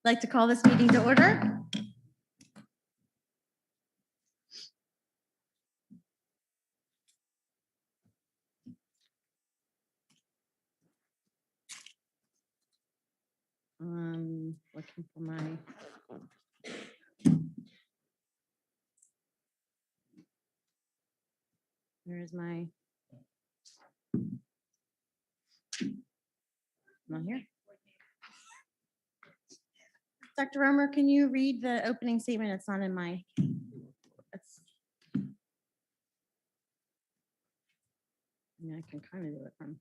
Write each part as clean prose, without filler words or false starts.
I'd like to call this meeting to order. Looking for my. Where is my? Not here. Dr. Romer, can you read the opening statement? It's not in my. I can kind of do it from.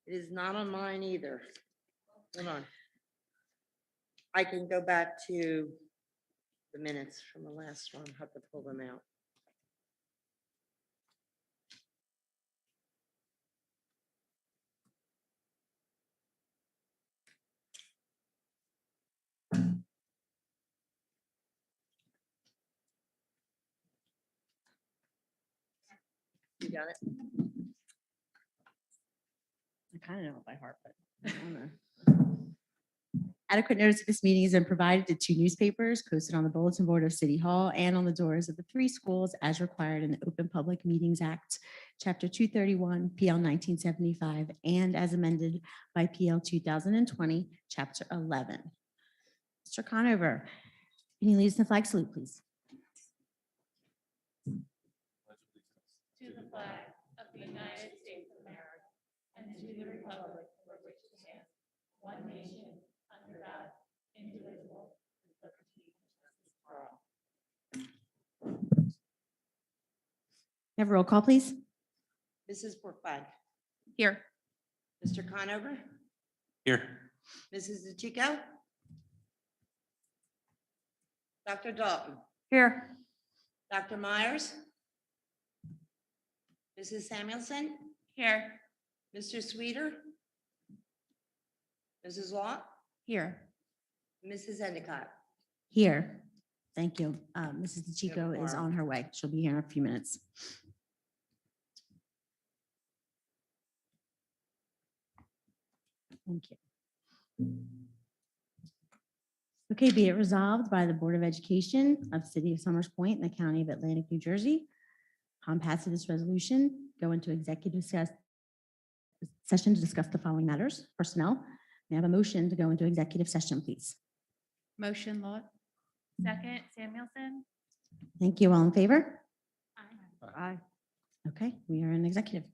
It is not on mine either. Hold on. I can go back to the minutes from the last one. Have to pull them out. You got it? I kind of know it by heart, but I don't know. Adequate notice of this meeting has been provided to 2 newspapers, posted on the bulletin board of City Hall and on the doors of the 3 schools as required in the Open Public Meetings Act, Chapter 231, PL 1975, and as amended by PL 2020, Chapter 11. Mr. Conover, can you lead us in the flag salute, please? To the flag of the United States of America and to the republic for which it stands, one nation, under God, indivisible, with liberty and justice for all. Have a roll call, please. Mrs. Porkbag, Here. Mr. Conover, Here. Mrs. DeChico, Dr. Dalton, Here. Dr. Myers, Mrs. Samuelson, Here. Mr. Sweeter, Mrs. Law, Here. Mrs. Endicott. Here. Thank you. Mrs. DeChico is quorum. on her way. She'll be here in a few minutes. Thank you. Okay, be it resolved by the Board of Education of the City of Summers Point in the County of Atlantic, New Jersey. Upon passage of this resolution, go into executive session to discuss the following matters. Personnel. May I have a motion to go into executive session, please? Motion, Lot. Second, Samuelson. Thank you. All in favor? Aye. Okay, we are in executive.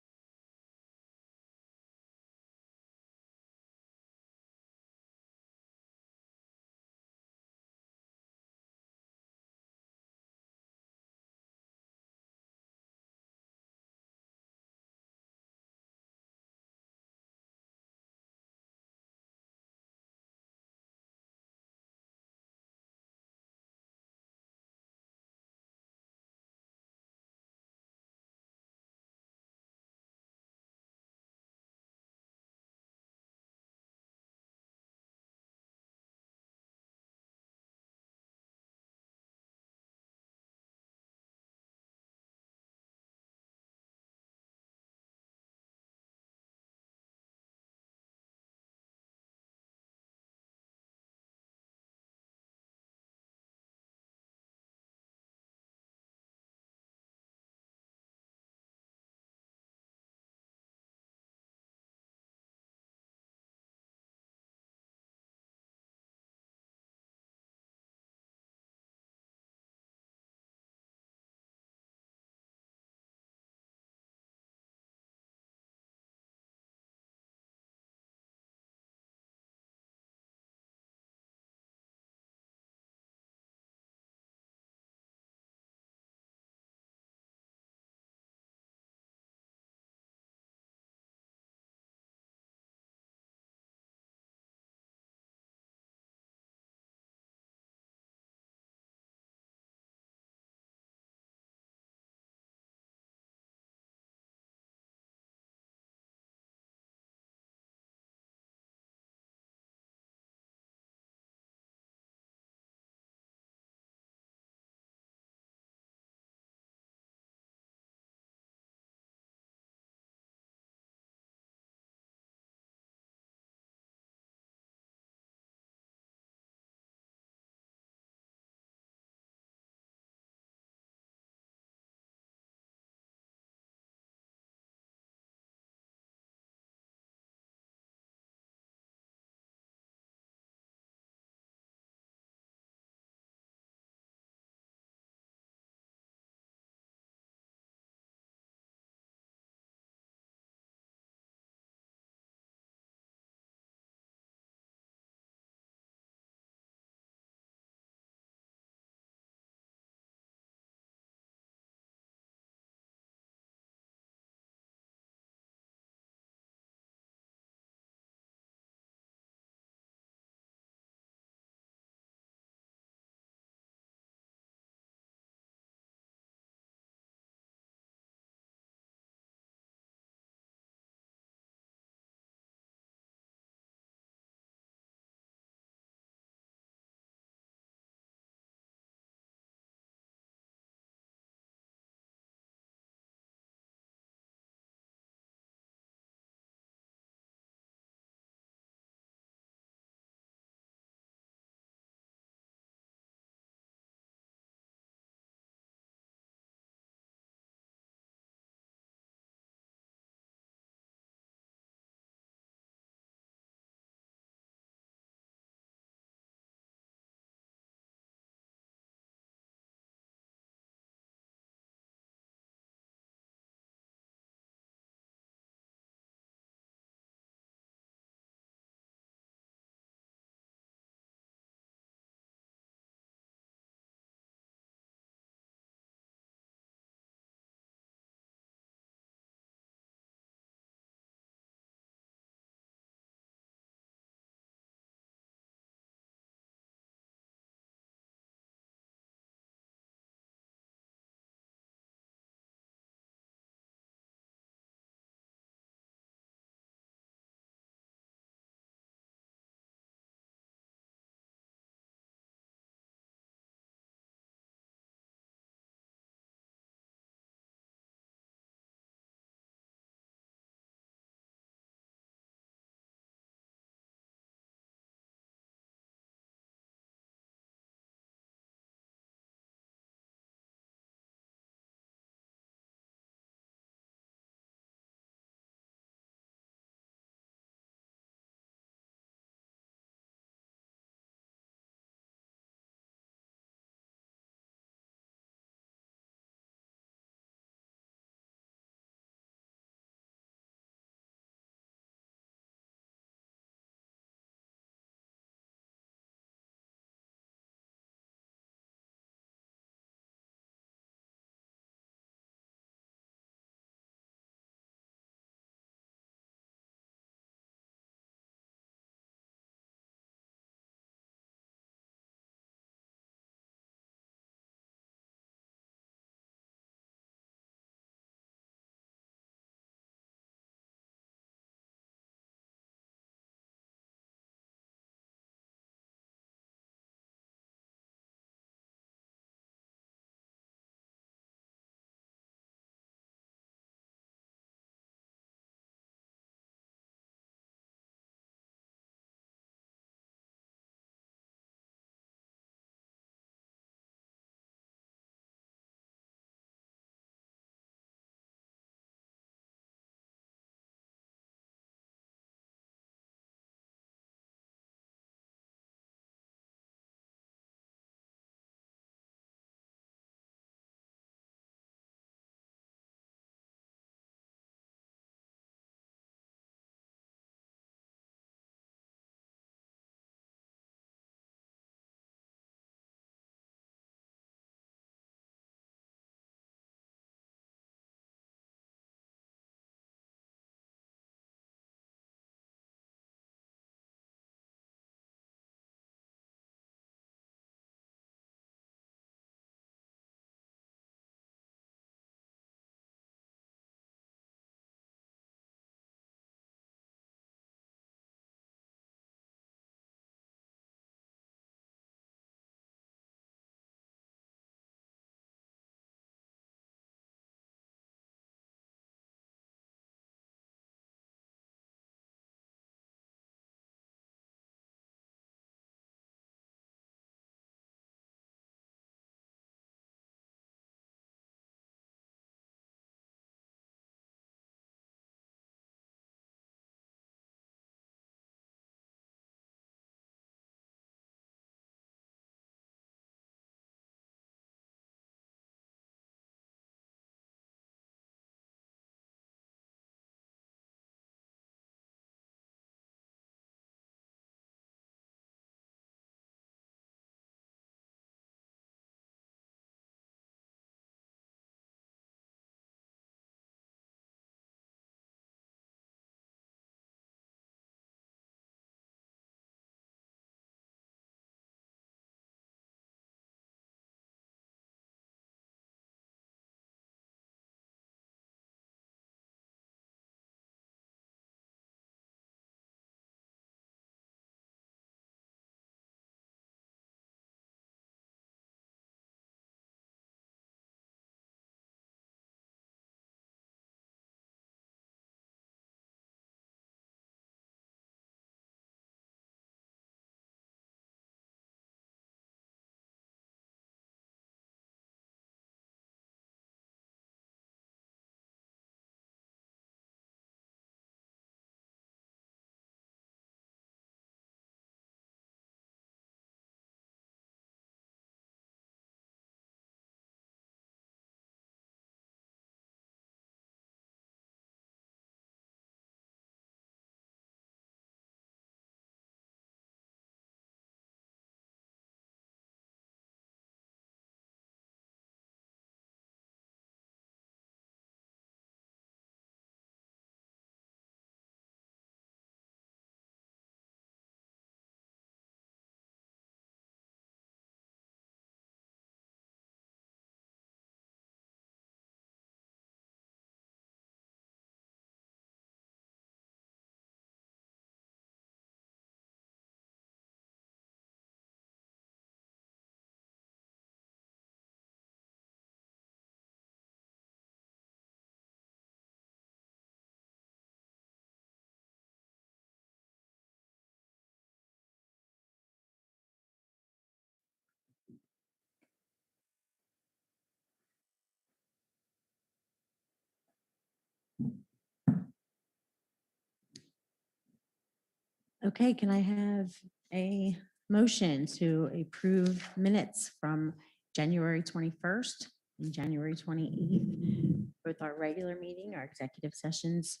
Okay, can I have a motion to approve minutes from January 21st and January 28th, both our regular meeting, our executive sessions,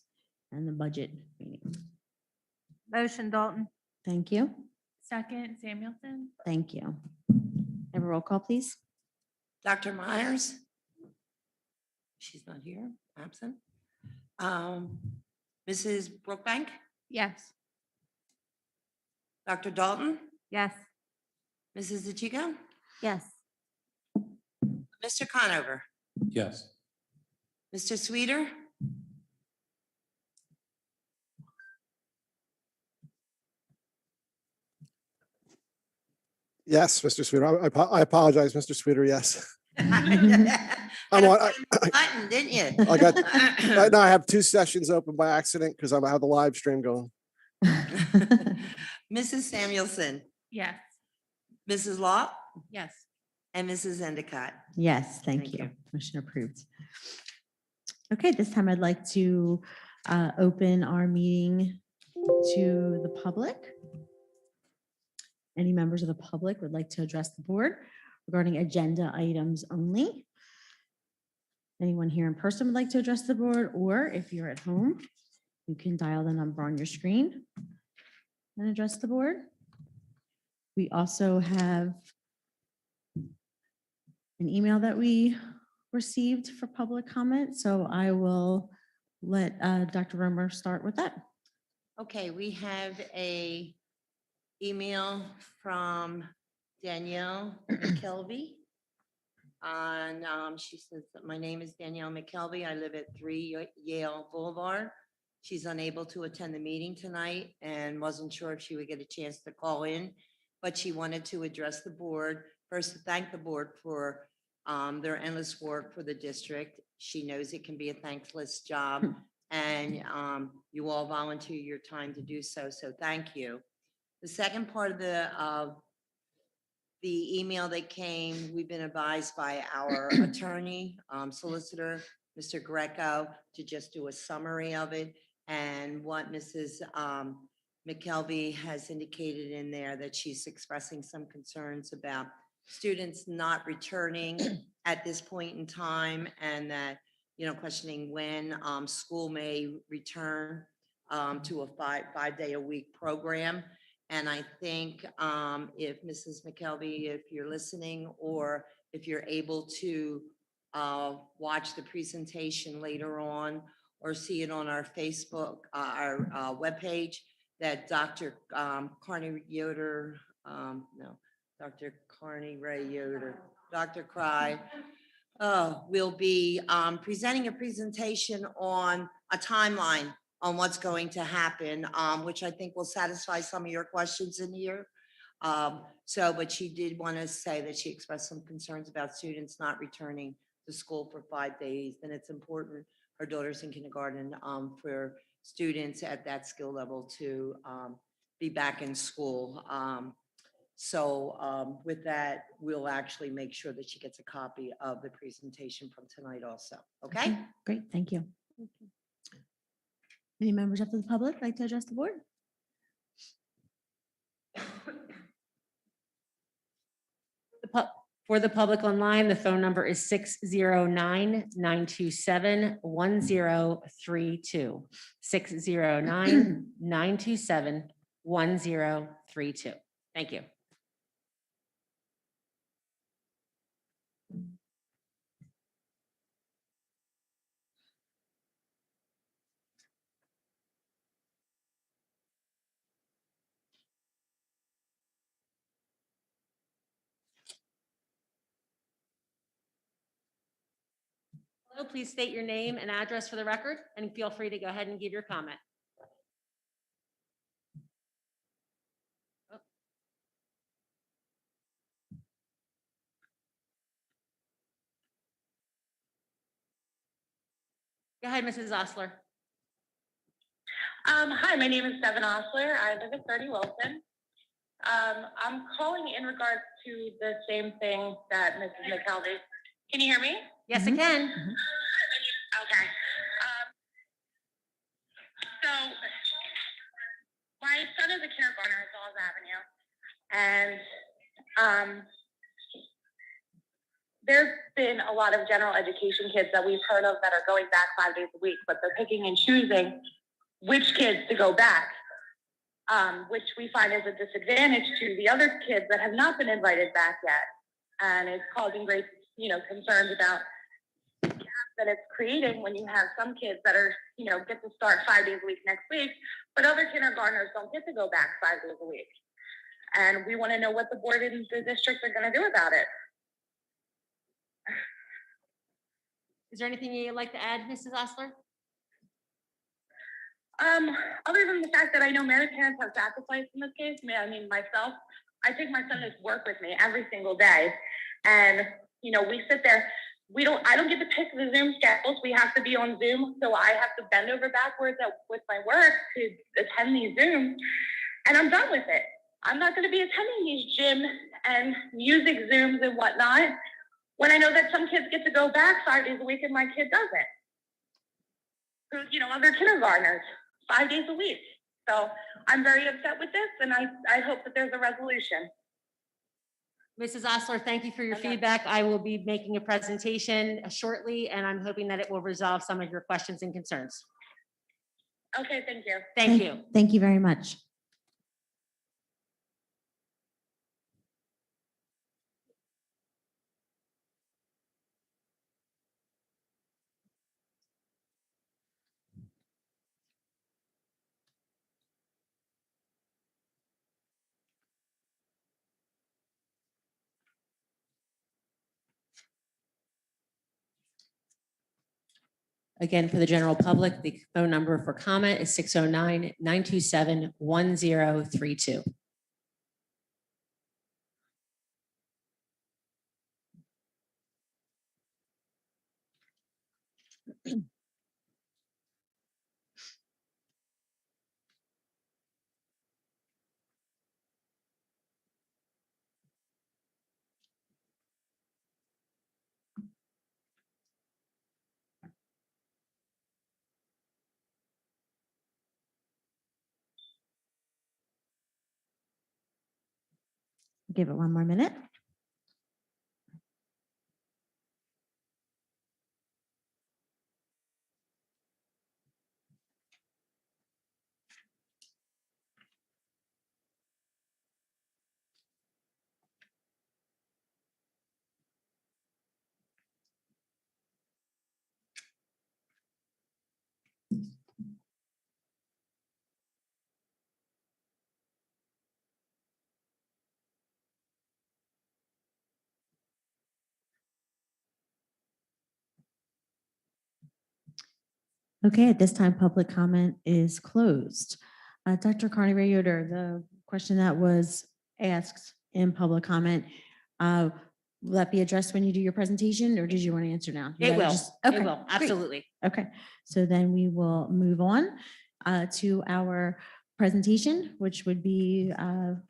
and the budget meeting? Motion Dalton. Thank you. Second, Samuelson. Thank you. Have a roll call, please. Dr. Myers? She's not here, absent. Mrs. Brookbank? Yes. Dr. Dalton? Yes. Mrs. DeChico? Yes. Mr. Conover? Yes. Mr. Sweeter? Yes, Mr. Sweeter. I apologize, Mr. Sweeter. Yes. I'm on- Button, didn't you? I got, right now I have two sessions open by accident because I have the live stream going. Mrs. Samuelson, Yes. Mrs. Law, Yes. and Mrs. Endicott. Yes, thank Thank you. you. Motion approved. Okay, this time I'd like to open our meeting to the public. Any members of the public would like to address the board regarding agenda items only? Anyone here in person would like to address the board, or if you're at home, you can dial the number on your screen and address the board. We also have an email that we received for public comment, so I will let Dr. Romer start with that. Okay, we have a email from Danielle McKelvey. And she says, that my name is Danielle McKelvey. I live at 3 Yale Boulevard. She's unable to attend the meeting tonight and wasn't sure if she would get a chance to call in, but she wanted to address the board. First, to thank the board for their endless work for the district. She knows it can be a thankless job, and you all volunteer your time to do so, so thank you. The second part of the email that came, we've been advised by our attorney, solicitor, Mr. Greco, to just do a summary of it. And what Mrs. McKelvey has indicated in there, that she's expressing some concerns about students not returning at this point in time, and that, you know, questioning when school may return to a five-day-a-week program. And I think if Mrs. McKelvey, if you're listening, or if you're able to watch the presentation later on, or see it on our Facebook, our webpage, that Dr. Carney Yoder, no, Dr. Carney Ray Yoder, Dr. Cry, will be presenting a presentation on a timeline on what's going to happen, which I think will satisfy some of your questions in here. But she did want to say that she expressed some concerns about students not returning to school for 5 days. And it's important, her daughter's in kindergarten, for students at that skill level to be back in school. With that, we'll actually make sure that she gets a copy of the presentation from tonight also, okay? Great, thank you. Any members of the public like to address the board? For the public online, the phone number is 609-927-1032. 609-927-1032. Thank you. Hello, please state your name and address for the record, and feel free to go ahead and give your comment. Go ahead, Mrs. Osler. Hi, my name is Devin Osler. I live at 30 Wilson. I'm calling in regards to the same thing that Mrs. McKelvey. Can you hear me? Yes, I can. Okay. So my my son is a kindergartner at Dawes Avenue, and there's been a lot of general education kids that we've heard of that are going back 5 days a week, but they're picking and choosing which kids to go back, which we find is a disadvantage to the other kids that have not been invited back yet, and it's causing great, concerns about the gap that it's creating when you have some kids that are, get to start 5 days a week next week, but other kindergartners don't get to go back 5 days a week. And we want to know what the board and the districts are going to do about it. Is there anything you'd like to add, Mrs. Osler? Other than the fact that I know many parents have sacrificed in this case, myself, I take my son to work with me every single day. And, we sit there, I don't get to pick the Zoom schedules. We have to be on Zoom. So I have to bend over backwards with my work to attend these Zooms. And I'm done with it. I'm not going to be attending these gym and music Zooms and whatnot when I know that some kids get to go back 5 days a week and my kid doesn't. Other kindergartners, 5 days a week. So I'm very upset with this, and I hope that there's a resolution. Mrs. Osler, thank you for your feedback. I will be making a presentation shortly, and I'm hoping that it will resolve some of your questions and concerns. Okay, thank you. Thank you. Thank you very much. Again, for the general public, the phone number for comment is 609-927-1032. Give it one more minute. Okay, at this time, public comment is closed. Dr. Carney Yoder, the question that was asked in public comment, will that be addressed when you do your presentation, or did you want to answer now? It will. Okay, It will, great. absolutely. Okay, so then we will move on to our presentation, which would be our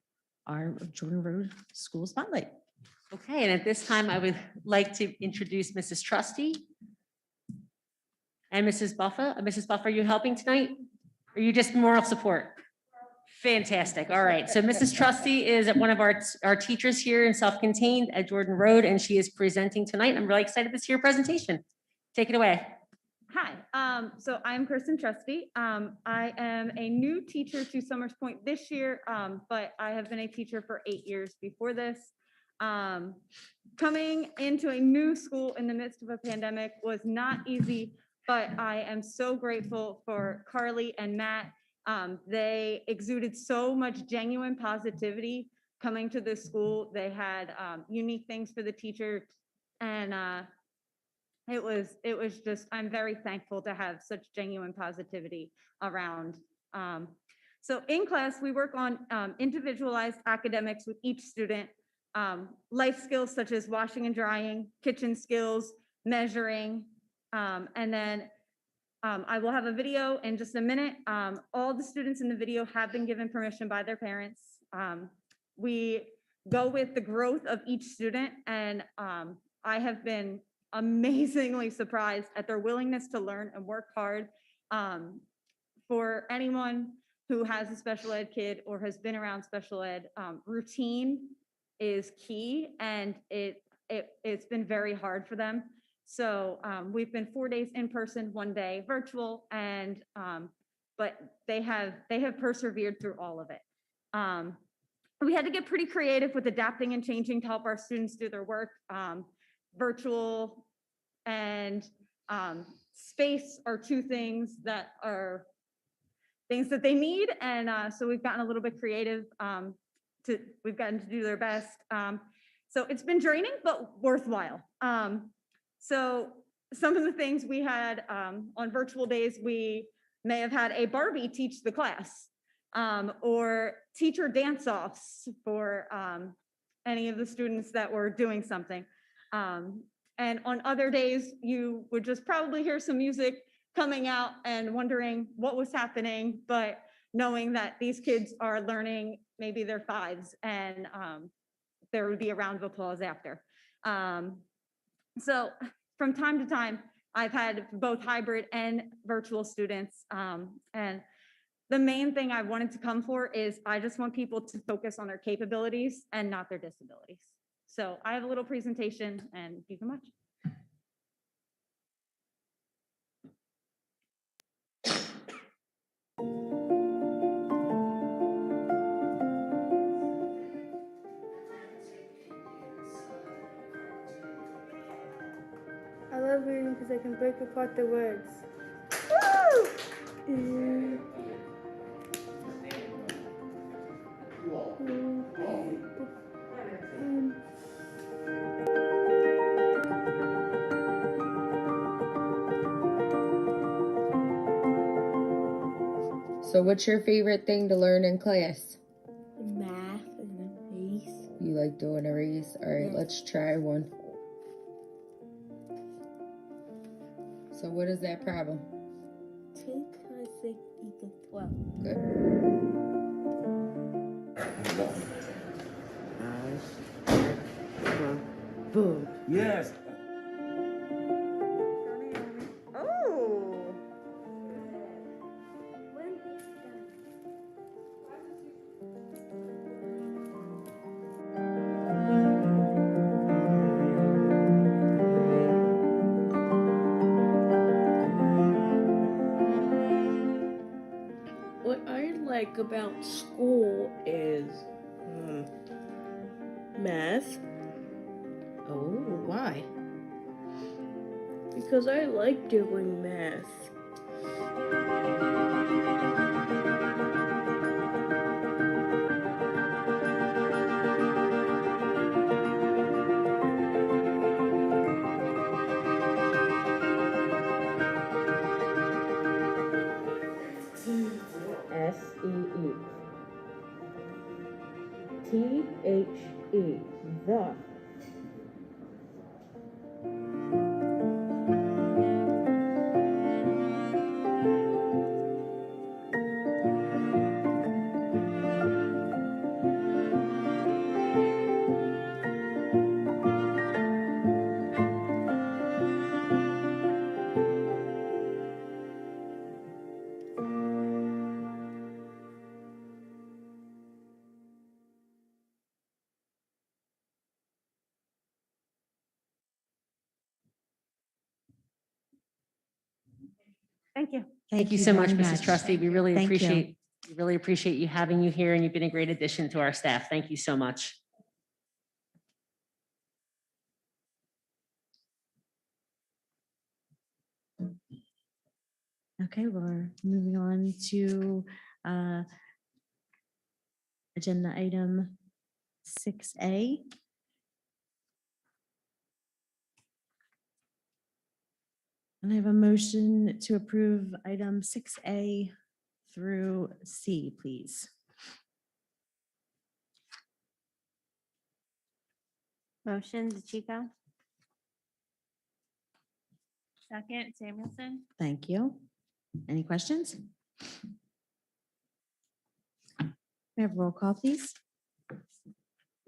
Jordan Road School Spotlight. Okay, and at this time, I would like to introduce Mrs. Trusty and Mrs. Buffa. Mrs. Buffa, are you helping tonight? Or are you just moral support? Fantastic. All right. So Mrs. Trusty is one of our teachers here in self-contained at Jordan Road, and she is presenting tonight. I'm really excited to see your presentation. Take it away. Hi, so I'm Kristen Trusty. I am a new teacher to Summers Point this year, but I have been a teacher for 8 years before this. Coming into a new school in the midst of a pandemic was not easy, but I am so grateful for Carly and Matt. They exuded so much genuine positivity coming to this school. They had unique things for the teacher, and it was just, I'm very thankful to have such genuine positivity around. So in class, we work on individualized academics with each student, life skills such as washing and drying, kitchen skills, measuring, and then I will have a video in just a minute. All the students in the video have been given permission by their parents. We go with the growth of each student, and I have been amazingly surprised at their willingness to learn and work hard. For anyone who has a special ed kid or has been around special ed, routine is key, and it's been very hard for them. So we've been 4 days in person, 1 day virtual, and but they have persevered through all of it. We had to get pretty creative with adapting and changing to help our students do their work. Virtual and space are two things that they need, and so we've gotten a little bit creative. We've gotten to do their best. So it's been draining, but worthwhile. So some of the things we had on virtual days, we may have had a Barbie teach the class, or teacher dance-offs for any of the students that were doing something. And on other days, you would just probably hear some music coming out and wondering what was happening, but knowing that these kids are learning maybe their fives, and there would be a round of applause after. So from time to time, I've had both hybrid and virtual students. And the main thing I wanted to come for is I just want people to focus on their capabilities and not their disabilities. So I have a little presentation, and you can watch. I love reading because I can break apart the words. So what's your favorite thing to learn in class? Math and race. You like doing a race? All right, Yes. let's try one. So what is that problem? 2 times 6 equals 12. Good. Boom. Yes. Oh. When is done? What I like about school is math. Oh, why? Because I like doing math. S-E-E. T-H-E. The. Thank you. Thank you so much, very Mrs. Trustee. We really Thank you. appreciate you having you here, and you've been a great addition to our staff. Thank you so much. Okay, we're moving on to agenda item 6A. And I have a motion to approve item 6A through C, please. Motion, DeChico? Second, Samuelson. Thank you. Any questions? We have roll call, please.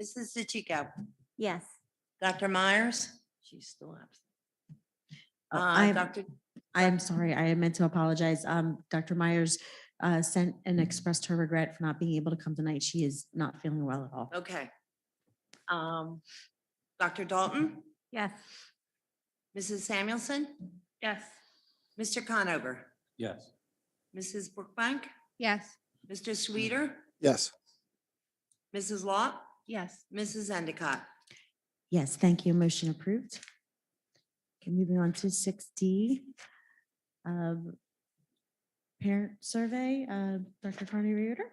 Mrs. DeChico, Yes. Dr. Myers, she's still absent. Oh, Dr. I'm sorry, I meant to apologize. Dr. Myers sent and expressed her regret for not being able to come tonight. She is not feeling well at all. Okay. Dr. Dalton, Yes. Mrs. Samuelson, Yes. Mr. Conover, Yes. Mrs. Brookbank, Yes. Mr. Sweeter, Yes. Mrs. Law, Yes. Mrs. Endicott. Yes, thank you. Motion approved. Okay, moving on to 6D. Parent survey, Dr. Carney Reader.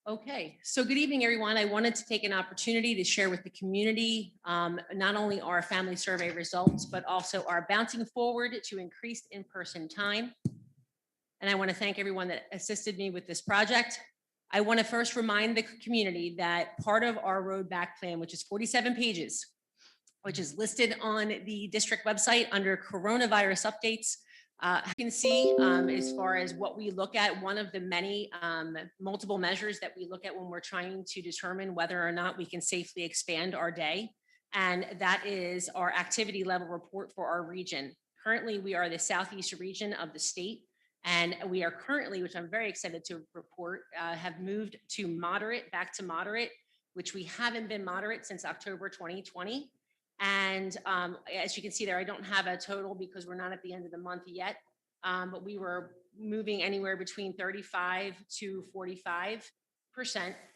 Okay, so good evening, everyone. I wanted to take an opportunity to share with the community not only our family survey results, but also our bouncing forward to increased in-person time. And I want to thank everyone that assisted me with this project. I want to first remind the community that part of our road back plan, which is 47 pages, which is listed on the district website under coronavirus updates. You can see as far as what we look at, one of the many multiple measures that we look at when we're trying to determine whether or not we can safely expand our day. And that is our activity level report for our region. Currently, we are the southeast region of the state. And we are currently, which I'm very excited to report, have moved to moderate, back to moderate, which we haven't been moderate since October 2020. And as you can see there, I don't have a total because we're not at the end of the month yet, but we were moving anywhere between 35 to 45%.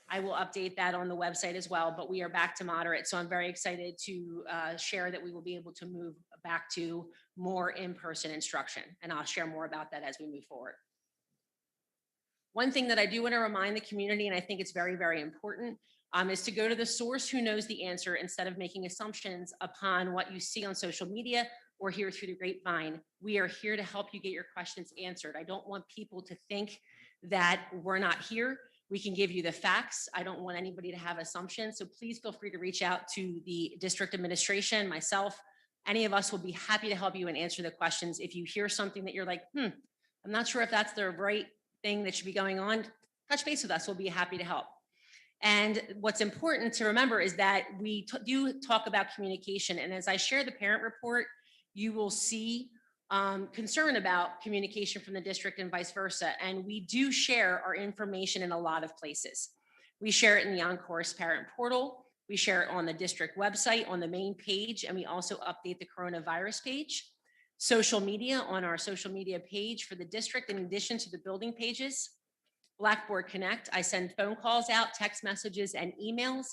I will update that on the website as well, but we are back to moderate. So I'm very excited to share that we will be able to move back to more in-person instruction. And I'll share more about that as we move forward. One thing that I do want to remind the community, and I think it's very, very important, is to go to the source who knows the answer instead of making assumptions upon what you see on social media or hear through the grapevine. We are here to help you get your questions answered. I don't want people to think that we're not here. We can give you the facts. I don't want anybody to have assumptions. So please feel free to reach out to the district administration, myself. Any of us will be happy to help you and answer the questions. If you hear something that you're like, I'm not sure if that's the right thing that should be going on, touch base with us. We'll be happy to help. And what's important to remember is that we do talk about communication. And as I share the parent report, you will see concern about communication from the district and vice versa. And we do share our information in a lot of places. We share it in the OnCourse parent portal. We share it on the district website on the main page, and we also update the coronavirus page. Social media on our social media page for the district, in addition to the building pages. Blackboard Connect, I send phone calls out, text messages, and emails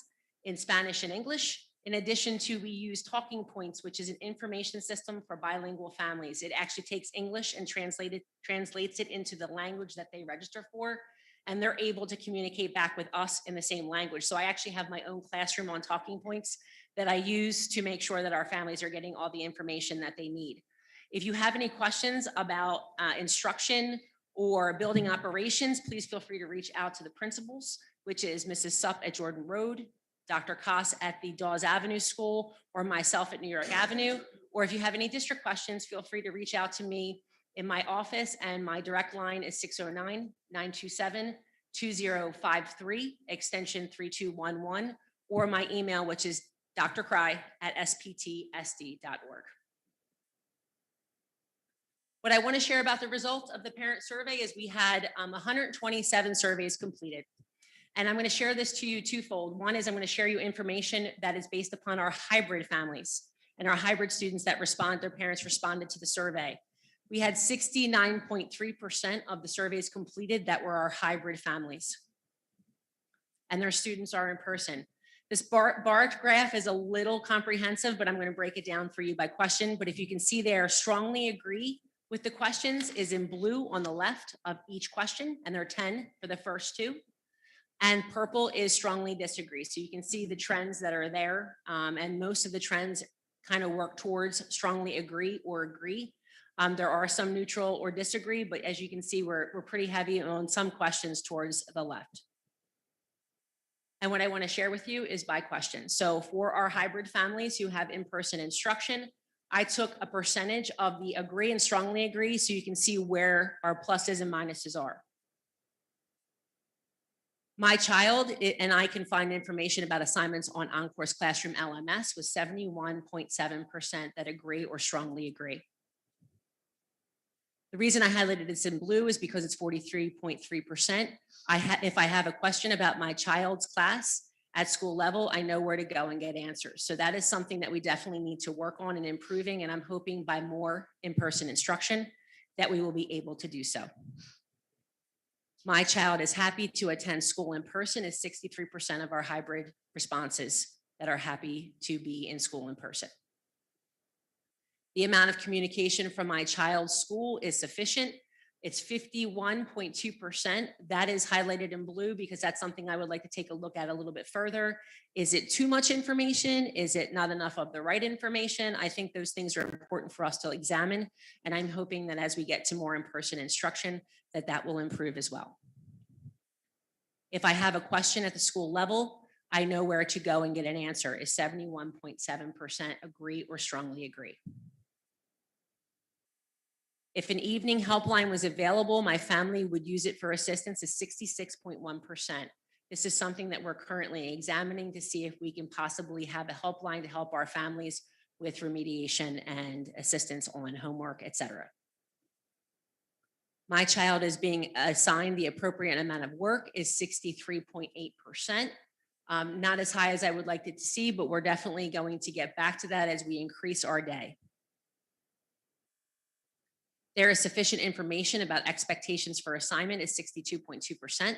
in Spanish and English. In addition to, we use Talking Points, which is an information system for bilingual families. It actually takes English and translates it into the language that they register for, and they're able to communicate back with us in the same language. So I actually have my own classroom on Talking Points that I use to make sure that our families are getting all the information that they need. If you have any questions about instruction or building operations, please feel free to reach out to the principals, which is Mrs. Supp at Jordan Road, Dr. Koss at the Dawes Avenue School, or myself at New York Avenue. Or if you have any district questions, feel free to reach out to me in my office, and my direct line is 609-927-2053, extension 3211, or my email, which is drcry@sptsd.org. What I want to share about the results of the parent survey is we had 127 surveys completed. And I'm going to share this to you twofold. One is I'm going to share you information that is based upon our hybrid families and our hybrid students that their parents responded to the survey. We had 69.3% of the surveys completed that were our hybrid families. And their students are in person. This bar graph is a little comprehensive, but I'm going to break it down for you by question. But if you can see there, strongly agree with the questions is in blue on the left of each question, and there are 10 for the first two. And purple is strongly disagree. So you can see the trends that are there, and most of the trends kind of work towards strongly agree or agree. There are some neutral or disagree, but as you can see, we're pretty heavy on some questions towards the left. And what I want to share with you is by question. So for our hybrid families who have in-person instruction, I took a percentage of the agree and strongly agree so you can see where our pluses and minuses are. My child, and I can find information about assignments on OnCourse Classroom LMS, was 71.7% that agree or strongly agree. The reason I highlighted this in blue is because it's 43.3%. If I have a question about my child's class at school level, I know where to go and get answers. So that is something that we definitely need to work on and improving, and I'm hoping by more in-person instruction that we will be able to do so. My child is happy to attend school in person is 63% of our hybrid responses that are happy to be in school in person. The amount of communication from my child's school is sufficient. It's 51.2%. That is highlighted in blue because that's something I would like to take a look at a little bit further. Is it too much information? Is it not enough of the right information? I think those things are important for us to examine. And I'm hoping that as we get to more in-person instruction, that will improve as well. If I have a question at the school level, I know where to go and get an answer. Is 71.7% agree or strongly agree? If an evening helpline was available, my family would use it for assistance is 66.1%. This is something that we're currently examining to see if we can possibly have a helpline to help our families with remediation and assistance on homework, etc. My child is being assigned the appropriate amount of work is 63.8%. Not as high as I would like it to see, but we're definitely going to get back to that as we increase our day. There is sufficient information about expectations for assignment is 62.2%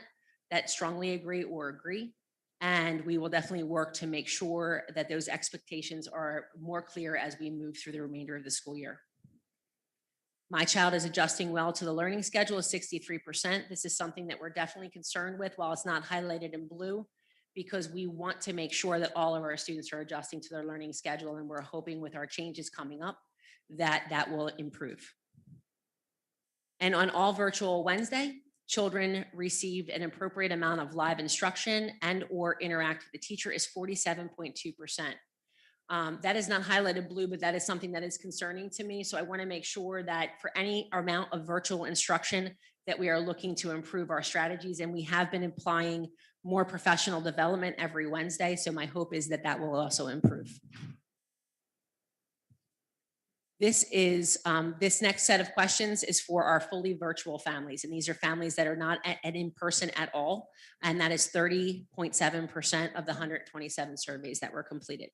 that strongly agree or agree. And we will definitely work to make sure that those expectations are more clear as we move through the remainder of the school year. My child is adjusting well to the learning schedule is 63%. This is something that we're definitely concerned with while it's not highlighted in blue, because we want to make sure that all of our students are adjusting to their learning schedule. And we're hoping with our changes coming up that will improve. And on all virtual Wednesday, children received an appropriate amount of live instruction and or interact with the teacher is 47.2%. That is not highlighted blue, but that is something that is concerning to me. So I want to make sure that for any amount of virtual instruction that we are looking to improve our strategies, and we have been applying more professional development every Wednesday. So my hope is that will also improve. This next set of questions is for our fully virtual families. And these are families that are not in person at all. And that is 30.7% of the 127 surveys that were completed.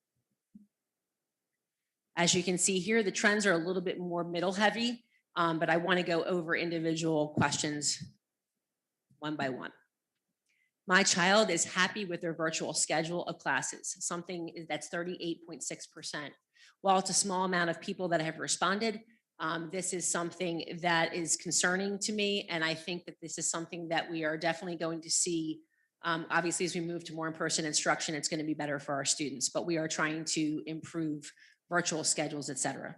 As you can see here, the trends are a little bit more middle heavy, but I want to go over individual questions one by one. My child is happy with their virtual schedule of classes, something that's 38.6%. While it's a small amount of people that have responded, this is something that is concerning to me. And I think that this is something that we are definitely going to see. Obviously, as we move to more in-person instruction, it's going to be better for our students, but we are trying to improve virtual schedules, etc.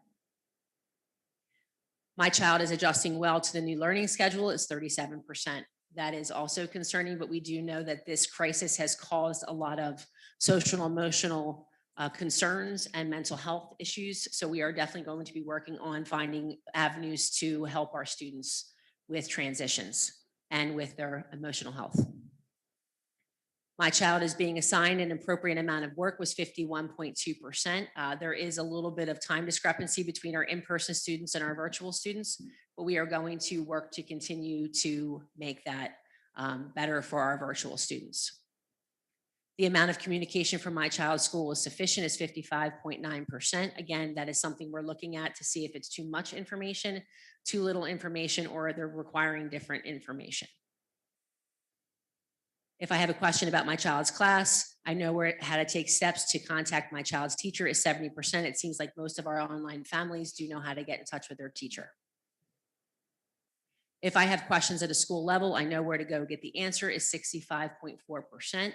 My child is adjusting well to the new learning schedule is 37%. That is also concerning, but we do know that this crisis has caused a lot of social and emotional concerns and mental health issues. So we are definitely going to be working on finding avenues to help our students with transitions and with their emotional health. My child is being assigned an appropriate amount of work was 51.2%. There is a little bit of time discrepancy between our in-person students and our virtual students, but we are going to work to continue to make that better for our virtual students. The amount of communication from my child's school is sufficient is 55.9%. Again, that is something we're looking at to see if it's too much information, too little information, or they're requiring different information. If I have a question about my child's class, I know how to take steps to contact my child's teacher is 70%. It seems like most of our online families do know how to get in touch with their teacher. If I have questions at a school level, I know where to go get the answer is 65.4%.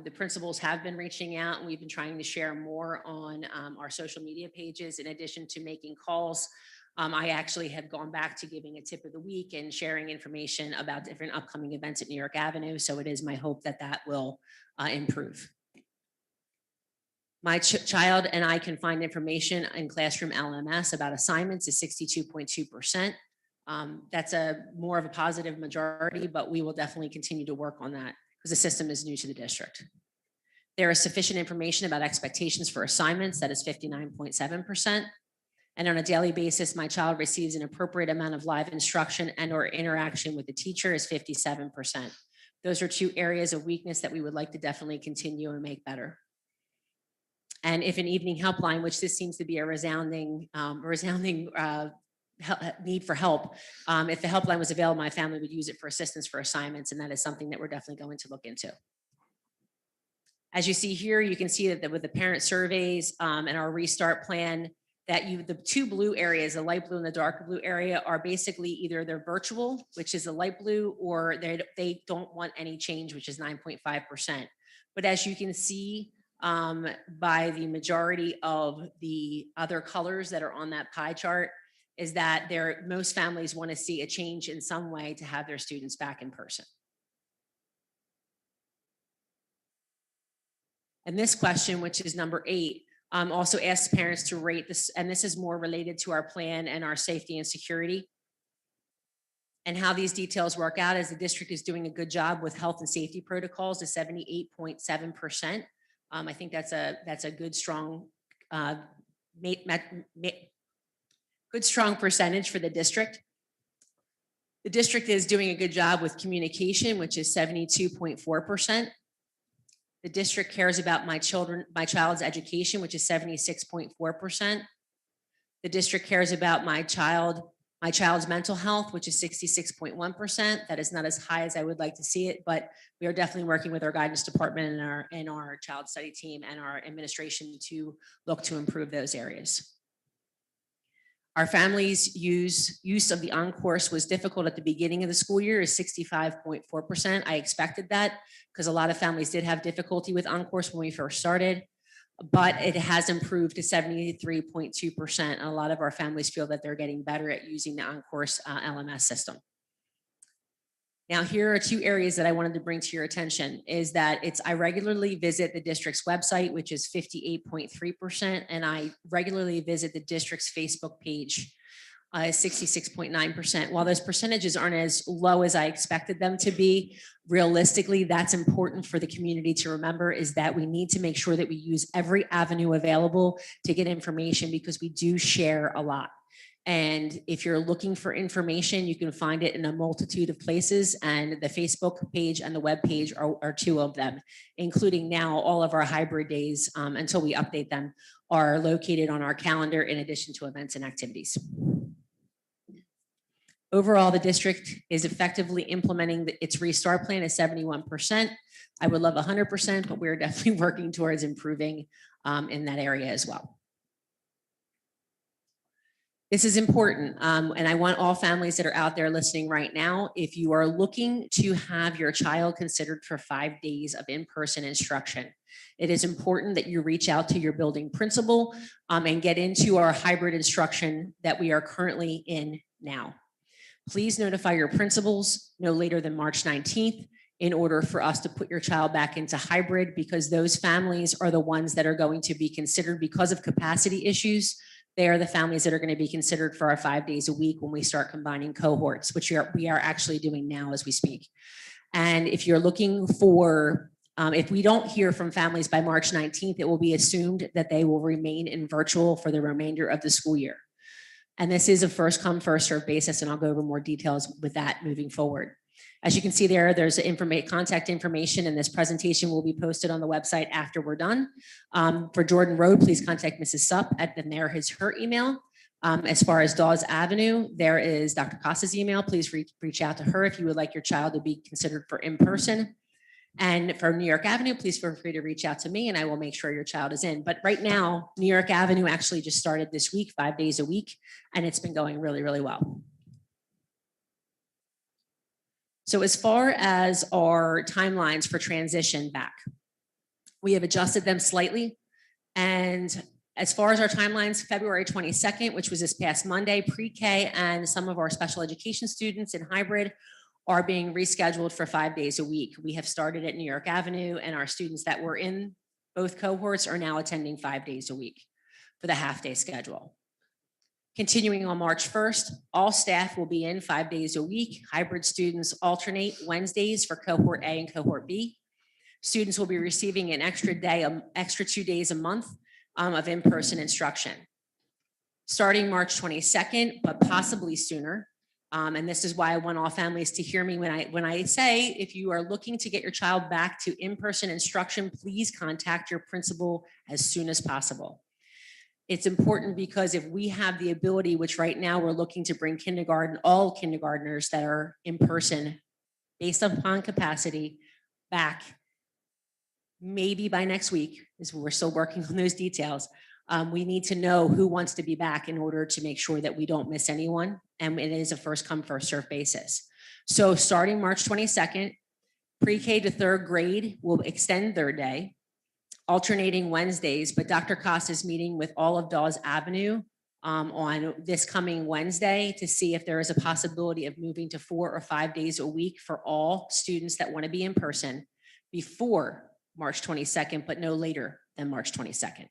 The principals have been reaching out, and we've been trying to share more on our social media pages in addition to making calls I actually have gone back to giving a tip of the week and sharing information about different upcoming events at New York Avenue. So it is my hope that that will improve. My child and I can find information in classroom LMS about assignments is 62.2%. That's more of a positive majority, but we will definitely continue to work on that because the system is new to the district. There is sufficient information about expectations for assignments, that is 59.7%. And on a daily basis, my child receives an appropriate amount of live instruction and or interaction with the teacher is 57%. Those are two areas of weakness that we would like to definitely continue and make better. And if an evening helpline, which this seems to be a resounding need for help, if the helpline was available, my family would use it for assistance for assignments, and that is something that we're definitely going to look into. As you see here, you can see that with the parent surveys and our restart plan, that the two blue areas, the light blue and the dark blue area, are basically either they're virtual, which is the light blue, or they don't want any change, which is 9.5%. But as you can see by the majority of the other colors that are on that pie chart, is that most families want to see a change in some way to have their students back in person. And this question, which is number 8, also asks parents to rate this, and this is more related to our plan and our safety and security. And how these details work out is the district is doing a good job with health and safety protocols, is 78.7%. I think that's a good strong good strong percentage for the district. The district is doing a good job with communication, which is 72.4%. The district cares about my child's education, which is 76.4%. The district cares about my child's mental health, which is 66.1%. That is not as high as I would like to see it, but we are definitely working with our guidance department and our child study team and our administration to look to improve those areas. Our families' use of the on-course was difficult at the beginning of the school year, is 65.4%. I expected that because a lot of families did have difficulty with on-course when we first started, but it has improved to 73.2%. And a lot of our families feel that they're getting better at using the on-course LMS system. Now, here are two areas that I wanted to bring to your attention is that I regularly visit the district's website, which is 58.3%, and I regularly visit the district's Facebook page, 66.9%. While those percentages aren't as low as I expected them to be, realistically, that's important for the community to remember is that we need to make sure that we use every avenue available to get information because we do share a lot. And if you're looking for information, you can find it in a multitude of places. And the Facebook page and the web page are two of them, including now all of our hybrid days until we update them are located on our calendar in addition to events and activities. Overall, the district is effectively implementing its restart plan at 71%. I would love 100%, but we're definitely working towards improving in that area as well. This is important, and I want all families that are out there listening right now, if you are looking to have your child considered for 5 days of in-person instruction, it is important that you reach out to your building principal and get into our hybrid instruction that we are currently in now. Please notify your principals no later than March 19th in order for us to put your child back into hybrid because those families are the ones that are going to be considered because of capacity issues. They are the families that are going to be considered for our 5 days a week when we start combining cohorts, which we are actually doing now as we speak. And if you're looking for, if we don't hear from families by March 19th, it will be assumed that they will remain in virtual for the remainder of the school year. And this is a first come, first served basis, and I'll go over more details with that moving forward. As you can see there's contact information, and this presentation will be posted on the website after we're done. For Jordan Road, please contact Mrs. Supp there is her email. As far as Dawes Avenue, there is Dr. Costa's email. Please reach out to her if you would like your child to be considered for in-person. And for New York Avenue, please feel free to reach out to me and I will make sure your child is in. But right now, New York Avenue actually just started this week, 5 days a week, and it's been going really, really well. So as far as our timelines for transition back, we have adjusted them slightly. And As far as our timelines, February 22nd, which was this past Monday, pre-K and some of our special education students in hybrid are being rescheduled for 5 days a week. We have started at New York Avenue, and our students that were in both cohorts are now attending 5 days a week for the half-day schedule. Continuing on March 1st, all staff will be in 5 days a week. Hybrid students alternate Wednesdays for cohort A and cohort B. Students will be receiving an extra 2 days a month of in-person instruction. Starting March 22nd, but possibly sooner. And this is why I want all families to hear me when I say, if you are looking to get your child back to in-person instruction, please contact your principal as soon as possible. It's important because if we have the ability, which right now we're looking to bring all kindergartners that are in person based upon capacity back, maybe by next week, as we're still working on those details. We need to know who wants to be back in order to make sure that we don't miss anyone. And it is a first come, first serve basis. So starting March 22nd, pre-K to third grade will extend third day, alternating Wednesdays, but Dr. Costa is meeting with all of Dawes Avenue on this coming Wednesday to see if there is a possibility of moving to 4 or 5 days a week for all students that want to be in person before March 22nd, but no later than March 22nd.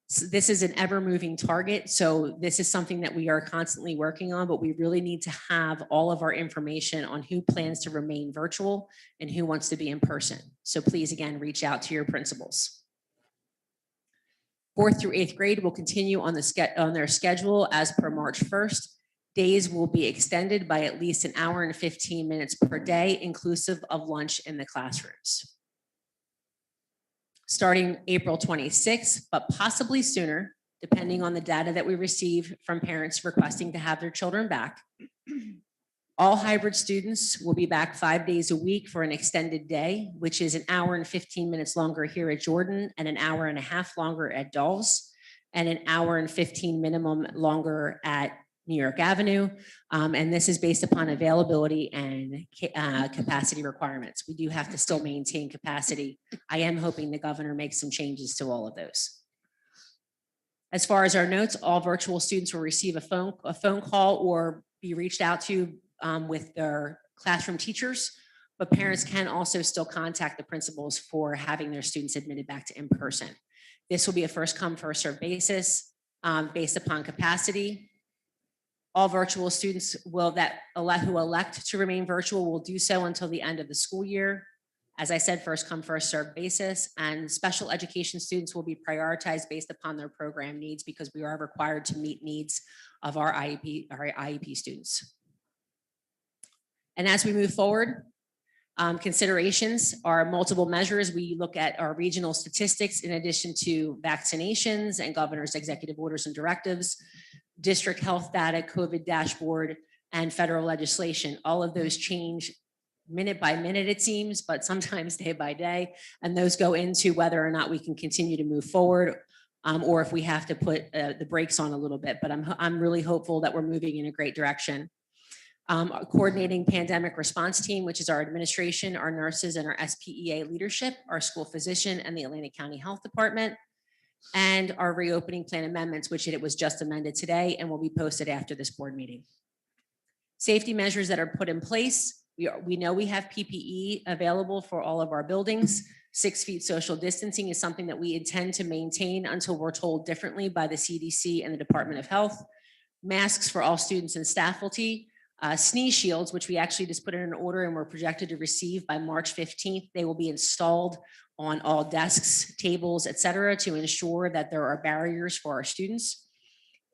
So this is an ever-moving target, so this is something that we are constantly working on, but we really need to have all of our information on who plans to remain virtual and who wants to be in person. So please, again, reach out to your principals. 4th through 8th grade will continue on their schedule as per March 1st. Days will be extended by at least an hour and 15 minutes per day, inclusive of lunch in the classrooms. Starting April 26th, but possibly sooner, depending on the data that we receive from parents requesting to have their children back. All hybrid students will be back 5 days a week for an extended day, which is an hour and 15 minutes longer here at Jordan and an hour and a half longer at Dawes and an hour and 15 minimum longer at New York Avenue. And this is based upon availability and capacity requirements. We do have to still maintain capacity. I am hoping the governor makes some changes to all of those. As far as our notes, all virtual students will receive a phone call or be reached out to with their classroom teachers, but parents can also still contact the principals for having their students admitted back to in-person. This will be a first come, first served basis based upon capacity. All virtual students who elect to remain virtual will do so until the end of the school year. As I said, first come, first served basis, and special education students will be prioritized based upon their program needs because we are required to meet needs of our IEP students. And as we move forward, considerations are multiple measures. We look at our regional statistics in addition to vaccinations and governor's executive orders and directives, district health data, COVID dashboard, and federal legislation. All of those change minute by minute, it seems, but sometimes day by day. And those go into whether or not we can continue to move forward or if we have to put the brakes on a little bit. But I'm really hopeful that we're moving in a great direction. Coordinating pandemic response team, which is our administration, our nurses, and our SPEA leadership, our school physician, and the Atlantic County Health Department, and our reopening plan amendments, which it was just amended today and will be posted after this board meeting. Safety measures that are put in place. We know we have PPE available for all of our buildings. 6 feet social distancing is something that we intend to maintain until we're told differently by the CDC and the Department of Health. Masks for all students and faculty. Sneeze shields, which we actually just put in an order and we're projected to receive by March 15th. They will be installed on all desks, tables, et cetera, to ensure that there are barriers for our students.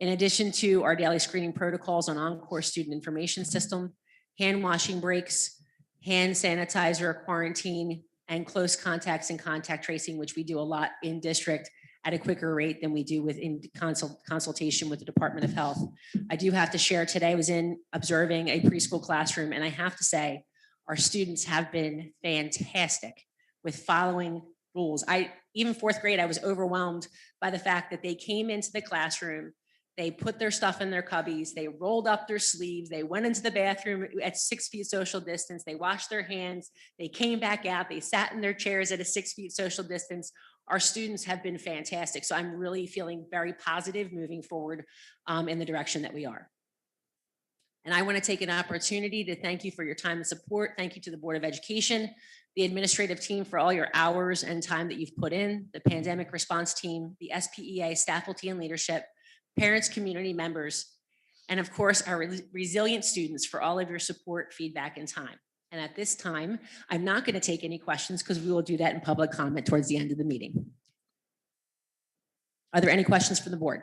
In addition to our daily screening protocols on Encore student information system, hand washing breaks, hand sanitizer, quarantine, and close contacts and contact tracing, which we do a lot in district at a quicker rate than we do in consultation with the Department of Health. I do have to share today, I was in observing a preschool classroom, and I have to say, our students have been fantastic with following rules. Even 4th grade, I was overwhelmed by the fact that they came into the classroom, They put their stuff in their cubbies, they rolled up their sleeves, they went into the bathroom at 6 feet social distance, they washed their hands, they came back out, they sat in their chairs at a 6 feet social distance. Our students have been fantastic. So I'm really feeling very positive moving forward in the direction that we are. And I want to take an opportunity to thank you for your time and support. Thank you to the Board of Education, the administrative team for all your hours and time that you've put in, the pandemic response team, the SPEA, staff, faculty, and leadership, parents, community members, and of course, our resilient students for all of your support, feedback, and time. And at this time, I'm not going to take any questions because we will do that in public comment towards the end of the meeting. Are there any questions from the board?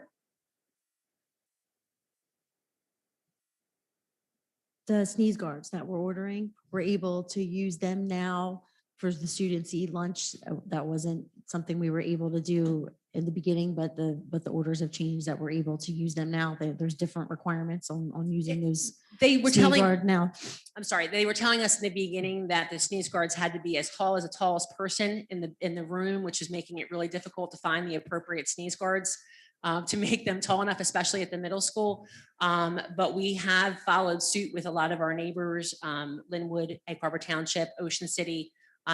The sneeze guards that we're ordering, we're able to use them now for the students to eat lunch. That wasn't something we were able to do in the beginning, but the orders have changed that we're able to use them now. There's different requirements on using those. They were sneeze telling guard now. I'm sorry, they were telling us in the beginning that the sneeze guards had to be as tall as the tallest person in the room, which is making it really difficult to find the appropriate sneeze guards to make them tall enough, especially at the middle school. But we have followed suit with a lot of our neighbors, Linwood, Egg Harbor Township, Ocean City,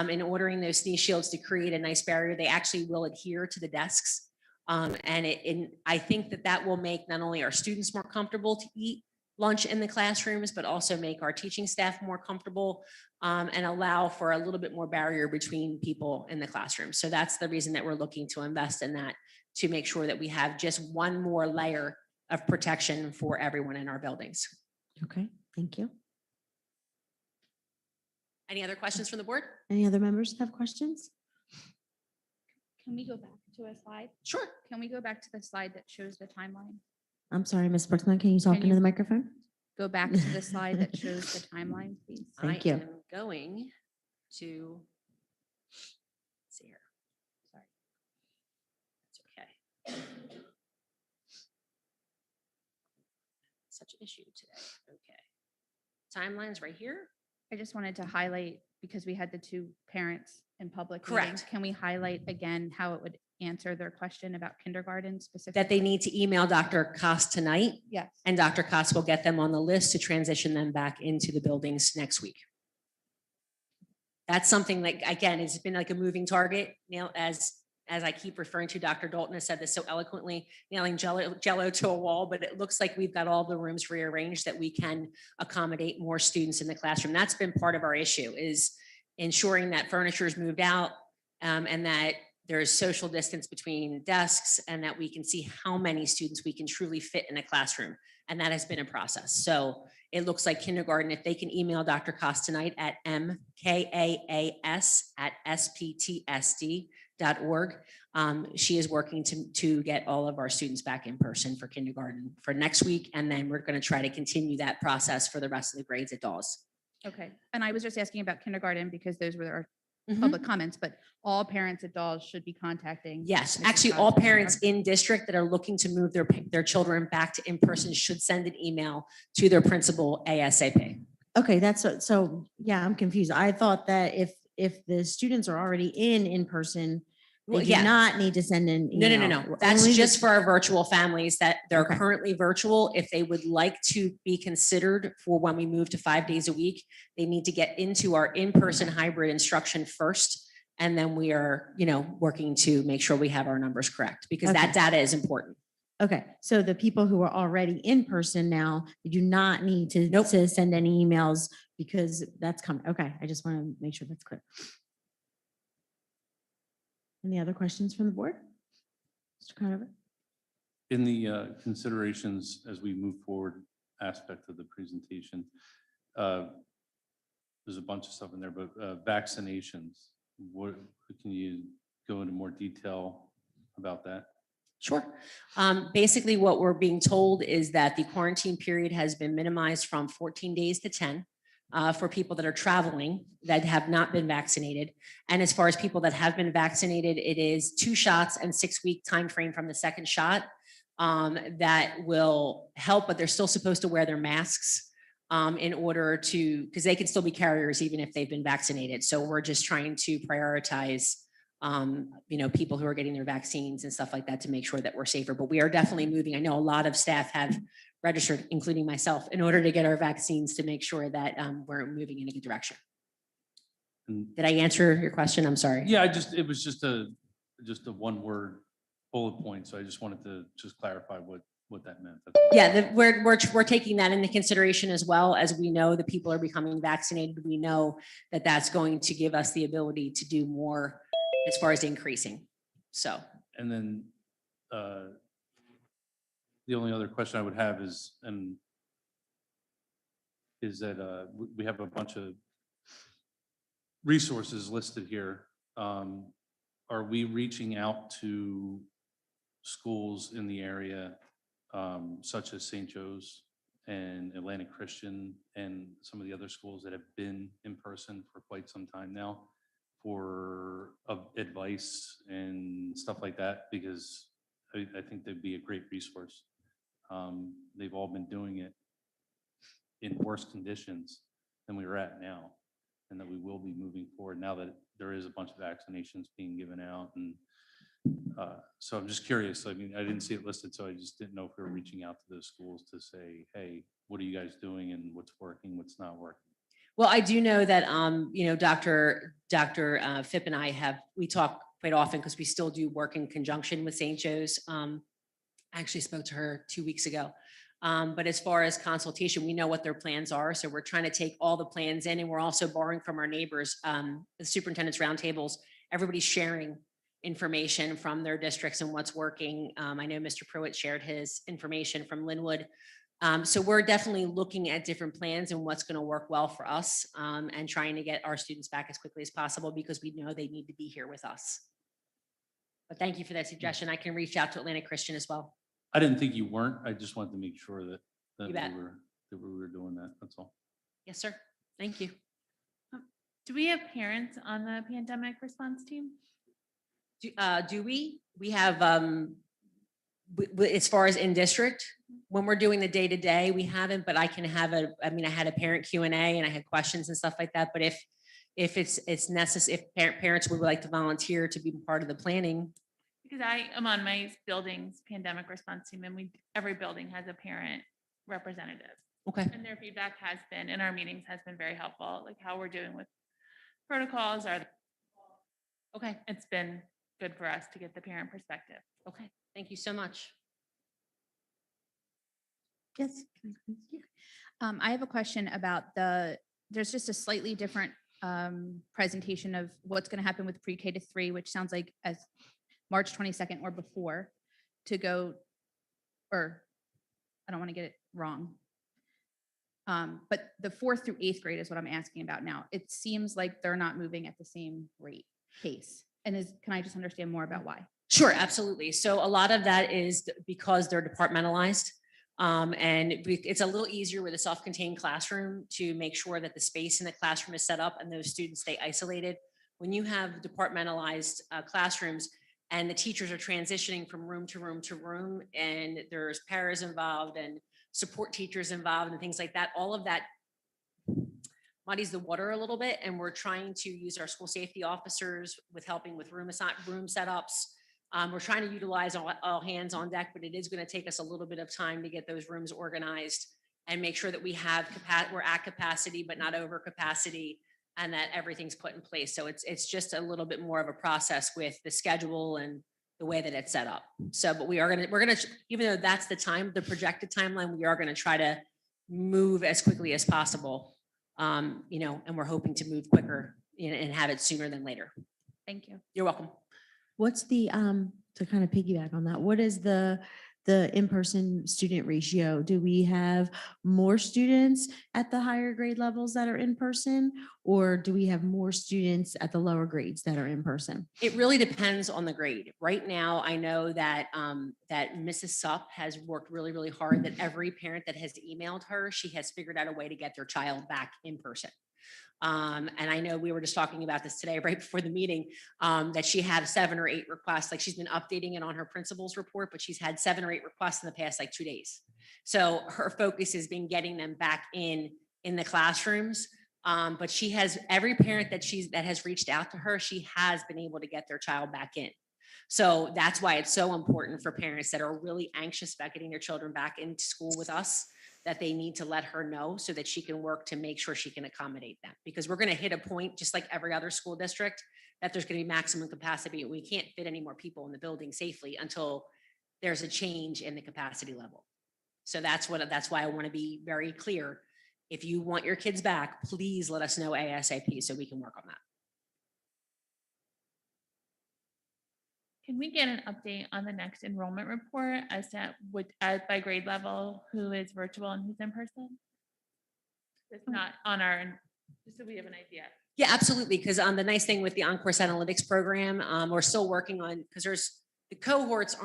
in ordering those sneeze shields to create a nice barrier. They actually will adhere to the desks. And I think that will make not only our students more comfortable to eat lunch in the classrooms, but also make our teaching staff more comfortable and allow for a little bit more barrier between people in the classroom. So that's the reason that we're looking to invest in that, to make sure that we have just one more layer of protection for everyone in our buildings. Okay, thank you. Any other questions from the board? Any other members have questions? Can we go back to a slide? Sure. Can we go back to the slide that shows the timeline? I'm sorry, Ms. Brooksman, can you talk Can into you- the microphone? Go back to the slide that shows the timeline, please. Thank I you. am going to see here. Sorry. It's okay. Such an issue today. Okay. Timelines right here. I just wanted to highlight, because we had the two parents in public meeting, Correct. can we highlight again how it would answer their question about kindergarten specifically? That they need to email Dr. Koss tonight, Yes. and Dr. Koss will get them on the list to transition them back into the buildings next week. That's something like, again, it's been like a moving target. Now, as I keep referring to, Dr. Dalton has said this so eloquently, nailing jello to a wall, but it looks like we've got all the rooms rearranged that we can accommodate more students in the classroom. That's been part of our issue, is ensuring that furniture is moved out and that there's social distance between desks, and that we can see how many students we can truly fit in a classroom. And that has been a process. So it looks like kindergarten, if they can email Dr. Koss tonight at mkaas@sptsd.org. She is working to get all of our students back in person for kindergarten for next week. And then we're going to try to continue that process for the rest of the grades at Dawes. Okay. And I was just asking about kindergarten because those were our Mhm. public comments, but all parents at Dawes should be contacting. Yes, Mrs. actually, Koss all in parents regard- in district that are looking to move their children back to in-person should send an email to their principal ASAP. Okay, so yeah, I'm confused. I thought that if the students are already in person, they Well, do yeah. not need to send an email. No. That's Only the- just for our virtual families that they're Okay. currently virtual. If they would like to be considered for when we move to 5 days a week, they need to get into our in-person hybrid instruction first. And then we are, working to make sure we have our numbers correct, because that Okay. data is important. Okay, so the people who are already in person now, they do not need to send any emails because that's coming. Okay, I just want to make sure that's clear. Any other questions from the board? Mr. Conover? In the considerations as we move forward aspect of the presentation, there's a bunch of stuff in there, but vaccinations, what can you go into more detail about that? Sure. Basically, what we're being told is that the quarantine period has been minimized from 14 days to 10 for people that are traveling that have not been vaccinated. And as far as people that have been vaccinated, it is 2 shots and 6-week time frame from the second shot that will help, but they're still supposed to wear their masks in order to, because they can still be carriers even if they've been vaccinated. So we're just trying to prioritize people who are getting their vaccines and stuff like that to make sure that we're safer. But we are definitely moving. I know a lot of staff have registered, including myself, in order to get our vaccines to make sure that we're moving in a good direction. Did I answer your question? I'm sorry. Yeah, it was just a one word bullet point. So I just wanted to just clarify what that meant. That's all. Yeah, we're taking that into consideration as well. As we know that people are becoming vaccinated, we know that that's going to give us the ability to do more as far as increasing. So. And then the only other question I would have is that we have a bunch of resources listed here. Are we reaching out to schools in the area such as St. Joe's and Atlantic Christian and some of the other schools that have been in person for quite some time now for advice and stuff like that? Because I think they'd be a great resource. They've all been doing it in worse conditions than we are at now, and that we will be moving forward now that there is a bunch of vaccinations being given out. And so I'm just curious. I mean, I didn't see it listed, so I just didn't know if we were reaching out to those schools to say, hey, what are you guys doing and what's working, what's not working? Well, I do know that, Dr. Phipp and I we talk quite often because we still do work in conjunction with St. Joe's. I actually spoke to her 2 weeks ago. But as far as consultation, we know what their plans are. So we're trying to take all the plans in, and we're also borrowing from our neighbors, the superintendent's roundtables. Everybody's sharing information from their districts and what's working. I know Mr. Pruitt shared his information from Linwood. So we're definitely looking at different plans and what's going to work well for us, and trying to get our students back as quickly as possible because we know they need to be here with us. But thank you for that suggestion. I can reach out to Atlantic Christian as well. I didn't think you weren't. I just wanted to make sure that You bet. we were doing that. That's all. Yes, sir. Thank you. Do we have parents on the pandemic response team? Do we? We have, as far as in district, when we're doing the day-to-day, we haven't, but I can have I had a parent Q&A and I had questions and stuff like that. But if it's necessary, if parents would like to volunteer to be part of the planning. Because I am on my building's pandemic response team, and every building has a parent representative. Okay. And their feedback has been, in our meetings, has been very helpful, like how we're doing with protocols. Okay. It's been good for us to get the parent perspective. Okay. Thank you so much. Yes. I have a question about there's just a slightly different presentation of what's going to happen with pre-K to 3, which sounds like as March 22nd or before to go, or I don't want to get it wrong. But the 4th through 8th grade is what I'm asking about now. It seems like they're not moving at the same pace. And can I just understand more about why? Sure, absolutely. So a lot of that is because they're departmentalized. And it's a little easier with a self-contained classroom to make sure that the space in the classroom is set up and those students stay isolated. When you have departmentalized classrooms and the teachers are transitioning from room to room to room, and there's paras involved and support teachers involved and things like that, all of that muddies the water a little bit. And we're trying to use our school safety officers with helping with room setups. We're trying to utilize all hands on deck, but it is going to take us a little bit of time to get those rooms organized and make sure that we're at capacity, but not over capacity, and that everything's put in place. So it's just a little bit more of a process with the schedule and the way that it's set up. So, but we're gonna, even though that's the projected timeline, we are going to try to move as quickly as possible. And we're hoping to move quicker and have it sooner than later. Thank you. You're welcome. What's the, to kind of piggyback on that, what is the in-person student ratio? Do we have more students at the higher grade levels that are in person, or do we have more students at the lower grades that are in person? It really depends on the grade. Right now, I know that that Mrs. Supp has worked really, really hard, that every parent that has emailed her, she has figured out a way to get their child back in person. And I know we were just talking about this today, right before the meeting, that she had 7 or 8 requests. Like, she's been updating it on her principal's report, but she's had 7 or 8 requests in the past, 2 days. So her focus has been getting them back in the classrooms. But she has, every parent that has reached out to her, she has been able to get their child back in. So that's why it's so important for parents that are really anxious about getting their children back into school with us, that they need to let her know so that she can work to make sure she can accommodate them. Because we're going to hit a point, just like every other school district, that there's going to be maximum capacity. We can't fit any more people in the building safely until there's a change in the capacity level. So that's why I want to be very clear. If you want your kids back, please let us know ASAP so we can work on that. Can we get an update on the next enrollment report as to by grade level, who is virtual and who's in person? It's not on our, just so we have an idea. Yeah, absolutely. Because the nice thing with the on-course analytics program, we're still working on, because the cohorts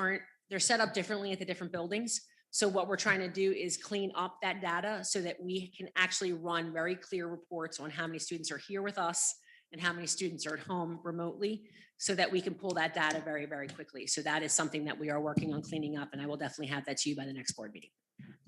they're set up differently at the different buildings. So what we're trying to do is clean up that data so that we can actually run very clear reports on how many students are here with us and how many students are at home remotely, so that we can pull that data very, very quickly. So that is something that we are working on cleaning up, and I will definitely have that to you by the next board meeting.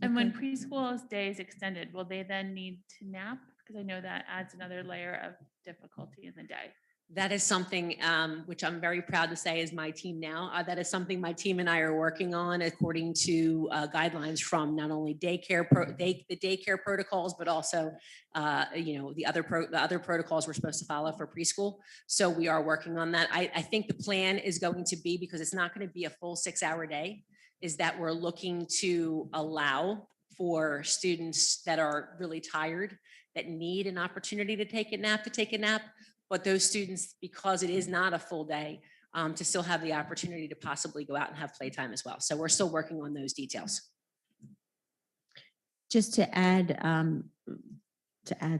And when preschool's day is extended, will they then need to nap? Because I know that adds another layer of difficulty in the day. That is something which I'm very proud to say is my team now. That is something my team and I are working on according to guidelines from not only the daycare protocols, but also the other protocols we're supposed to follow for preschool. So we are working on that. I think the plan is going to be, because it's not going to be a full 6-hour day, is that we're looking to allow for students that are really tired, that need an opportunity to take a nap. But those students, because it is not a full day, to still have the opportunity to possibly go out and have playtime as well. So we're still working on those details. Just to add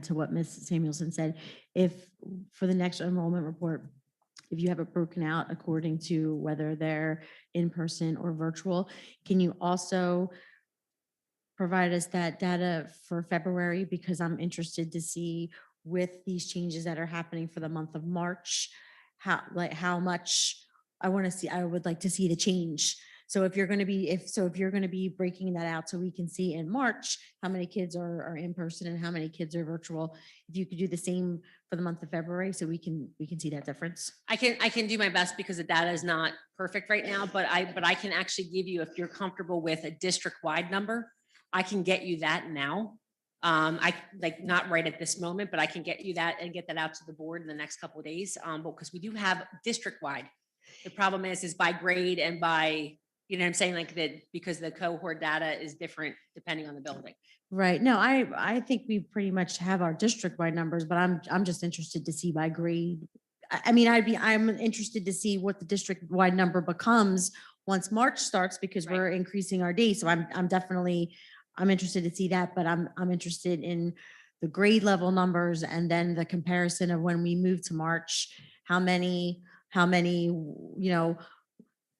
to what Ms. Samuelson said, if for the next enrollment report, if you have it broken out according to whether they're in person or virtual, can you also provide us that data for February? Because I'm interested to see, with these changes that are happening for the month of March, how much I would like to see the change. So if you're going to be breaking that out so we can see in March how many kids are in person and how many kids are virtual, if you could do the same for the month of February so we can see that difference. I can do my best, because the data is not perfect right now, but I can actually give you, if you're comfortable with a district-wide number, I can get you that now. Not right at this moment, but I can get you that and get that out to the board in the next couple of days. Because we do have district-wide. The problem is by grade and by, you know what I'm saying, like that, because the cohort data is different depending on the building. Right. No, I think we pretty much have our district-wide numbers, but I'm just interested to see by grade. I'm interested to see what the district-wide number becomes once March starts, because we're increasing our days. So I'm interested to see that, but I'm interested in the grade level numbers and then the comparison of when we move to March, how many,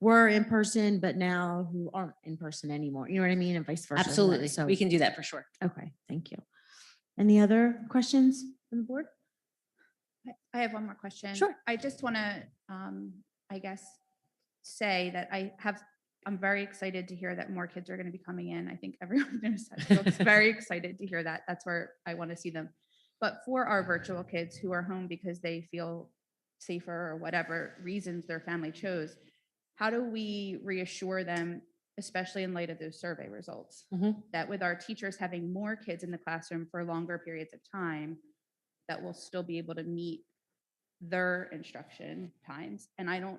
were in person, but now who aren't in person anymore. You know what I mean? And vice versa. Absolutely. So We can do that for sure. okay, thank you. Any other questions from the board? I have one more question. Sure. I just want to, say that I'm very excited to hear that more kids are going to be coming in. I think everyone knows that. So it's very excited to hear that. That's where I want to see them. But for our virtual kids who are home because they feel safer or whatever reasons their family chose, how do we reassure them, especially in light of those survey results, that with our teachers having more kids in the classroom for longer periods of time, that we'll still be able to meet their instruction times? And I know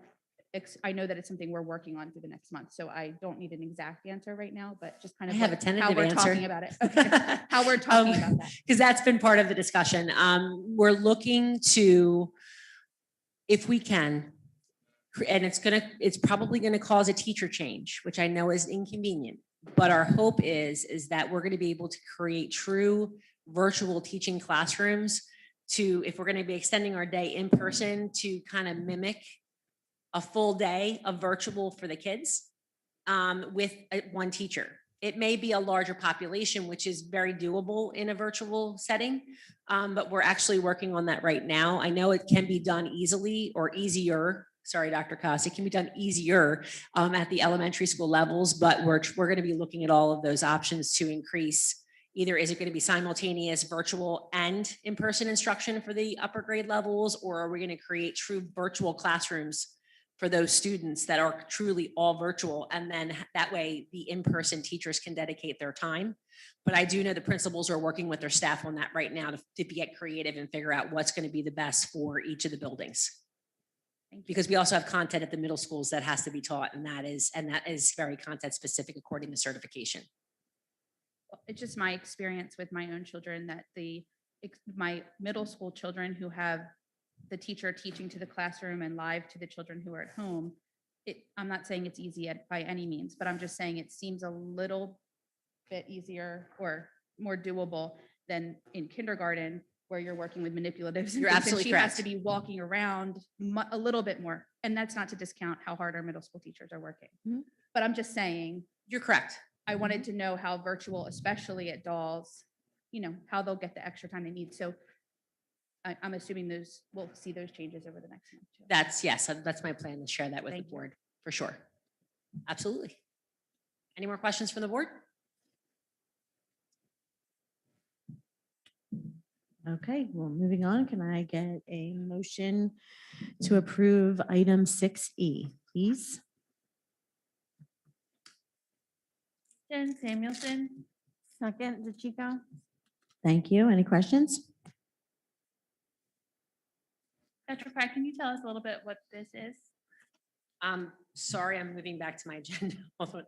that it's something we're working on through the next month, so I don't need an exact answer right now, but just kind of I have a tentative how we're answer. Talking about it. Okay. How we're talking about that. Because that's been part of the discussion. We're looking to, if we can, and it's probably going to cause a teacher change, which I know is inconvenient, but our hope is that we're going to be able to create true virtual teaching classrooms if we're going to be extending our day in person, to kind of mimic a full day of virtual for the kids with one teacher. It may be a larger population, which is very doable in a virtual setting, but we're actually working on that right now. I know it can be done easily or easier. Sorry, Dr. Koss, it can be done easier at the elementary school levels, but we're going to be looking at all of those options to increase Either is it going to be simultaneous virtual and in-person instruction for the upper grade levels, or are we going to create true virtual classrooms for those students that are truly all virtual? And then that way the in-person teachers can dedicate their time. But I do know the principals are working with their staff on that right now to get creative and figure out what's going to be the best for each of the buildings. Because we also have content at the middle schools that has to be taught, and that is very content specific according to certification. It's just my experience with my own children that my middle school children who have the teacher teaching to the classroom and live to the children who are at home. I'm not saying it's easy by any means, but I'm just saying it seems a little bit easier or more doable than in kindergarten where you're working with manipulatives. You're and things, and absolutely she has correct. to be walking around a little bit more. And that's not to discount how hard our middle school teachers are working. Mhm. But I'm just saying, You're correct. I wanted to know how virtual, especially at Dolls, how they'll get the extra time they need. So I'm assuming we'll see those changes over the next month too. That's my plan to share that with the Thank you. board for sure. Absolutely. Any more questions from the board? Okay, well, moving on, can I get a motion to approve item 6E, please? Jen Samuelson, Second, DeChico? Thank you. Any questions? Dr. Pratt, can you tell us a little bit what this is? Sorry, I'm moving back to my agenda. Hold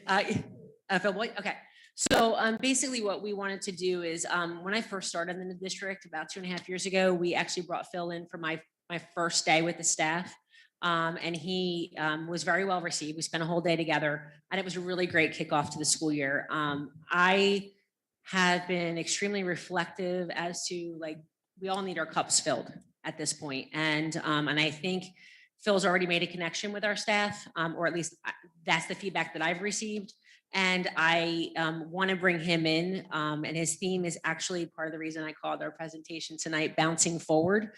on. Phil, okay. So basically what we wanted to do is when I first started in the district about 2.5 years ago, we actually brought Phil in for my first day with the staff. And he was very well received. We spent a whole day together and it was a really great kickoff to the school year. I have been extremely reflective as to we all need our cups filled at this point. And I think Phil's already made a connection with our staff, or at least that's the feedback that I've received. And I want to bring him in. And his theme is actually part of the reason I called our presentation tonight, Bouncing Forward,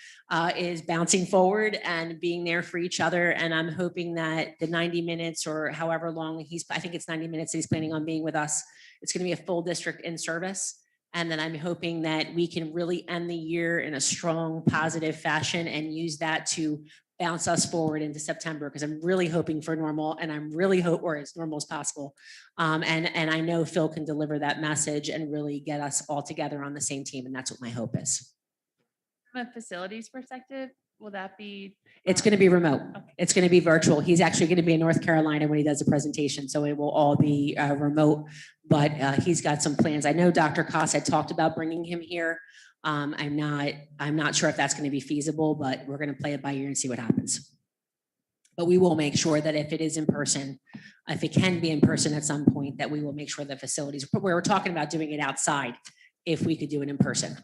is bouncing forward and being there for each other. And I'm hoping that the 90 minutes or however long I think it's 90 minutes that he's planning on being with us, it's going to be a full district in service. And then I'm hoping that we can really end the year in a strong, positive fashion and use that to bounce us forward into September, because I'm really hoping for normal, and I'm really or as normal as possible. And I know Phil can deliver that message and really get us all together on the same team. And that's what my hope is. From a facilities perspective, will that be? It's going to be remote. It's going to be virtual. He's actually going to be in North Carolina when he does the presentation. So it will all be remote, but he's got some plans. I know Dr. Koss had talked about bringing him here. I'm not sure if that's going to be feasible, but we're going to play it by ear and see what happens. But we will make sure that if it is in person, if it can be in person at some point, that we will make sure the facilities, we were talking about doing it outside if we could do it in person.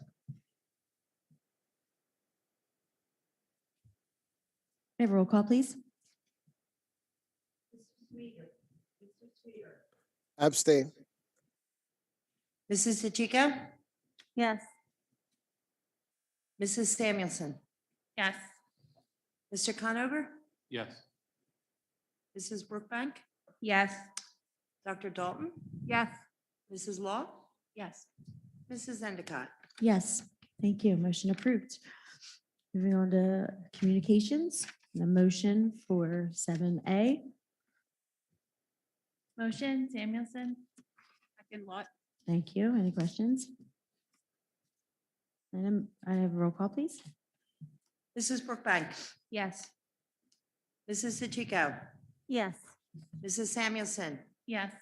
May I have a roll call, please? Abstain. Mrs. DeChico? Yes. Mrs. Samuelson? Yes. Mr. Conover? Yes. Mrs. Brookbank? Yes. Dr. Dalton? Yes. Mrs. Law? Yes. Mrs. Endicott? Yes, thank you. Motion approved. Moving on to communications, the motion for 7A. Motion Samuelson. Second Lot. Thank you. Any questions? I have a roll call, please. Mrs. Brookbank? Yes. Mrs. DeChico? Yes. Mrs. Samuelson? Yes.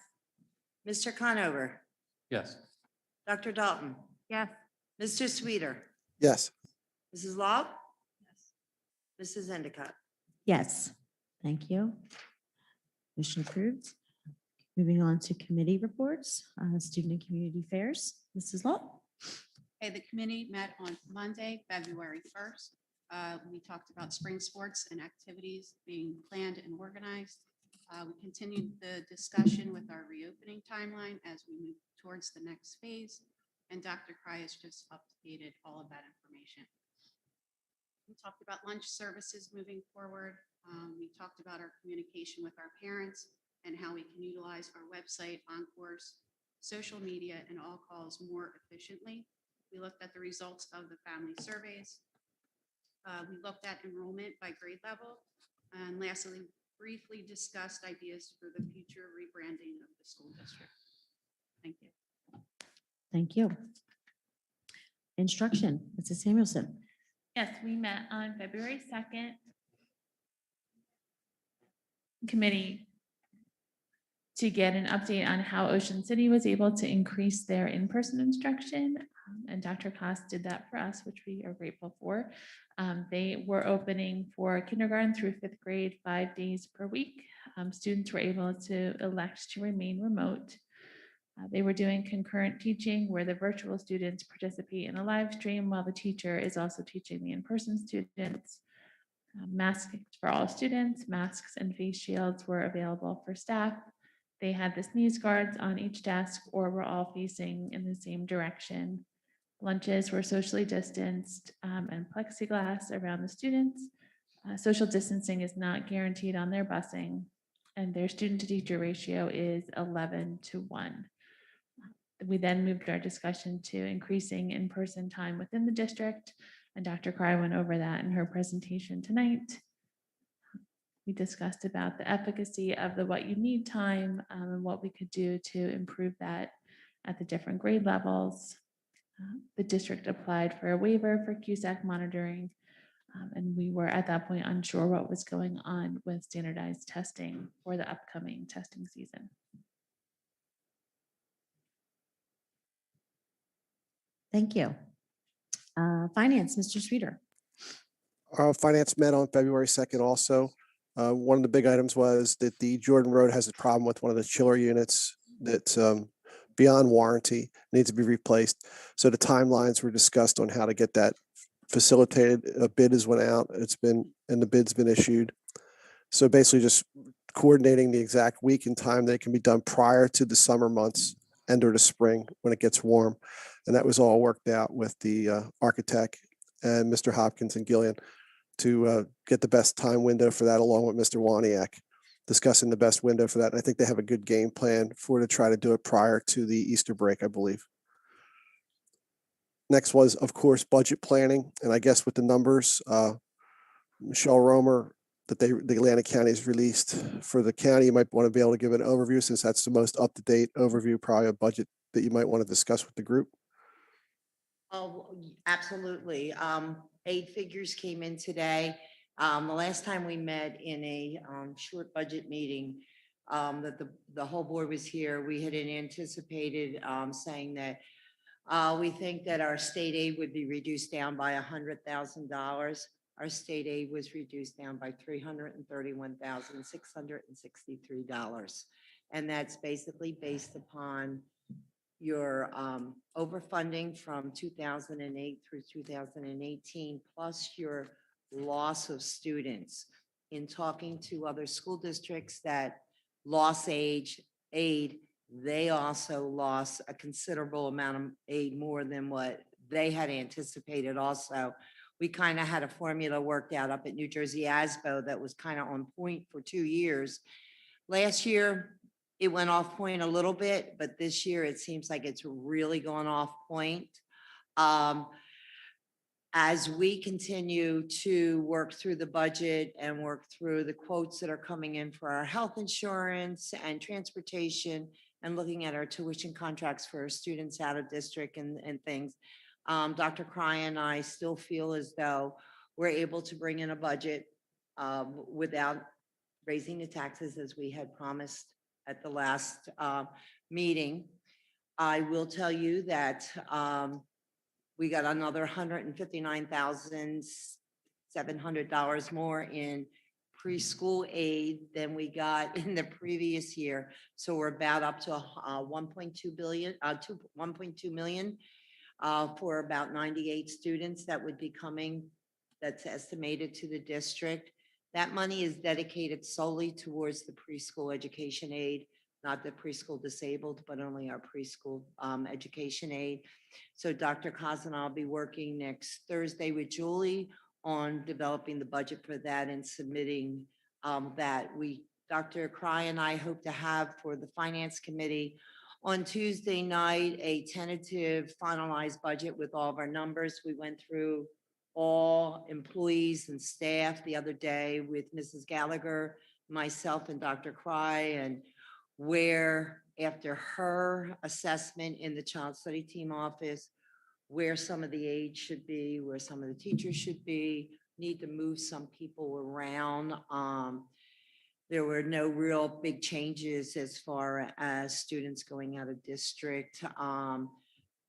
Mr. Conover? Yes. Dr. Dalton? Yes. Mr. Sweeter? Yes. Mrs. Law? Mrs. Endicott? Yes, thank you. Motion approved. Moving on to committee reports, student and community affairs. Mrs. Law. Okay, the committee met on Monday, February 1st. We talked about spring sports and activities being planned and organized. We continued the discussion with our reopening timeline as we move towards the next phase. And Dr. Cry has just updated all of that information. We talked about lunch services moving forward. We talked about our communication with our parents and how we can utilize our website, Encores, social media, and all calls more efficiently. We looked at the results of the family surveys. We looked at enrollment by grade level. And lastly, briefly discussed ideas for the future rebranding of the school district. Thank you. Thank you. Instruction, Mrs. Samuelson. Yes, we met on February 2nd. Committee to get an update on how Ocean City was able to increase their in-person instruction. And Dr. Koss did that for us, which we are grateful for. They were opening for kindergarten through 5th grade 5 days per week. Students were able to elect to remain remote. They were doing concurrent teaching where the virtual students participate in a live stream while the teacher is also teaching the in-person students. Masks for all students, masks and face shields were available for staff. They had the sneeze guards on each desk or were all facing in the same direction. Lunches were socially distanced and plexiglass around the students. Social distancing is not guaranteed on their busing, and their student to teacher ratio is 11:1. We then moved our discussion to increasing in-person time within the district, and Dr. Cry went over that in her presentation tonight. We discussed about the efficacy of the what you need time and what we could do to improve that at the different grade levels. The district applied for a waiver for CUSAC monitoring, and we were at that point unsure what was going on with standardized testing for the upcoming testing season. Thank you. Finance, Mr. Streeter. Finance met on February 2nd also. One of the big items was that the Jordan Road has a problem with one of the chiller units that's beyond warranty, needs to be replaced. So the timelines were discussed on how to get that facilitated. A bid has went out. And the bid's been issued. So basically just coordinating the exact week and time that it can be done prior to the summer months and or the spring when it gets warm. And that was all worked out with the architect and Mr. Hopkins and Gillian to get the best time window for that, along with Mr. Waniak, discussing the best window for that. And I think they have a good game plan to try to do it prior to the Easter break, I believe. Next was, of course, budget planning. And I guess with the numbers, Michelle Romer, that the Atlantic County has released for the county, you might want to be able to give an overview, since that's the most up-to-date overview, probably a budget that you might want to discuss with the group. Oh, absolutely. Aid figures came in today. The last time we met in a short budget meeting, that the whole board was here, we had anticipated saying that we think that our state aid would be reduced down by $100,000. Our state aid was reduced down by $331,663. And that's basically based upon your overfunding from 2008 through 2018, plus your loss of students. In talking to other school districts that lost aid, they also lost a considerable amount of aid, more than what they had anticipated also. We kind of had a formula worked out up at New Jersey ASBO that was kind of on point for 2 years. Last year, it went off point a little bit, but this year it seems like it's really gone off point. As we continue to work through the budget and work through the quotes that are coming in for our health insurance and transportation, and looking at our tuition contracts for our students out of district and things, Dr. Cry and I still feel as though we're able to bring in a budget without raising the taxes as we had promised at the last meeting. I will tell you that we got another $159,700 more in preschool aid than we got in the previous year. So we're about up to 1.2 million for about 98 students that would be coming, that's estimated to the district. That money is dedicated solely towards the preschool education aid, not the preschool disabled, but only our preschool education aid. So Dr. Koss and I'll be working next Thursday with Julie on developing the budget for that and submitting that. Dr. Cry and I hope to have for the Finance Committee On Tuesday night, a tentative finalized budget with all of our numbers. We went through all employees and staff the other day with Mrs. Gallagher, myself and Dr. Cry, and where after her assessment in the child study team office, where some of the aides should be, where some of the teachers should be, need to move some people around. There were no real big changes as far as students going out of district,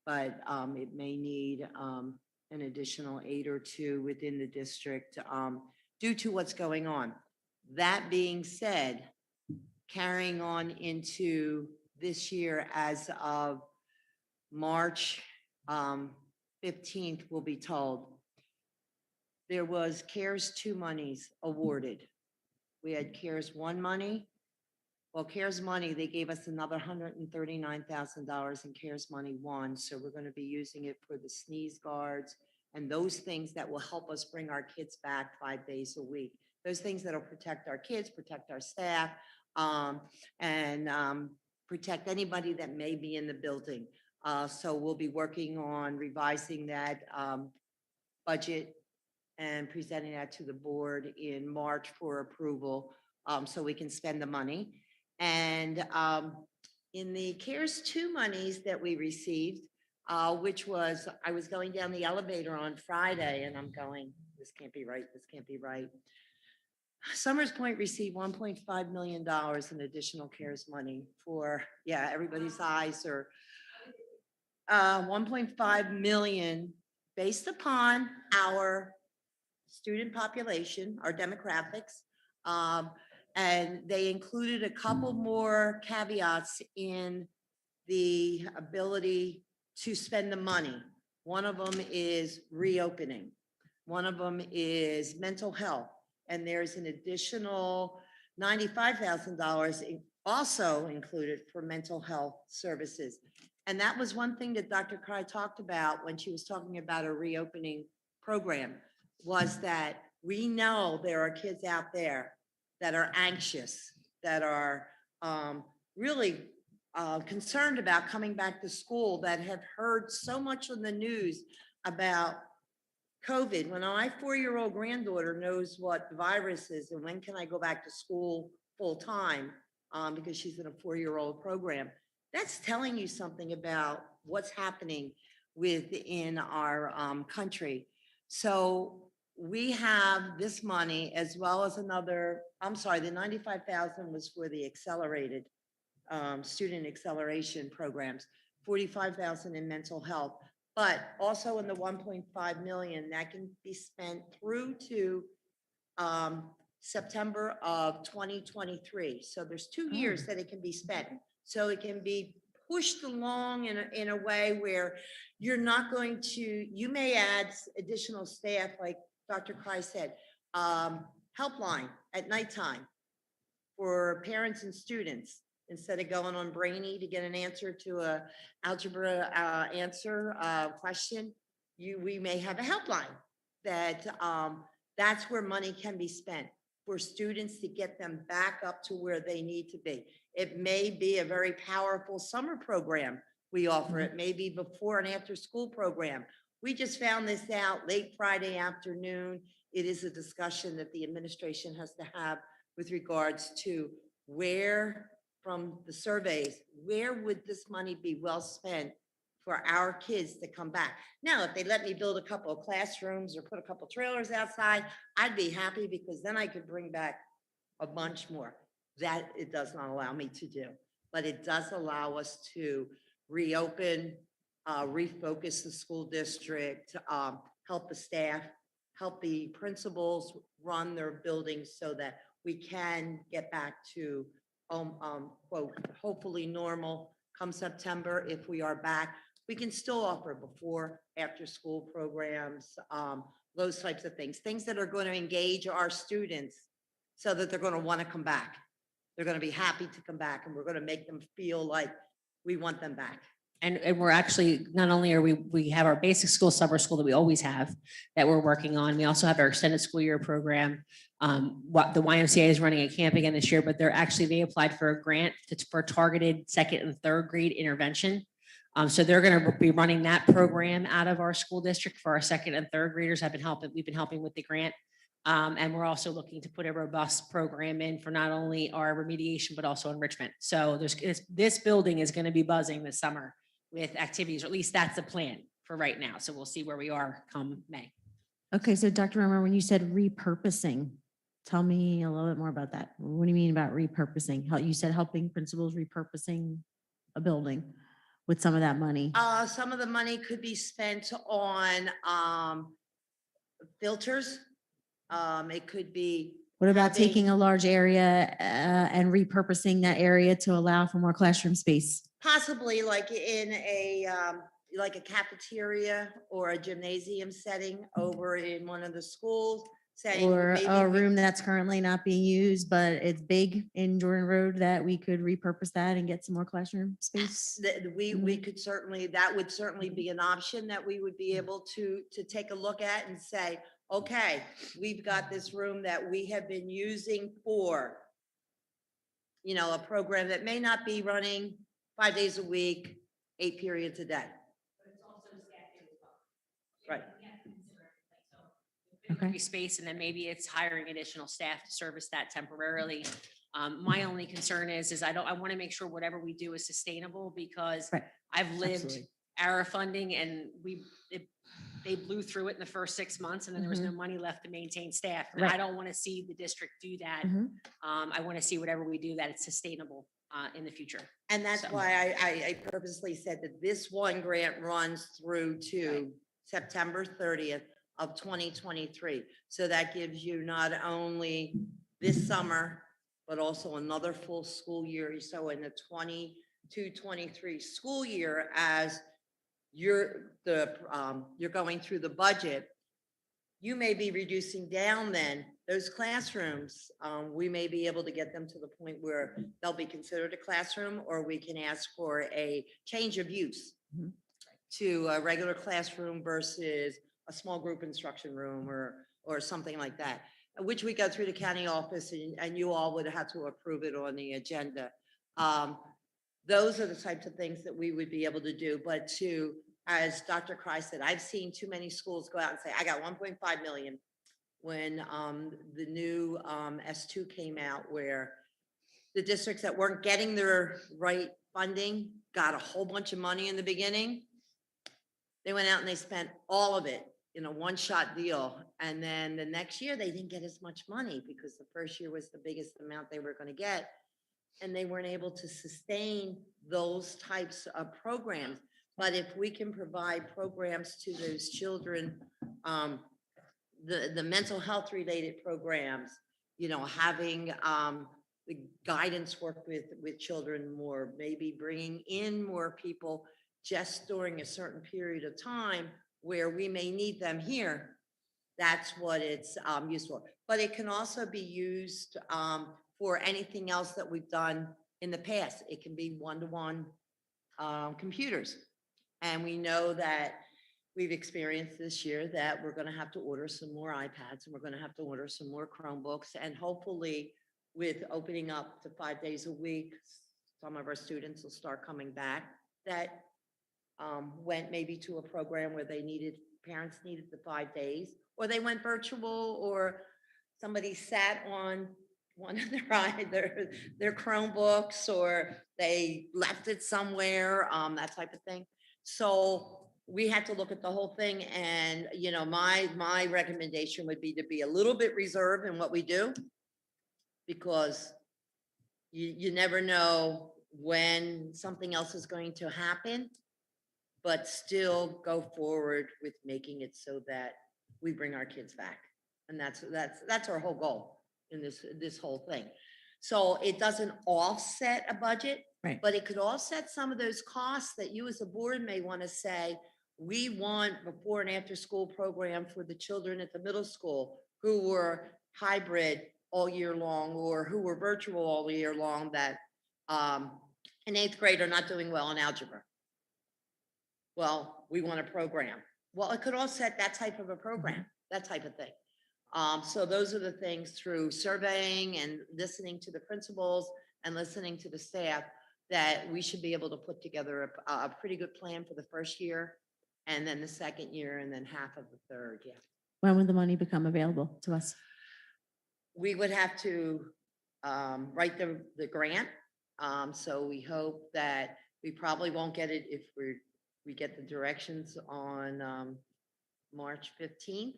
but it may need an additional 8 or 2 within the district due to what's going on. That being said, carrying on into this year as of March 15th, we'll be told, there was CARES 2 monies awarded. We had CARES 1 money. Well, CARES money, they gave us another $139,000 in CARES money 1. So we're going to be using it for the sneeze guards and those things that will help us bring our kids back 5 days a week. Those things that'll protect our kids, protect our staff, and protect anybody that may be in the building. So we'll be working on revising that budget and presenting that to the board in March for approval, so we can spend the money. And in the CARES 2 monies that we received, which was, I was going down the elevator on Friday and I'm going, this can't be right, this can't be right. Summers Point received $1.5 million in additional CARES money for, yeah, everybody's eyes are 1.5 million based upon our student population, our demographics. And they included a couple more caveats in the ability to spend the money. One of them is reopening. One of them is mental health. And there's an additional $95,000 also included for mental health services. And that was one thing that Dr. Cry talked about when she was talking about a reopening program, was that we know there are kids out there that are anxious, that are really concerned about coming back to school, that have heard so much on the news about COVID. When my 4-year-old granddaughter knows what the virus is and when can I go back to school full time, because she's in a 4-year-old program, that's telling you something about what's happening within our country. So we have this money as well as another, I'm sorry, the 95,000 was for the accelerated student acceleration programs, 45,000 in mental health, but also in the 1.5 million that can be spent through to September of 2023. So there's 2 years that it can be spent. So it can be pushed along in a way where you're not going to, you may add additional staff, like Dr. Cry said, helpline at nighttime for parents and students. Instead of going on Brainy to get an answer to a algebra question, we may have a helpline that that's where money can be spent for students to get them back up to where they need to be. It may be a very powerful summer program we offer. It may be before and after school program. We just found this out late Friday afternoon. It is a discussion that the administration has to have with regards to where, from the surveys, where would this money be well spent for our kids to come back? Now, if they let me build a couple of classrooms or put a couple trailers outside, I'd be happy, because then I could bring back a bunch more. That it does not allow me to do, but it does allow us to reopen, refocus the school district, help the staff, help the principals run their buildings so that we can get back to quote, hopefully normal come September. If we are back, we can still offer before, after school programs, those types of things that are going to engage our students so that they're going to want to come back. They're going to be happy to come back, and we're going to make them feel like we want them back. And we're actually, not only are we have our basic school, summer school that we always have that we're working on. We also have our extended school year program. What the YMCA is running a camp again this year, but they applied for a grant for targeted second and third grade intervention. So they're going to be running that program out of our school district for our second and third graders. We've been helping with the grant. And we're also looking to put a robust program in for not only our remediation, but also enrichment. So this building is going to be buzzing this summer with activities, or at least that's the plan for right now. So we'll see where we are come May. Okay, so Dr. Romer, when you said repurposing, tell me a little bit more about that. What do you mean about repurposing? How you said helping principals repurposing a building with some of that money? Some of the money could be spent on filters. It could be. What about having- taking a large area and repurposing that area to allow for more classroom space? Possibly like in like a cafeteria or a gymnasium setting over in one of the schools. Setting, Or maybe a we- room that's currently not being used, but it's big in Jordan Road that we could repurpose that and get some more classroom space? We could certainly, that would certainly be an option that we would be able to take a look at and say, okay, we've got this room that we have been using for, a program that may not be running 5 days a week, 8 periods a day. Right. Okay. Space, and then maybe it's hiring additional staff to service that temporarily. My only concern is I want to make sure whatever we do is sustainable, because Right. I've lived Absolutely. ARA funding and they blew through it in the first 6 months, and then there was no money left to maintain staff. And I Right. don't want to see the district do that. Mhm. I want to see whatever we do that it's sustainable in the future. And that's So- why I purposely said that this one grant runs through to September 30th of 2023. So that gives you not only this summer, but also another full school year. So in the 22-23 school year, as you're going through the budget, you may be reducing down then those classrooms. We may be able to get them to the point where they'll be considered a classroom, or we can ask for a change of use Mhm. to a regular classroom versus a small group instruction room or something like that, which we go through the county office and you all would have to approve it on the agenda. Those are the types of things that we would be able to do, but as Dr. Cry said, I've seen too many schools go out and say, I got 1.5 million. When the new S2 came out, where the districts that weren't getting their right funding got a whole bunch of money in the beginning. They went out and they spent all of it in a one-shot deal. And then the next year, they didn't get as much money because the first year was the biggest amount they were going to get. And they weren't able to sustain those types of programs. But if we can provide programs to those children, the mental health related programs, having the guidance work with children more, maybe bringing in more people just during a certain period of time where we may need them here. That's what it's used for. But it can also be used for anything else that we've done in the past. It can be one-to-one computers. And we know that we've experienced this year that we're going to have to order some more iPads, and we're going to have to order some more Chromebooks. And hopefully with opening up to 5 days a week, some of our students will start coming back that went maybe to a program where parents needed the 5 days, or they went virtual, or somebody sat on one of their Chromebooks, or they left it somewhere, that type of thing. So we had to look at the whole thing, and my recommendation would be to be a little bit reserved in what we do, because you never know when something else is going to happen, but still go forward with making it so that we bring our kids back. And that's our whole goal in this whole thing. So it doesn't offset a budget, Right. but it could offset some of those costs that you as a board may want to say, we want before and after school program for the children at the middle school who were hybrid all year long, or who were virtual all year long, that in 8th grade are not doing well in algebra. well, we want a program. Well, it could offset that type of a program, that type of thing. So those are the things through surveying and listening to the principals and listening to the staff that we should be able to put together a pretty good plan for the first year, and then the second year, and then half of the third, yeah. When would the money become available to us? We would have to write the grant. So we hope that we probably won't get it if we get the directions on March 15th.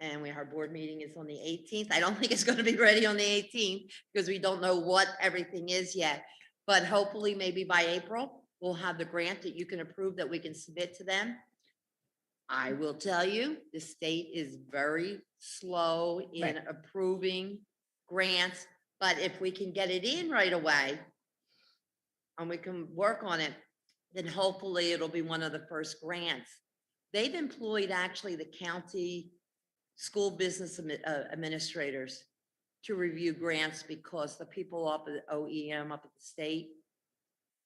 And our board meeting is on the 18th. I don't think it's going to be ready on the 18th because we don't know what everything is yet. But hopefully maybe by April, we'll have the grant that you can approve that we can submit to them. I will tell you, the state is very slow in approving grants, but if we can get it in right away and we can work on it, then hopefully it'll be one of the first grants. They've employed actually the county school business administrators to review grants because the people up at OEM up at the state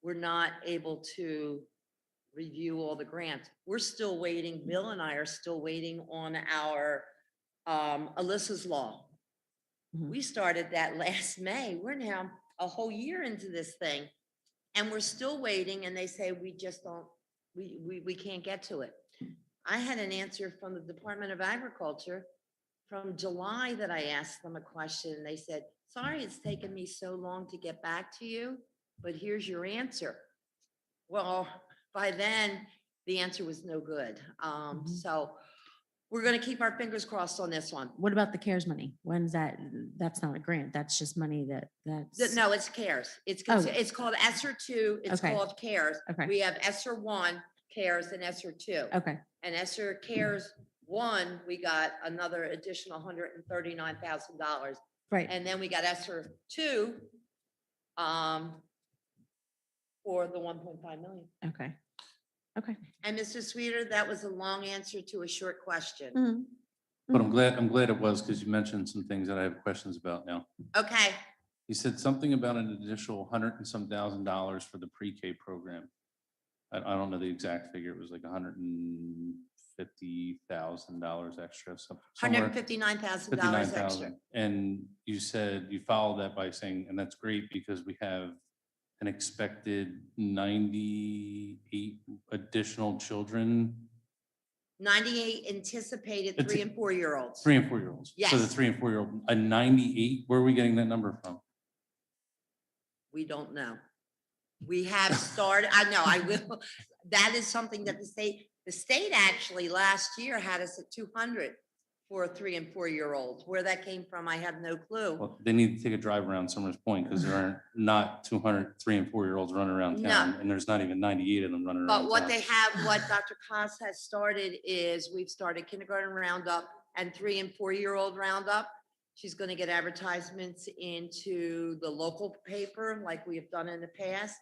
were not able to review all the grants. We're still waiting. Bill and I are still waiting on our Alyssa's Law. We started that last May. We're now a whole year into this thing and we're still waiting, and they say we just don't, we can't get to it. I had an answer from the Department of Agriculture from July that I asked them a question, and they said, sorry, it's taken me so long to get back to you, but here's your answer. Well, by then, the answer was no good. So we're going to keep our fingers crossed on this one. What about the CARES money? When's that? That's not a grant. That's just money that's. No, it's CARES. It's called ESSER 2. It's Okay. called CARES. Okay. We have ESSER 1, CARES, and ESSER 2. Okay. And ESSER CARES 1, we got another additional $139,000. Right. And then we got ESSER 2 for the 1.5 million. Okay. Okay. And Mr. Sweeter, that was a long answer to a short question. Mhm. But I'm glad it was, because you mentioned some things that I have questions about now. Okay, You said something about an additional $100 and some thousand for the pre-K program. I don't know the exact figure. It was like $150,000 extra, somewhere. $159,000 extra. 59,000. And you said you followed that by saying, and that's great because we have an expected 98 additional children. 98 anticipated 3 and 4 year olds. 3 and 4 year olds. So the Yes. 3 and 4 year old, a 98, where are we getting that number from? We don't know. We have started, I know, I will. That is something that the state actually last year had us at 200 for 3 and 4 year olds. Where that came from, I have no clue. Well, they need to take a drive around Summers Point because there are not 200 3 and 4 year olds running around town, and there's not even 98 of them running around. But what town. they have, what Dr. Koss has started is we've started kindergarten roundup and 3 and 4 year old roundup. She's going to get advertisements into the local paper like we have done in the past.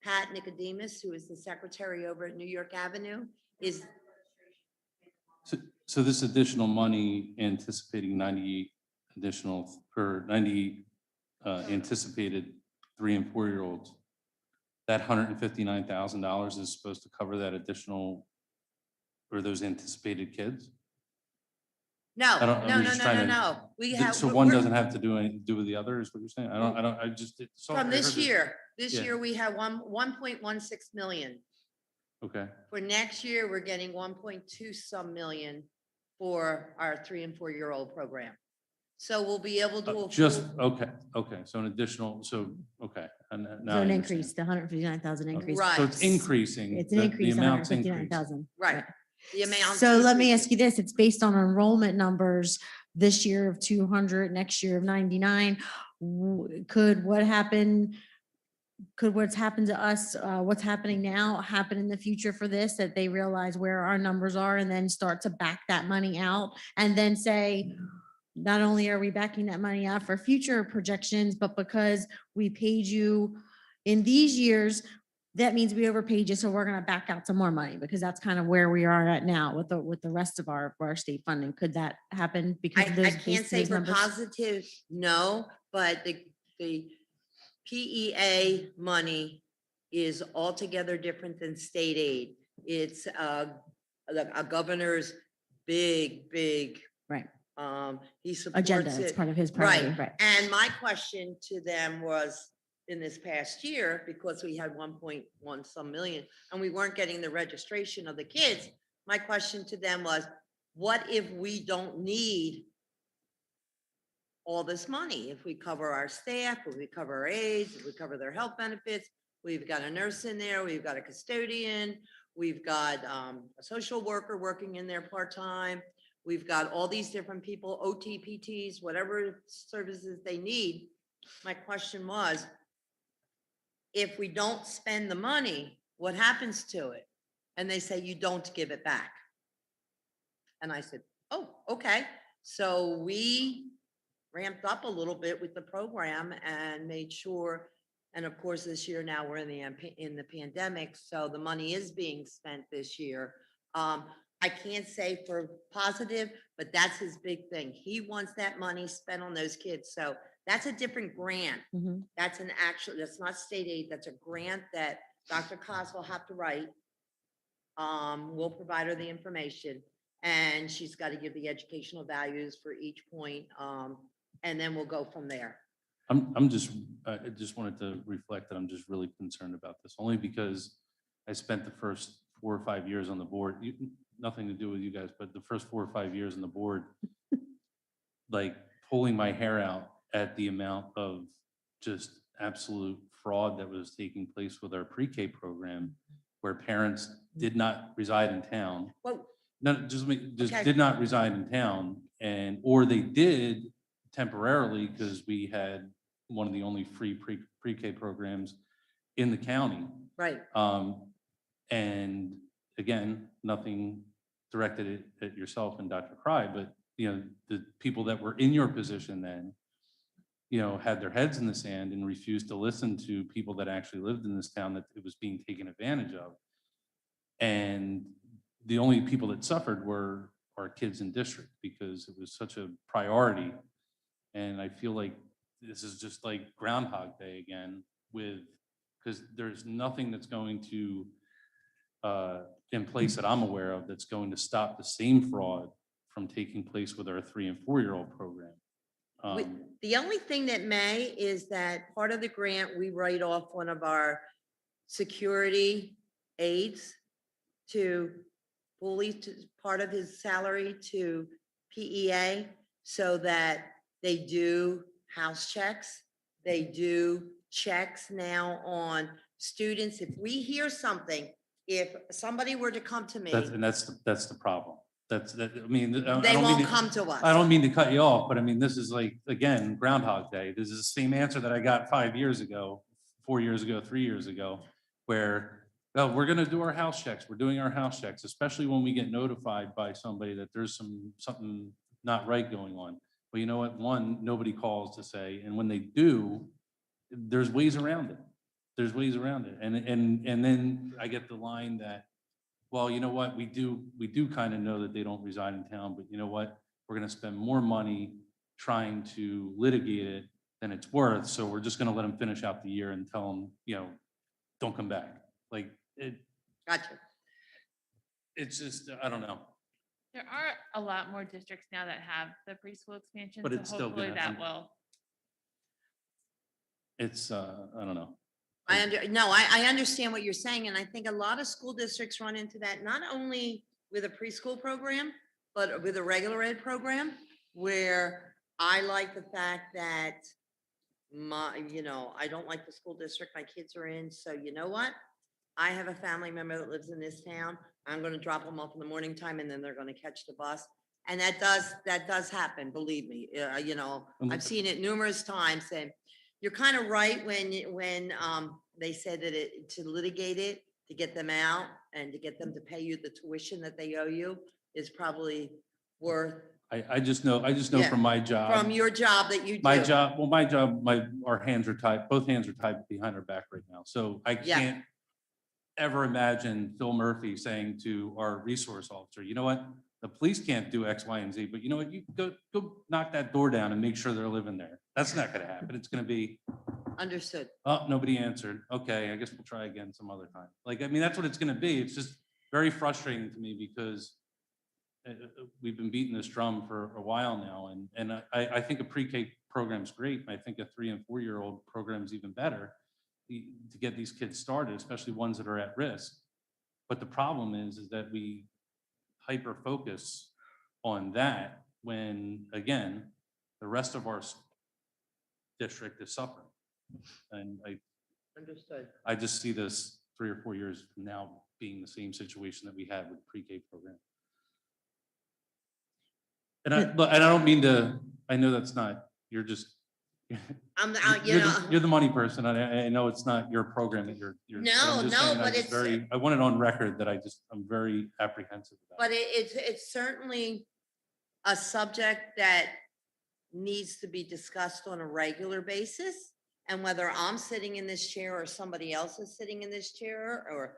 Pat Nicodemus, who is the secretary over at New York Avenue, is. So this additional money, anticipating 98 additional or 98 anticipated 3 and 4 year olds, that $159,000 is supposed to cover that additional or those anticipated kids? No, I don't- no, I'm no, just no, trying no, to- no. We have. So one doesn't have to do with the other, is what you're saying? I just. From this year, Yeah. year we have 1.16 million. Okay, For next year, we're getting 1.2 some million for our 3 and 4 year old program. So we'll be able to. just, afford- okay, so an additional, okay. And now So I an understand. increase, the 159,000 increase. Right. So it's increasing. It's an the increase, amount's 159,000. Right. The amount. So let me ask you this, it's based on enrollment numbers this year of 200, next year of 99. Could what's happened to us, what's happening now, happen in the future for this, that they realize where our numbers are and then start to back that money out and then say, not only are we backing that money out for future projections, but because we paid you in these years, that means we overpaid you, so we're gonna back out some more money, because that's kind of where we are at now with the rest of our state funding. Could that happen because of those? I can't say for positive, no, but the PEA money is altogether different than state aid. It's a governor's big, Right. he supports Agenda, it's it. part of his priority, Right. right. And my question to them was, in this past year, because we had 1.1 some million and we weren't getting the registration of the kids, my question to them was, what if we don't need all this money? If we cover our staff, if we cover our aides, if we cover their health benefits, we've got a nurse in there, we've got a custodian, we've got a social worker working in there part-time. We've got all these different people, OT, PTs, whatever services they need. My question was, if we don't spend the money, what happens to it? And they say, you don't give it back. And I said, oh, okay. So we ramped up a little bit with the program and made sure, and of course, this year now we're in the pandemic, so the money is being spent this year. I can't say for positive, but that's his big thing. He wants that money spent on those kids. So that's a different grant. Mhm. That's that's not state aid. That's a grant that Dr. Cos will have to write. We'll provide her the information and she's got to give the educational values for each point. And then we'll go from there. I just wanted to reflect that I'm just really concerned about this, only because I spent the first 4 or 5 years on the board, nothing to do with you guys, but the first 4 or 5 years on the board, like pulling my hair out at the amount of just absolute fraud that was taking place with our pre-K program, where parents did not reside in town. Well, No, just Okay. did not reside in town, or they did temporarily because we had one of the only free pre-K programs in the county. right. And again, nothing directed at yourself and Dr. Cry, but the people that were in your position then, had their heads in the sand and refused to listen to people that actually lived in this town that it was being taken advantage of. And the only people that suffered were our kids in district because it was such a priority. And I feel like this is just like Groundhog Day again because there's nothing that's going to in place that I'm aware of that's going to stop the same fraud from taking place with our 3 and 4-year-old program. The only thing that may is that part of the grant, we write off one of our security aides to fully to part of his salary to PEA so that they do house checks. They do checks now on students. If we hear something, if somebody were to come to me, That's the problem. I mean, they don't mean won't to- come to us. I don't mean to cut you off, but I mean, this is like, again, Groundhog Day. This is the same answer that I got 5 years ago, 4 years ago, 3 years ago, where, well, we're gonna do our house checks. We're doing our house checks, especially when we get notified by somebody that there's something not right going on. Well, you know what? One, nobody calls to say, and when they do, there's ways around it. There's ways around it. And then I get the line that, well, you know what, we do kind of know that they don't reside in town, but you know what? We're gonna spend more money trying to litigate it than it's worth. So we're just gonna let them finish out the year and tell them, don't come back. Like Gotcha. it's just, I don't know. There are a lot more districts now that have the preschool expansion, But so it's still hopefully gonna- that will. It's, I don't know. I understand what you're saying, and I think a lot of school districts run into that, not only with a preschool program, but with a regular ed program, where I like the fact that I don't like the school district my kids are in, so you know what? I have a family member that lives in this town. I'm gonna drop them off in the morning time, and then they're gonna catch the bus. And that does happen, believe me. I've seen it numerous times, and you're kind of right when they said that to litigate it, to get them out and to get them to pay you the tuition that they owe you is probably worth I just know Yeah. from my job. from your job that you do. My job, our hands are tied, both hands are tied behind our back right now. So I Yeah. can't ever imagine Phil Murphy saying to our resource officer, you know what? The police can't do X, Y, and Z, but you know what? You go knock that door down and make sure they're living there. That's not gonna happen. It's gonna be, Understood. oh, nobody answered. Okay, I guess we'll try again some other time. Like, I mean, that's what it's gonna be. It's just, very frustrating to me because we've been beating this drum for a while now, and I think a pre-K program's great. I think a 3 and 4 year old program's even better to get these kids started, especially ones that are at risk. But the problem is that we hyper focus on that when, again, the rest of our district is suffering. And Understood. I just see this 3 or 4 years from now being the same situation that we had with the pre-K program. And I don't mean to, I know that's not, you're just, I'm, you're the money person. I know it's not your program that you're. but I'm just saying, but it's, I want it on record that I'm very apprehensive about. but it's certainly a subject that needs to be discussed on a regular basis. And whether I'm sitting in this chair or somebody else is sitting in this chair, or,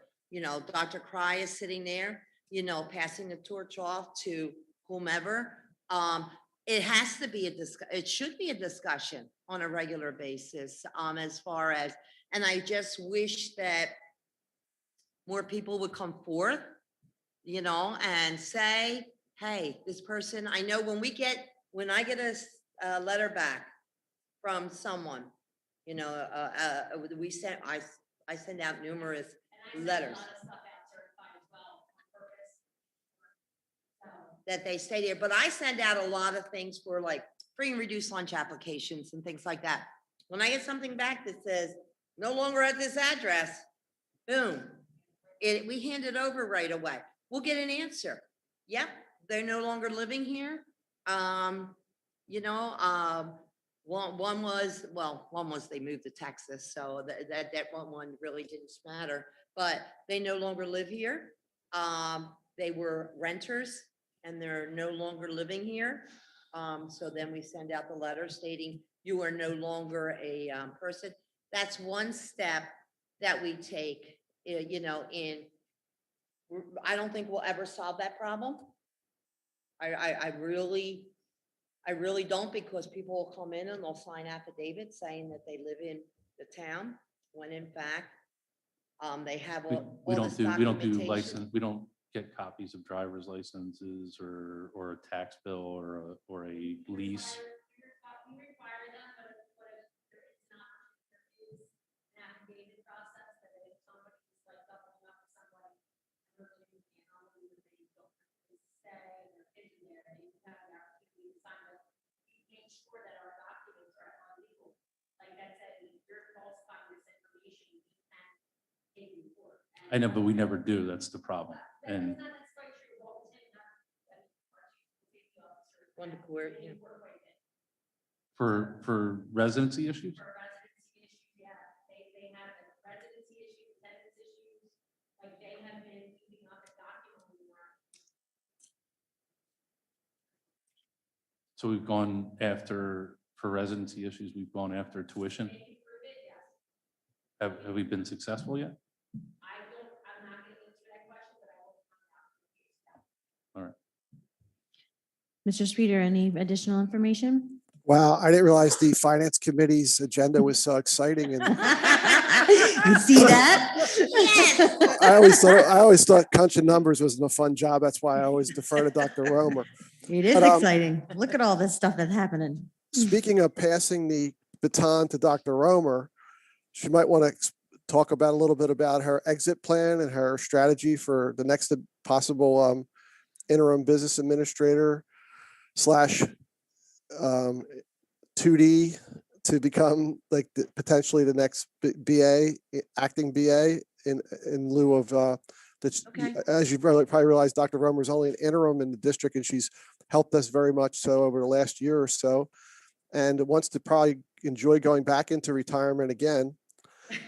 Dr. Cry is sitting there, passing the torch off to whomever. It has to be it should be a discussion on a regular basis, as far as, and I just wish that more people would come forth, and say, hey, this person, I know when I get a letter back from someone, I send out numerous letters that they stay there, but I send out a lot of things for like free and reduced lunch applications and things like that. When I get something back that says no longer at this address, boom, we hand it over right away. We'll get an answer. Yep, they're no longer living here. One was they moved to Texas, so that one really didn't matter. But they no longer live here. They were renters, and they're no longer living here. So then we send out the letter stating you are no longer a person. That's one step that we take, I don't think we'll ever solve that problem. I really don't, because people will come in and they'll sign affidavits saying that they live in the town, when in fact, they have all this We don't do documentation. license, we don't get copies of driver's licenses or a tax bill or a lease. We require them, but it's not, there is an affidavit process that if somebody's like doubling up with somebody, they don't stay, they're in there, they have the opportunity to sign it. We make sure that our documents are legal. Like I said, if you're falsifying this information, you can take it to court. I know, but we never do. That's the problem. And Going to court, yeah. for residency issues, For residency issues, yeah, they have residency issues, attendance issues, like they have been keeping up and documenting work. so we've gone after, for residency issues, we've gone after tuition. They can prove it, yes. Have we been successful yet? I'm not gonna answer that question, but I will find out. All right. Mr. Streeter, any additional information? Wow, I didn't realize the finance committee's agenda was so exciting. And You see that? I always thought crunching numbers wasn't a fun job. That's why I always defer to Dr. Romer. It is But, exciting. Look at all this stuff that's happening. Speaking of passing the baton to Dr. Romer, she might want to talk about a little bit about her exit plan and her strategy for the next possible interim business administrator / 2D to become like potentially the next BA, acting BA in lieu of as you probably realize, Dr. Romer is only an interim in the district, and she's helped us very much so over the last year or so, and wants to probably enjoy going back into retirement again.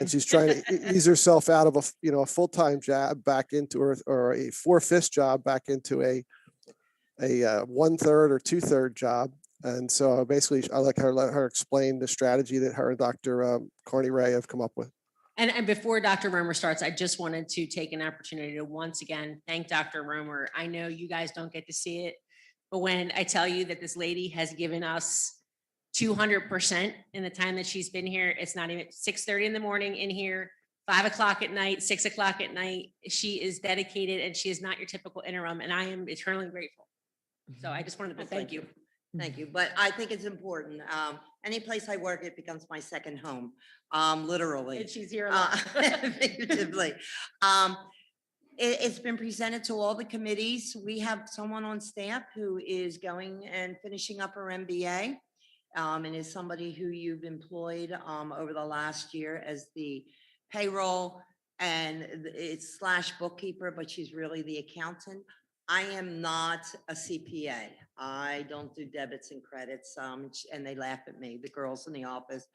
And she's trying to ease herself out of a full-time job back into or a 4/5 job back into a 1/3 or 2/3 job. And so basically I let her explain the strategy that her and Dr. Carney Ray have come up with. And before Dr. Romer starts, I just wanted to take an opportunity to once again thank Dr. Romer. I know you guys don't get to see it, but when I tell you that this lady has given us 200% in the time that she's been here, it's not even 6:30 in the morning in here, 5 o'clock at night, 6 o'clock at night. She is dedicated and she is not your typical interim, and I am eternally grateful. So I just wanted to thank you. Thank you, but I think it's important. Any place I work, it becomes my second home, literally. And she's here a lot. Figuratively. It's been presented to all the committees. We have someone on staff who is going and finishing up her MBA, and is somebody who you've employed over the last year as the payroll and it's / bookkeeper, but she's really the accountant. I am not a CPA. I don't do debits and credits, and they laugh at me, the girls in the office,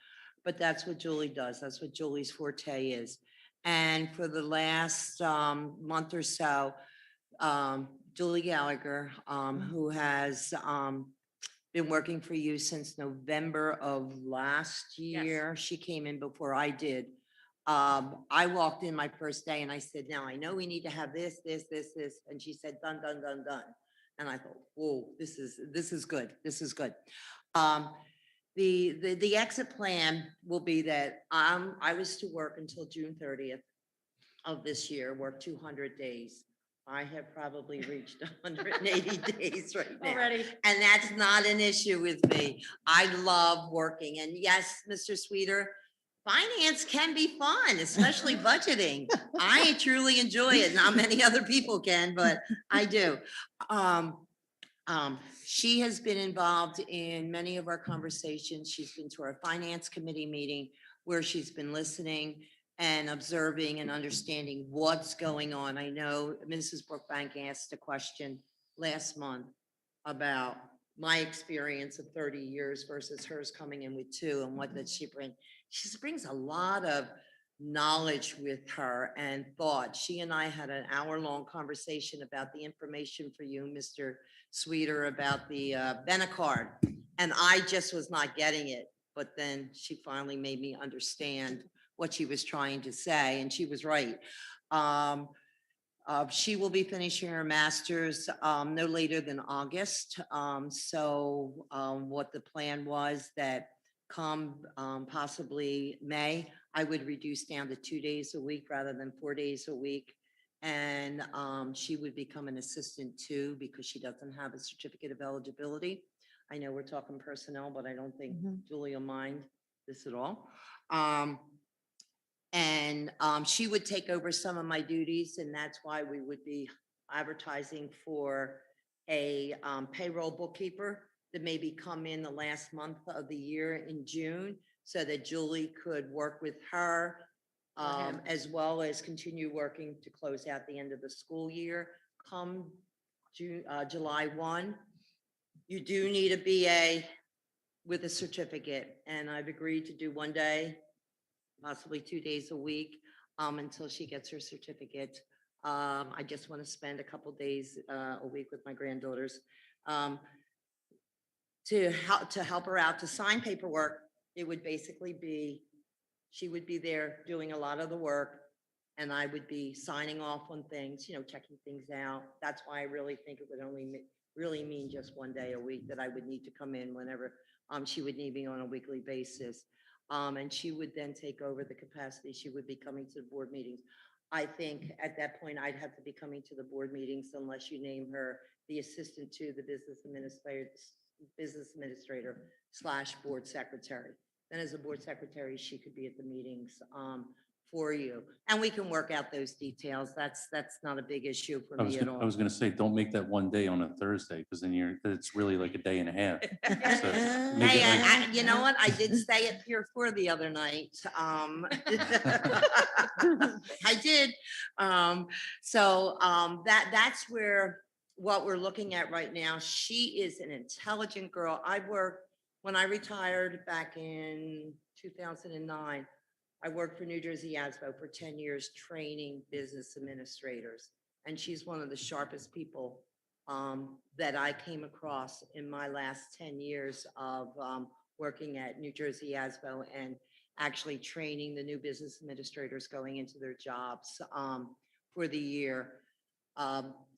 but that's what Julie does. That's what Julie's forte is. And for the last month or so, Julie Gallagher, who has been working for you since November of last year. She came in before I did. I walked in my first day and I said, now I know we need to have this. And she said, done. And I thought, whoa, this is good. This is good. The exit plan will be that I was to work until June 30th of this year, work 200 days. I have probably reached 180 days right now. Already. And that's not an issue with me. I love working. And yes, Mr. Sweeter, finance can be fun, especially budgeting. I truly enjoy it. Not many other people can, but I do. She has been involved in many of our conversations. She's been to our finance committee meeting where she's been listening and observing and understanding what's going on. I know Mrs. Brookbank asked a question last month about my experience of 30 years versus hers coming in with 2, and what does she bring? She brings a lot of knowledge with her and thought. She and I had an hour-long conversation about the information for you, Mr. Sweeter, about the Benacard, and I just was not getting it. But then she finally made me understand what she was trying to say, and she was right. She will be finishing her master's no later than August. So what the plan was that come possibly May, I would reduce down to 2 days a week rather than 4 days a week. And she would become an assistant too, because she doesn't have a certificate of eligibility. I know we're talking personnel, but I don't think Julie will mind this at all. And she would take over some of my duties, and that's why we would be advertising for a payroll bookkeeper that maybe come in the last month of the year in June, so that Julie could work with her, as well as continue working to close out the end of the school year. Come July 1, you do need a BA with a certificate, and I've agreed to do 1 day, possibly 2 days a week, until she gets her certificate. I just want to spend a couple days a week with my granddaughters to help her out to sign paperwork. It would basically be, she would be there doing a lot of the work, and I would be signing off on things, checking things out. That's why I really think it would only really mean just 1 day a week that I would need to come in whenever she would need me on a weekly basis. And she would then take over the capacity. She would be coming to the board meetings. I think at that point, I'd have to be coming to the board meetings unless you name her the assistant to the business administrator / board secretary. Then as a board secretary, she could be at the meetings for you. And we can work out those details. That's not a big issue for me at all. I was gonna say, don't make that 1 day on a Thursday, because then it's really like a day and a half. So make Hey, it like- you know what? I did stay at Pier 4 the other night. I did. That's where what we're looking at right now. She is an intelligent girl. When I retired back in 2009, I worked for New Jersey ASBO for 10 years training business administrators. And she's one of the sharpest people that I came across in my last 10 years of working at New Jersey ASBO and actually training the new business administrators going into their jobs for the year.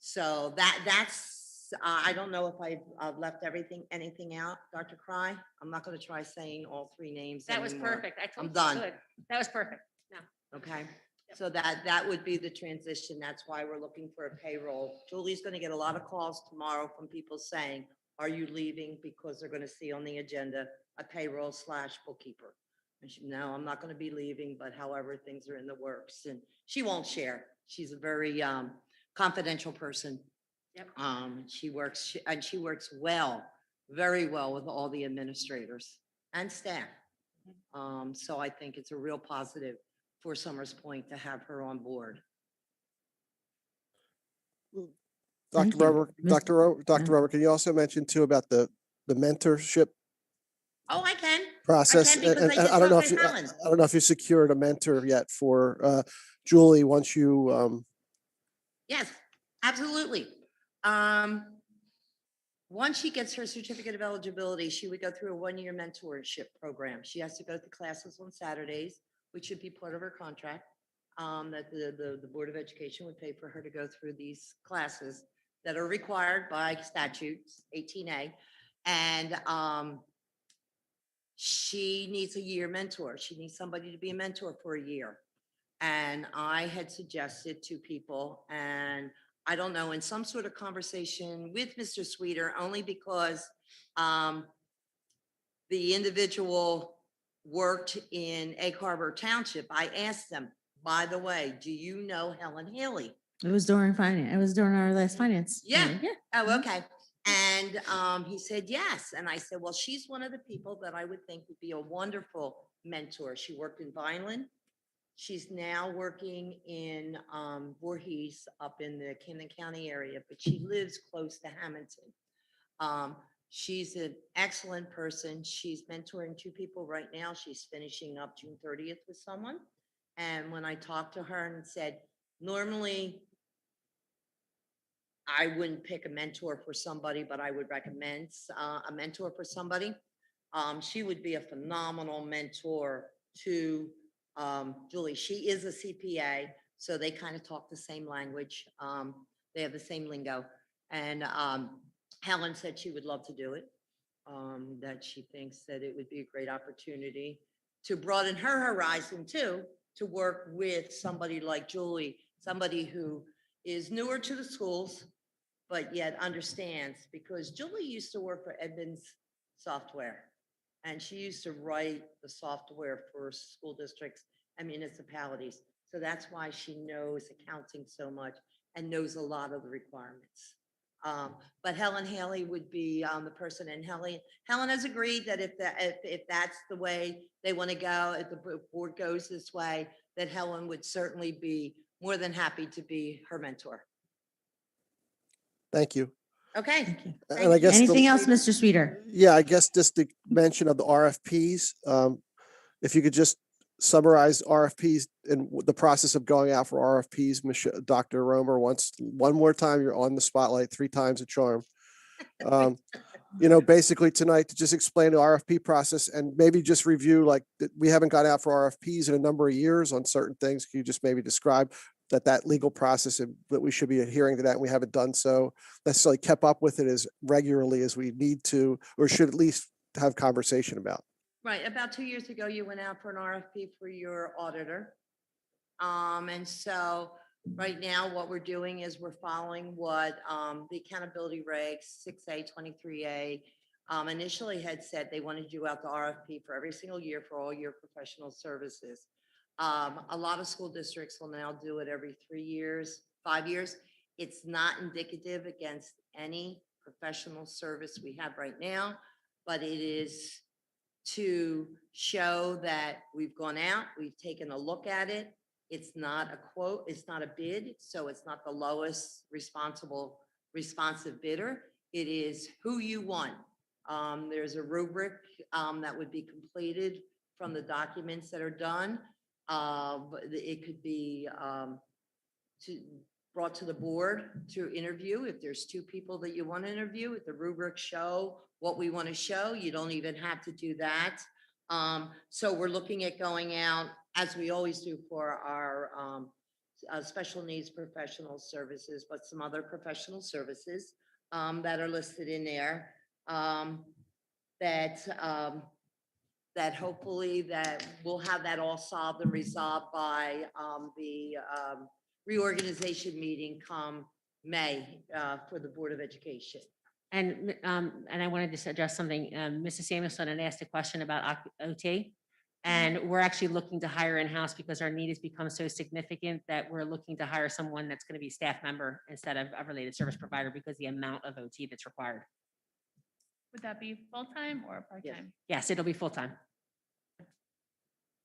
So that's, I don't know if I've left anything out, Dr. Cry. I'm not going to try saying all 3 names That was anymore. perfect. I told I'm you, done. good. That was perfect. No, Okay, so that would be the transition. That's why we're looking for a payroll. Julie's gonna get a lot of calls tomorrow from people saying, are you leaving? Because they're gonna see on the agenda a payroll / bookkeeper. And she, no, I'm not gonna be leaving, but however, things are in the works, and she won't share. She's a very confidential person. Yep. She works well, very well with all the administrators and staff. So I think it's a real positive for Summers Point to have her on board. Thank Dr. you. Rober, Miss- Dr. Rober, can you also mention too about the mentorship Oh, I can. process? because I just I don't know talked if to you, Helen. I don't know if you secured a mentor yet for Julie once you, Yes, absolutely. Once she gets her certificate of eligibility, she would go through a 1-year mentorship program. She has to go to classes on Saturdays, which should be part of her contract. That the Board of Education would pay for her to go through these classes that are required by statutes, 18A. And she needs a year mentor. She needs somebody to be a mentor for a year. And I had suggested to people, and I don't know, in some sort of conversation with Mr. Sweeter, only because the individual worked in Egg Harbor Township, I asked them, by the way, do you know Helen Haley? It was during finance. It was during our last finance. Yeah. meeting. Yeah. Oh, okay. And he said, yes. And I said, well, she's one of the people that I would think would be a wonderful mentor. She worked in Vineland. She's now working in Voorhees up in the Camden County area, but she lives close to Hamilton. She's an excellent person. She's mentoring 2 people right now. She's finishing up June 30th with someone. And when I talked to her and said, normally I wouldn't pick a mentor for somebody, but I would recommend a mentor for somebody. She would be a phenomenal mentor to Julie. She is a CPA, so they kind of talk the same language. They have the same lingo. And Helen said she would love to do it, that she thinks that it would be a great opportunity to broaden her horizon too, to work with somebody like Julie, somebody who is newer to the schools, but yet understands, because Julie used to work for Edmunds Software, and she used to write the software for school districts and municipalities. So that's why she knows accounting so much and knows a lot of the requirements. But Helen Haley would be the person, and Helen has agreed that if that's the way they want to go, if the board goes this way, that Helen would certainly be more than happy to be her mentor. thank you. Okay. Thank you. And I guess the- Anything else, Mr. Sweeter? Yeah, I guess just the mention of the RFPs, if you could just summarize RFPs and the process of going out for RFPs, Dr. Romer, one more time, you're on the spotlight, 3 times a charm. Basically tonight to just explain the RFP process and maybe just review, like, we haven't got out for RFPs in a number of years on certain things. Can you just maybe describe that legal process and that we should be adhering to that, and we haven't done so necessarily kept up with it as regularly as we need to, or should at least have conversation about? Right, about 2 years ago, you went out for an RFP for your auditor. And so right now, what we're doing is we're following what the accountability regs 6A, 23A initially had said. They wanted to do out the RFP for every single year for all your professional services. A lot of school districts will now do it every 3 years, 5 years. It's not indicative against any professional service we have right now, but it is to show that we've gone out, we've taken a look at it. It's not a quote, it's not a bid, so it's not the lowest responsive bidder. It is who you want. There's a rubric that would be completed from the documents that are done. It could be brought to the board to interview. If there's 2 people that you want to interview, if the rubric show what we want to show, you don't even have to do that. So we're looking at going out, as we always do for our special needs professional services, but some other professional services that are listed in there, that that hopefully that we'll have that all solved and resolved by the reorganization meeting come May for the Board of Education. And I wanted to address something. Mrs. Samuelson had asked a question about OT. And we're actually looking to hire in-house because our need has become so significant that we're looking to hire someone that's going to be a staff member instead of a related service provider because the amount of OT that's required. Would that be full-time or part-time? Yes, it'll be full-time.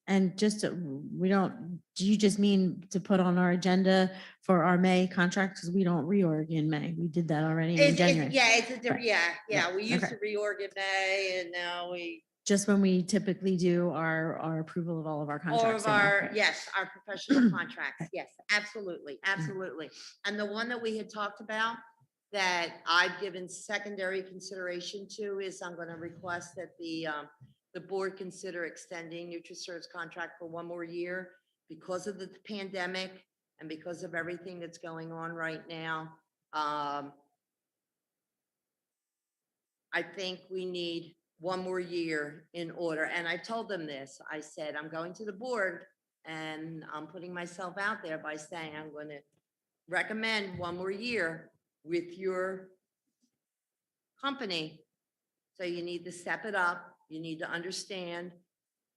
And just, do you just mean to put on our agenda for our May contract? Because we don't reorg in May. We did that already in January. It's a different, Right. yeah. We used Okay. to reorg in May and now we, Just when we typically do our approval of all of our all contracts. of in May. our, yes, our professional contracts. Yes, absolutely, absolutely. And the one that we had talked about that I've given secondary consideration to is I'm going to request that the board consider extending NutriServe's contract for one more year because of the pandemic and because of everything that's going on right now. I think we need one more year in order. And I told them this. I said, I'm going to the board and I'm putting myself out there by saying I'm going to recommend one more year with your company. So you need to step it up. You need to understand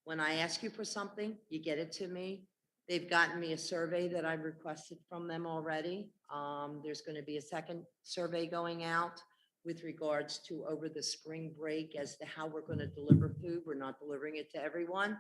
when I ask you for something, you get it to me. They've gotten me a survey that I've requested from them already. There's going to be a second survey going out with regards to over the spring break as to how we're going to deliver food. We're not delivering it to everyone,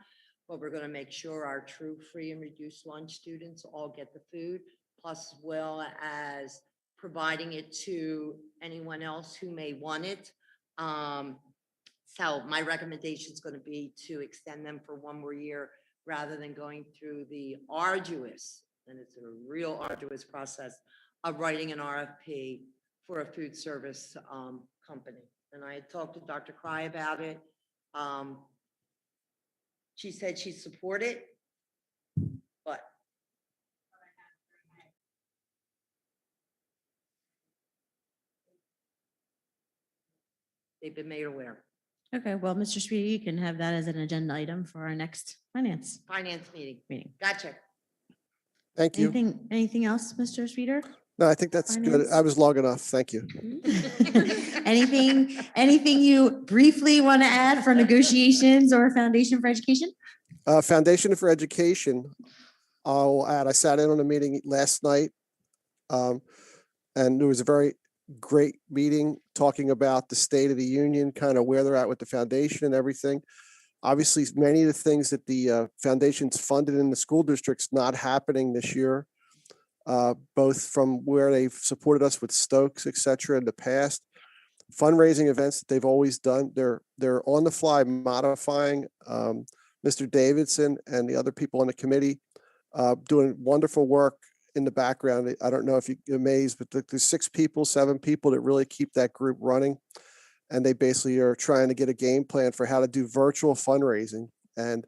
but we're going to make sure our true free and reduced lunch students all get the food, plus as well as providing it to anyone else who may want it. So my recommendation is going to be to extend them for one more year rather than going through the arduous, and it's a real arduous process of writing an RFP for a food service company. And I had talked to Dr. Cry about it. She said she supported, but they've been made aware. Okay, well, Mr. Speaker, you can have that as an agenda item for our next finance Finance meeting. meeting. Gotcha. Thank you. Anything else, Mr. Speaker? No, I think that's good. Finance? I was long enough. Thank you. Anything you briefly want to add for negotiations or Foundation for Education? Foundation for Education, I'll add, I sat in on a meeting last night. And there was a very great meeting talking about the state of the union, kind of where they're at with the foundation and everything. Obviously, many of the things that the foundation's funded in the school district's not happening this year. Both from where they've supported us with Stokes, et cetera, in the past. Fundraising events that they've always done, they're on the fly modifying. Mr. Davidson and the other people on the committee doing wonderful work in the background. I don't know if you're amazed, but there's 6 people, 7 people that really keep that group running. And they basically are trying to get a game plan for how to do virtual fundraising. And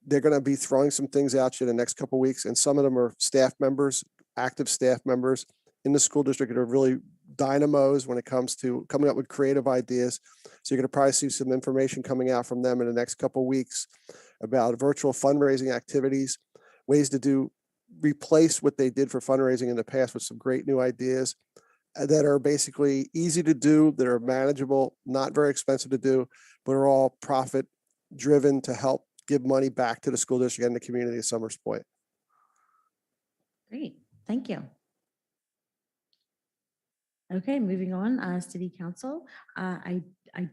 they're going to be throwing some things out to you in the next couple of weeks. And some of them are staff members, active staff members in the school district that are really dynamos when it comes to coming up with creative ideas. So you're going to probably see some information coming out from them in the next couple of weeks about virtual fundraising activities, ways to replace what they did for fundraising in the past with some great new ideas that are basically easy to do, that are manageable, not very expensive to do, but are all profit driven to help give money back to the school district and the community of Summers Point. Great, thank you. Okay, moving on, City Council. I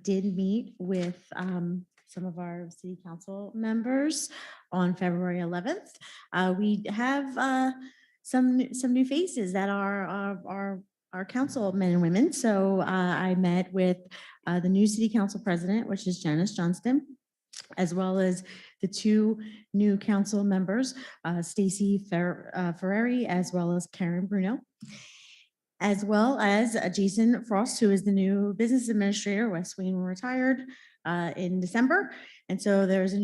did meet with some of our City Council members on February 11th. We have some new faces that are our councilmen and women. So I met with the new City Council President, which is Janice Johnston, as well as the 2 new council members, Stacy Ferrari, as well as Karen Bruno, as well as Jason Frost, who is the new business administrator. Wes Wayne retired in December. And so there's a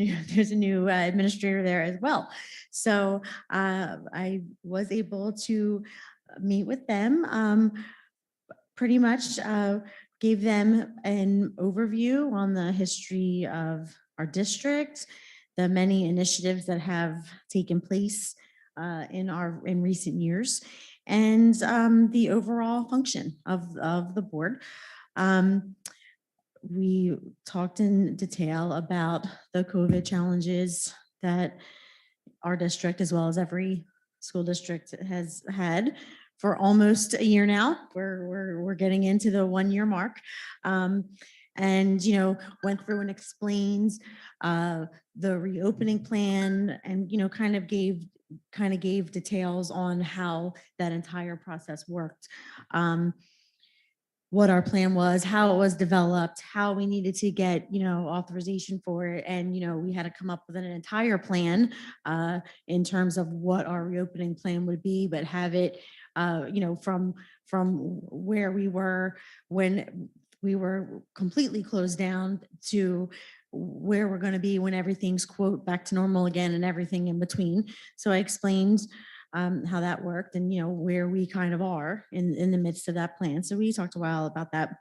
new administrator there as well. So I was able to meet with them, pretty much gave them an overview on the history of our district, the many initiatives that have taken place in recent years, and the overall function of the board. We talked in detail about the COVID challenges that our district, as well as every school district, has had for almost a year now. We're getting into the 1 year mark. And, you know, went through and explained the reopening plan, and, you know, kind of gave details on how that entire process worked. What our plan was, how it was developed, how we needed to get, you know, authorization for it. And, you know, we had to come up with an entire plan in terms of what our reopening plan would be, but have it, you know, from where we were when we were completely closed down to where we're going to be when everything's, quote, back to normal again, and everything in between. So I explained how that worked, and, you know, where we kind of are in the midst of that plan. So we talked a while about that.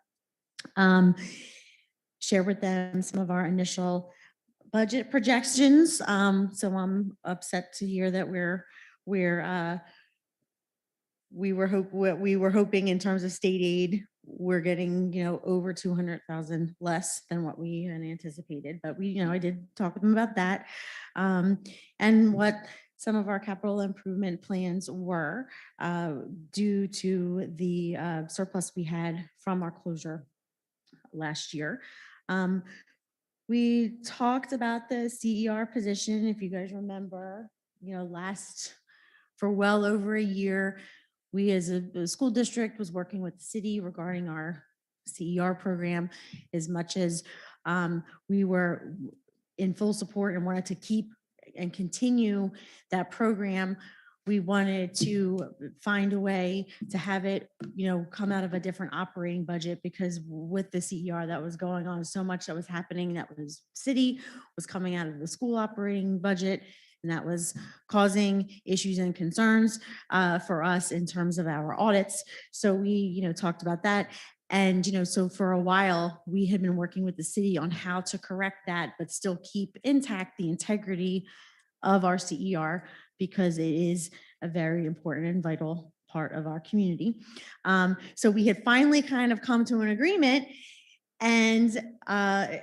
Share with them some of our initial budget projections. So I'm upset to hear that we were hoping in terms of state aid, we're getting, you know, over 200,000 less than what we had anticipated. But we, you know, I did talk with them about that, and what some of our capital improvement plans were due to the surplus we had from our closure last year. We talked about the CER position, if you guys remember, you know, for well over a year, we as a school district was working with the city regarding our CER program. As much as we were in full support and wanted to keep and continue that program, we wanted to find a way to have it, you know, come out of a different operating budget, because with the CER that was going on, so much that was happening that was city was coming out of the school operating budget, and that was causing issues and concerns for us in terms of our audits. So we, you know, talked about that. And, you know, so for a while, we had been working with the city on how to correct that, but still keep intact the integrity of our CER, because it is a very important and vital part of our community. So we had finally kind of come to an agreement, and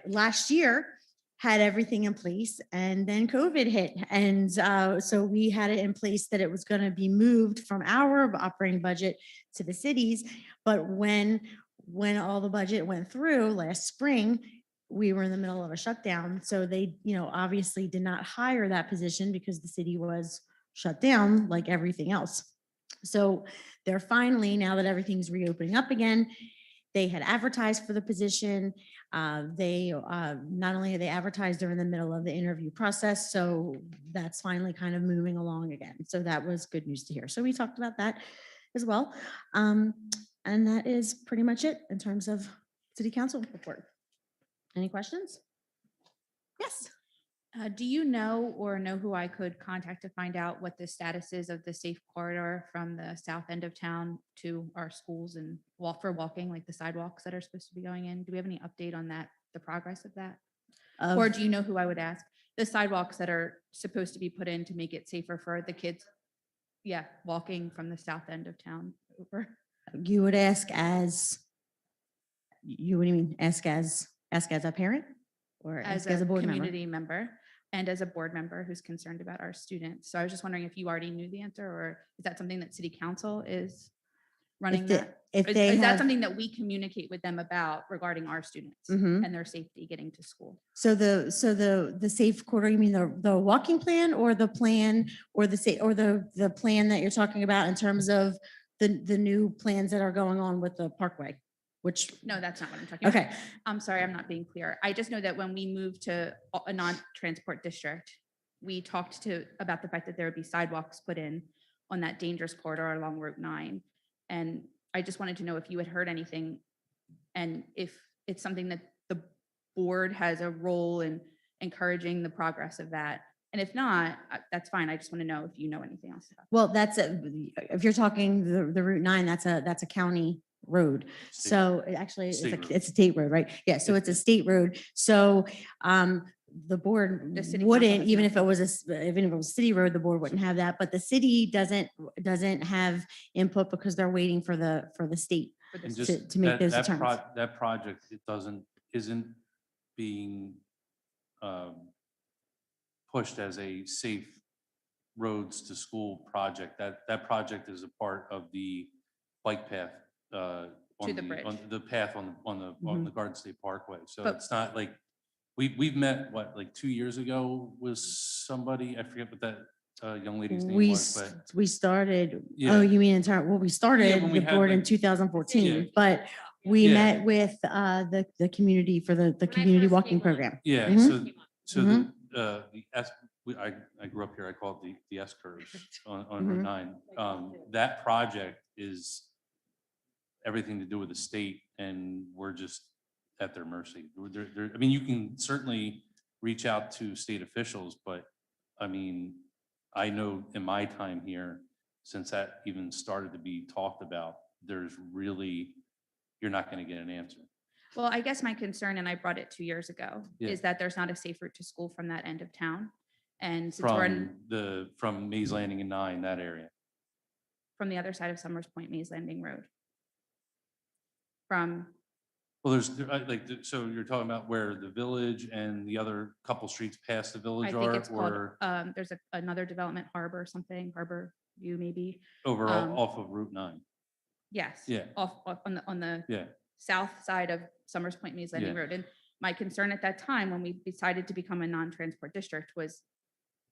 last year had everything in place, and then COVID hit. And so we had it in place that it was going to be moved from our operating budget to the city's. But when all the budget went through last spring, we were in the middle of a shutdown. So they, you know, obviously did not hire that position because the city was shut down like everything else. So they're finally, now that everything's reopening up again, they had advertised for the position. They not only are they advertised, they're in the middle of the interview process. So that's finally kind of moving along again. So that was good news to hear. So we talked about that as well. And that is pretty much it in terms of city council report. Any questions? Yes. Do you know who I could contact to find out what the status is of the safe corridor from the south end of town to our schools and for walking, like the sidewalks that are supposed to be going in? Do we have any update on that, the progress of that? Or do you know who I would ask? The sidewalks that are supposed to be put in to make it safer for the kids, yeah, walking from the south end of town over. You would ask as, what do you mean? Ask as a parent, or As ask as a board member? community member and as a board member who's concerned about our students. So I was just wondering if you already knew the answer, or is that something that city council is running that? If Is they that have, something that we communicate with them about regarding our students Mhm. and their safety getting to school? So the safe corridor, you mean the walking plan, or the plan, or the plan that you're talking about in terms of the new plans that are going on with the parkway? Which, No, that's not what I'm talking about. okay, I'm sorry, I'm not being clear. I just know that when we moved to a non-transport district, we talked about the fact that there would be sidewalks put in on that dangerous corridor along Route 9. And I just wanted to know if you had heard anything, and if it's something that the board has a role in encouraging the progress of that. And if not, that's fine. I just want to know if you know anything else about well, if you're talking the Route 9, that's a county road. So actually, State road. it's a state road, right? Yeah, so it's a state road. So the board The city council wouldn't, has even no if it was even if it was a city road, the board wouldn't have that, but the city doesn't have input because they're waiting for the state for the And city. just to make those that determines. That project, isn't being pushed as a safe roads to school project. That project is a part of the bike path on the bridge. on the path on the Garden State Parkway. So But- it's not like, we've met, what, like 2 years ago with somebody, I forget what that young lady's name was, but We started, Yeah. oh, you mean entire, well, we started when we the had, board in like- 2014, Yeah. but we Yeah. met with the community for the community walking program. yeah, Mhm. so the S, I grew up here, I call it the S curve on Route Mhm. 9. That project is everything to do with the state, and we're just at their mercy. I mean, you can certainly reach out to state officials, but I mean, I know in my time here, since that even started to be talked about, there's really, you're not going to get an answer. Well, I guess my concern, and I brought it 2 years ago, Yeah. is that there's not a safe route to school from that end of town. And since we're From Mays Landing and 9, that area. from the other side of Summers Point, Mays Landing Road. From, Well, so you're talking about where the village and the other couple streets past the I village think are, it's called, or there's another development, Harbor something, Harbor View maybe. overall off of Route 9? Yes. Yeah. Off on the Yeah, south side of Summers Point, Mays Landing Yeah. Road. And my concern at that time, when we decided to become a non-transport district, was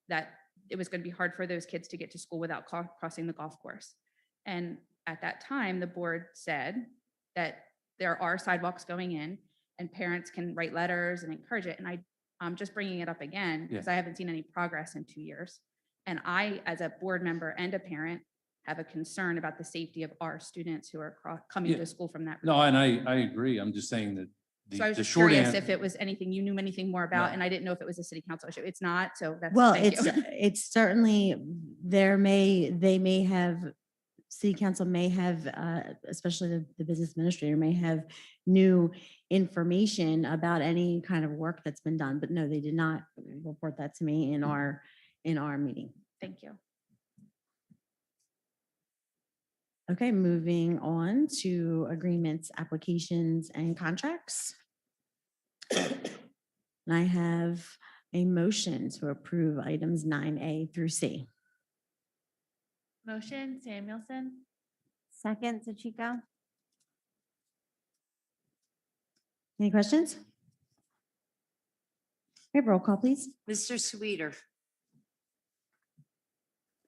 that it was going to be hard for those kids to get to school without crossing the golf course. And at that time, the board said that there are sidewalks going in and parents can write letters and encourage it. And I'm just bringing it up again because I haven't seen any progress in 2 years. And I, as a board member and a parent, have a concern about the safety of our students who are coming Yeah. to school from that. no, route. and I agree. I'm just saying that So I was the just short curious answer. if it was anything you knew anything more about, No. and I didn't know if it was a city council issue. It's not, so that's. Well, thank you. it's certainly, city council may have, especially the business administrator may have new information about any kind of work that's been done, but no, they did not report that to me in our meeting. Thank you. Okay, moving on to agreements, applications, and contracts. And I have a motion to approve items 9A through C. Motion, Samuelson. Second, DeChico? Any questions? Okay, roll call, please. Mr. Sweeter,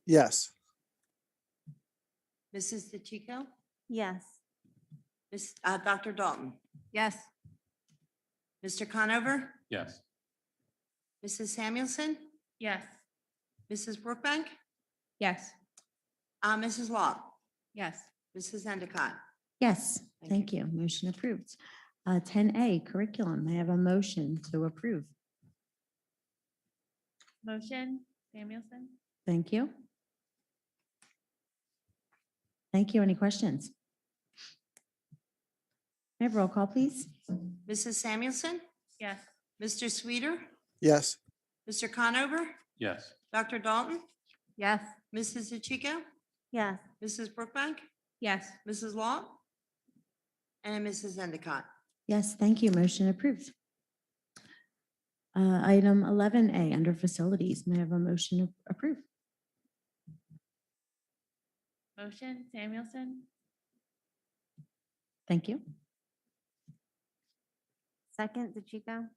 Yes. Mrs. DeChico, Yes. Dr. Dalton, Yes. Mr. Conover, Yes, Mrs. Samuelson, Yes. Mrs. Brookbank, Yes. Mrs. Law, Yes. Mrs. Endicott. Yes, Thank thank you. Motion approved. 10A curriculum. I have a motion to approve. Motion, Samuelson. Thank you. Thank you. Any questions? May I have roll call, please? Mrs. Samuelson, Yes. Mr. Sweeter, Yes. Mr. Conover, yes, Dr. Dalton, Yes. Mrs. DeChico, Yes. Mrs. Brookbank, Yes. Mrs. Law, and Mrs. Endicott. Yes, thank you. Motion approved. Item 11A under facilities. May I have a motion to approve? Motion, Samuelson. Thank you. Second, DeChico?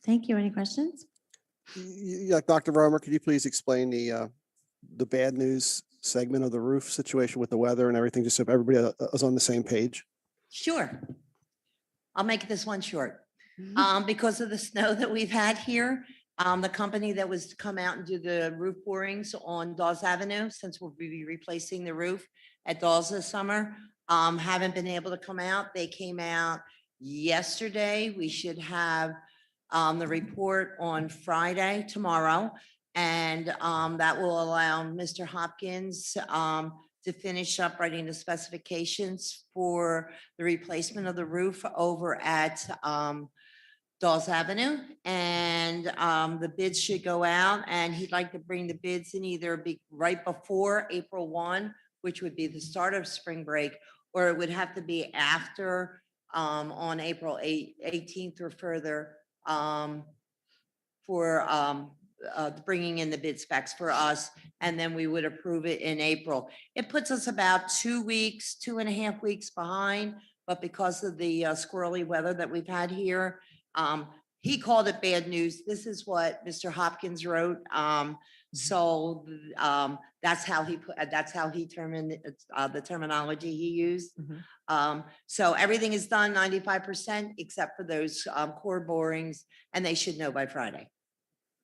Thank you. Any questions? Yeah, Dr. Romer, could you please explain the bad news segment of the roof situation with the weather and everything, just so everybody is on the same page? Sure. I'll make this one short. Because of the snow that we've had here, the company that was to come out and do the roof borings on Dawes Avenue, since we'll be replacing the roof at Dawes this summer, haven't been able to come out. They came out yesterday. We should have the report on Friday, tomorrow. And that will allow Mr. Hopkins to finish up writing the specifications for the replacement of the roof over at Dawes Avenue, and the bids should go out, and he'd like to bring the bids in either be right before April 1, which would be the start of spring break, or it would have to be after on April 18th or further for bringing in the bid specs for us, and then we would approve it in April. It puts us about 2 weeks, 2.5 weeks behind, but because of the squirrely weather that we've had here, he called it bad news. This is what Mr. Hopkins wrote. So that's how he termed the terminology he used. So everything is done 95% except for those core borings, and they should know by Friday.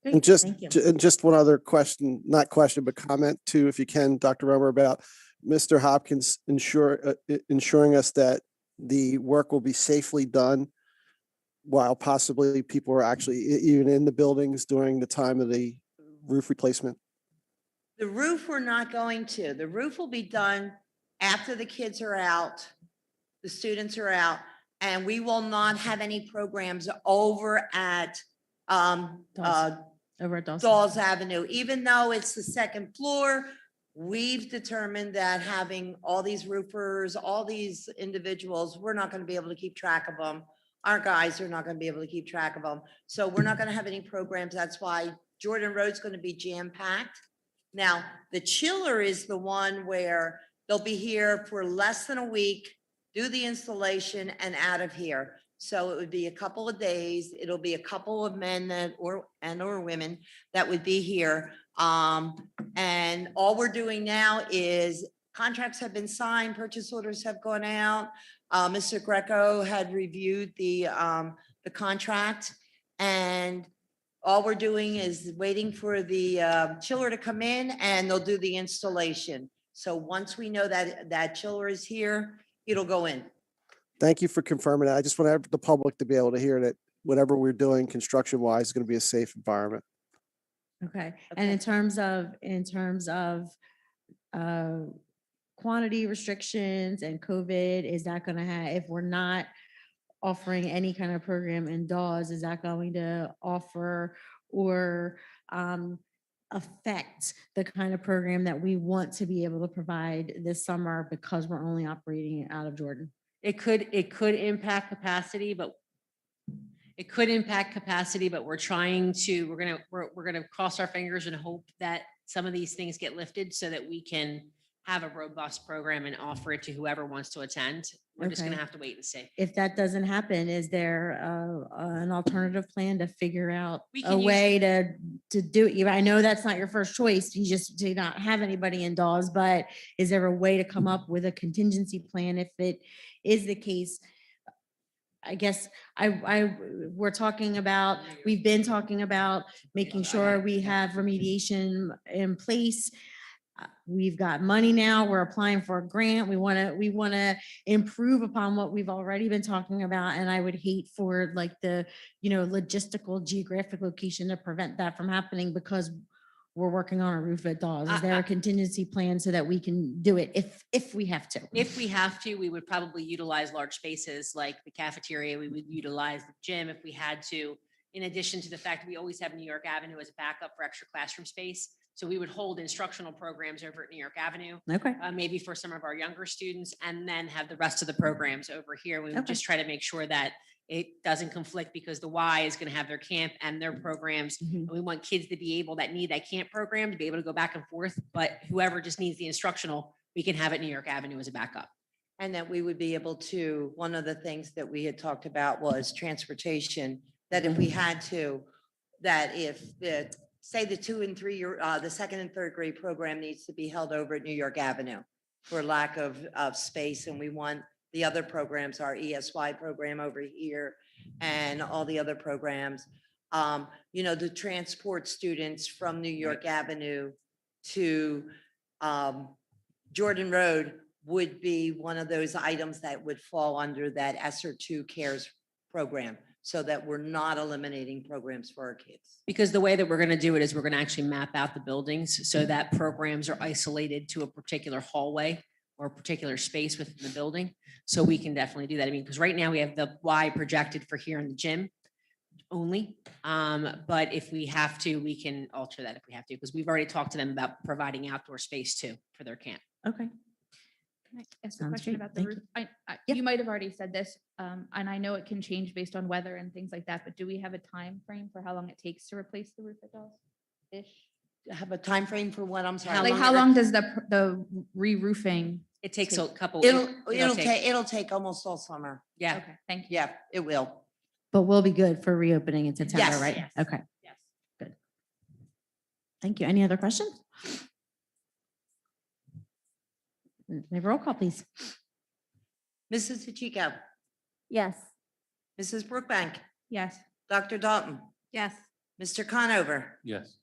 And just one other question, not question, but comment too, if you can, Dr. Romer, about Mr. Hopkins ensuring us that the work will be safely done while possibly people are actually even in the buildings during the time of the roof replacement. The roof, we're not going to. The roof will be done after the kids are out, the students are out, and we will not have any programs over at Dawes Avenue. Even though it's the second floor, we've determined that having all these roofers, all these individuals, we're not going to be able to keep track of them. Our guys are not going to be able to keep track of them. So we're not going to have any programs. That's why Jordan Road's going to be jam-packed. Now, the chiller is the one where they'll be here for less than a week, do the installation, and out of here. So it would be a couple of days. It'll be a couple of men or women that would be here. And all we're doing now is contracts have been signed, purchase orders have gone out. Mr. Greco had reviewed the contract, and all we're doing is waiting for the chiller to come in, and they'll do the installation. So once we know that that chiller is here, it'll go in. Thank you for confirming that. I just want the public to be able to hear that whatever we're doing construction wise is going to be a safe environment. Okay. And in terms of quantity restrictions and COVID, is that going to have, if we're not offering any kind of program in Dawes, is that going to offer or affect the kind of program that we want to be able to provide this summer because we're only operating out of Jordan? It could impact capacity, but we're trying to, we're gonna cross our fingers and hope that some of these things get lifted so that we can have a robust program and offer it to whoever wants to attend. We're just gonna Okay. have to wait and see. If that doesn't happen, is there an alternative plan to figure out We a can use- way to do it? I know that's not your first choice. You just do not have anybody in Dawes, but is there a way to come up with a contingency plan if it is the case? I guess we've been talking about making sure we have remediation in place. We've got money now. We're applying for a grant. We want to improve upon what we've already been talking about. And I would hate for like the, logistical geographic location to prevent that from happening because we're working on a roof at Dawes. Is there a contingency plan so that we can do it if we have to? If we have to, we would probably utilize large spaces like the cafeteria. We would utilize the gym if we had to, in addition to the fact that we always have New York Avenue as a backup for extra classroom space. So we would hold instructional programs over at New York Avenue. Okay. Maybe for some of our younger students, and then have the rest of the programs over here. We would just try to make sure that it doesn't conflict because the Y is going to have their camp and their programs. And we want kids to be able that need that camp program to be able to go back and forth. But whoever just needs the instructional, we can have it New York Avenue as a backup. And that we would be able to, one of the things that we had talked about was transportation, that if we had to, that if the, say the 2 and 3 year, the second and third grade program needs to be held over at New York Avenue for lack of space. And we want the other programs, our ESY program over here and all the other programs, to transport students from New York Avenue to Jordan Road would be one of those items that would fall under that ESSER 2 CARES program, so that we're not eliminating programs for our kids. Because the way that we're going to do it is we're going to actually map out the buildings so that programs are isolated to a particular hallway or a particular space within the building. So we can definitely do that. I mean, because right now we have the Y projected for here in the gym, only. But if we have to, we can alter that if we have to, because we've already talked to them about providing outdoor space too for their camp. Okay. Can I ask a Sounds question great. about the Thank roof? Yeah. You might have already said this, and I know it can change based on weather and things like that, but do we have a time frame for how long it takes to replace the roof at Dawes? Ish? Have a time frame for what? I'm sorry. Like how long does the re-roofing? It takes a couple. It'll take almost all summer. Yeah. Okay, thank you. Yeah, it will. But we'll be good for reopening in September, Yes. right? Yes. Okay, Yes. good. Thank you. Any other questions? May I have roll call, please? Mrs. DeChico, Yes. Mrs. Brookbank, Yes. Dr. Dalton, Yes. Mr. Conover, Yes.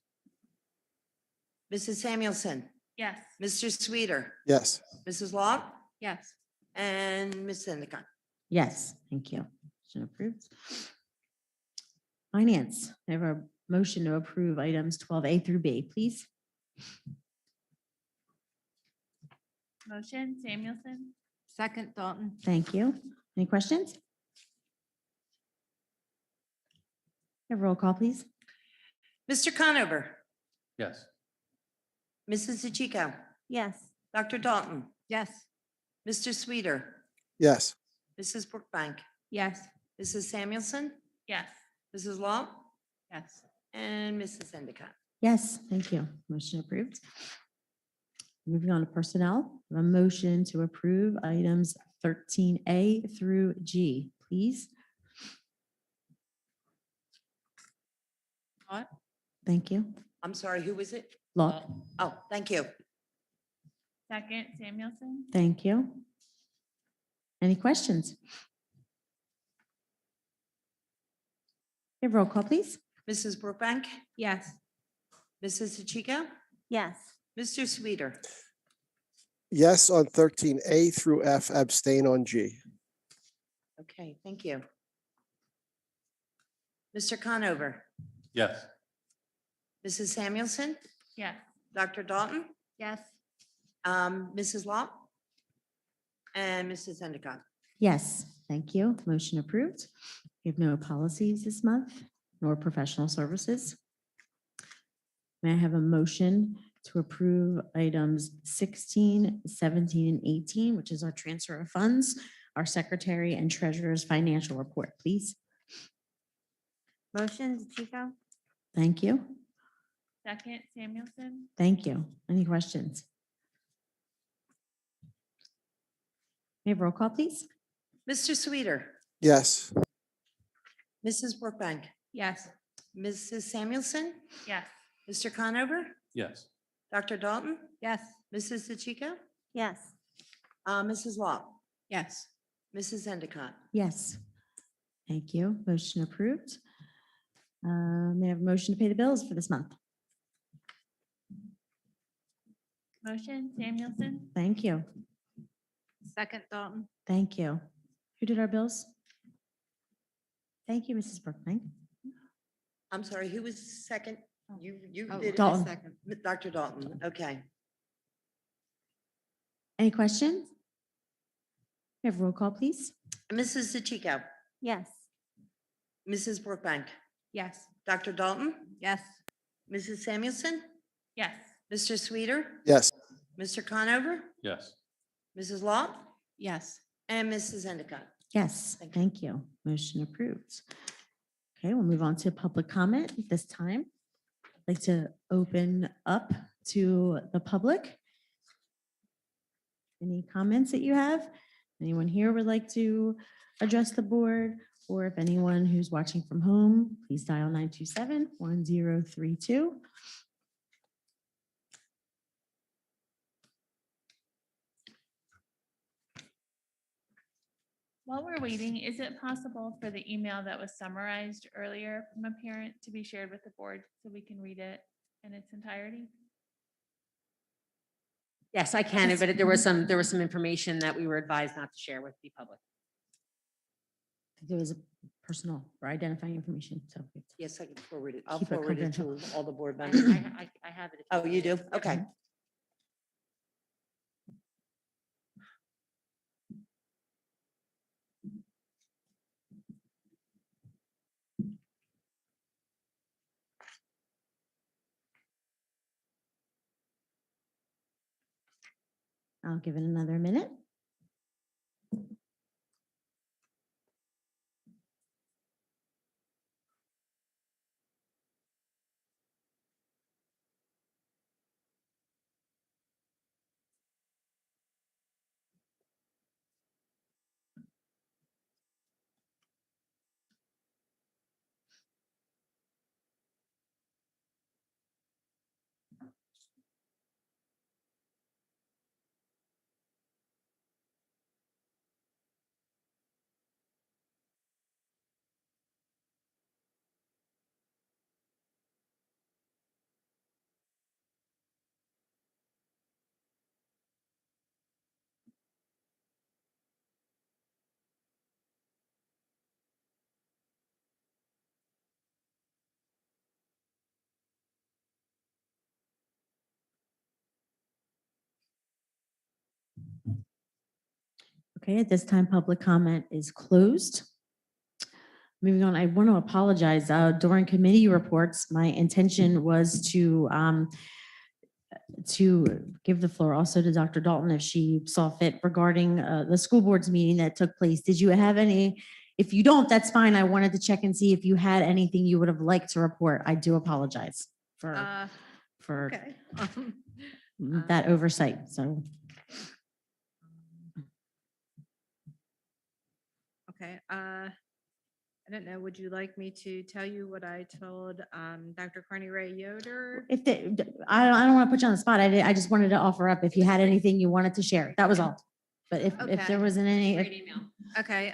Mrs. Samuelson, Yes. Mr. Sweeter, Yes. Mrs. Long, Yes. and Ms. Endicott. Yes, thank you. Motion approved. Finance, I have a motion to approve items 12A through B, please. Motion, Samuelson? Second, Dalton. Thank you. Any questions? Have roll call, please. Mr. Conover, Yes. Mrs. DeChico, Yes. Dr. Dalton, Yes. Mr. Sweeter, Yes. Mrs. Brookbank, Yes. Mrs. Samuelson, Yes. Mrs. Long, Yes. and Mrs. Endicott. Yes, thank you. Motion approved. Moving on to personnel, a motion to approve items 13A through G, please. What? Thank you. I'm sorry, who was it? Law, Oh, thank you. Second, Samuelson? thank you. Any questions? Have roll call, please. Mrs. Brookbank, Yes. Mrs. DeChico, Yes. Mr. Sweeter, Yes on 13A through F, abstain on G. okay, thank you. Mr. Conover, Yes. Mrs. Samuelson, Yes. Dr. Dalton, Yes. Mrs. Long, and Mrs. Endicott. Yes, thank you. Motion approved. We have no policies this month, nor professional services. May I have a motion to approve items 16, 17, and 18, which is our transfer of funds, our secretary and treasurer's financial report, please? Motion, DeChico? Thank you. Second, Samuelson? Thank you. Any questions? May I have roll call, please? Mr. Sweeter, Yes. Mrs. Brookbank, Yes. Mrs. Samuelson, Yes. Mr. Conover, Yes. Dr. Dalton, Yes. Mrs. DeChico, Yes. Mrs. Long, Yes. Mrs. Endicott. Yes. Thank you. Motion approved. May I have a motion to pay the bills for this month? Motion, Samuelson? Thank you. Second, Dalton. Thank you. Who did our bills? Thank you, Mrs. Brookbank. I'm sorry, who was second? You did it. Dalton. Dr. Dalton, okay. Any questions? We have roll call, please. Mrs. DeChico, Yes. Mrs. Brookbank, Yes. Dr. Dalton, Yes. Mrs. Samuelson, Yes. Mr. Sweeter, Yes. Mr. Conover, Yes. Mrs. Long, Yes. and Mrs. Endicott. Yes, Thank you. thank you. Motion approved. Okay, we'll move on to public comment at this time. I'd like to open up to the public. Any comments that you have? Anyone here would like to address the board? Or if anyone who's watching from home, please dial 927-1032. While we're waiting, is it possible for the email that was summarized earlier from a parent to be shared with the board so we can read it in its entirety? Yes, I can, but there was some information that we were advised not to share with the public. There was a personal or identifying information, so. Yes, I can forward it. I'll Keep it forward it to confidential. all the board I members. I have it. if Oh, you do? want it. Okay. I'll give it another minute. Okay, at this time, public comment is closed. Moving on, I want to apologize. During committee reports, my intention was to give the floor also to Dr. Dalton if she saw fit regarding the school board's meeting that took place. Did you have any? If you don't, that's fine. I wanted to check and see if you had anything you would have liked to report. I do apologize for Okay. that oversight. So. Okay, I don't know, would you like me to tell you what I told Dr. Carney Ray Yoder? If I don't want to put you on the spot. I just wanted to offer up if you had anything you wanted to share. That was all. But if there Okay. wasn't any, Great email. Okay,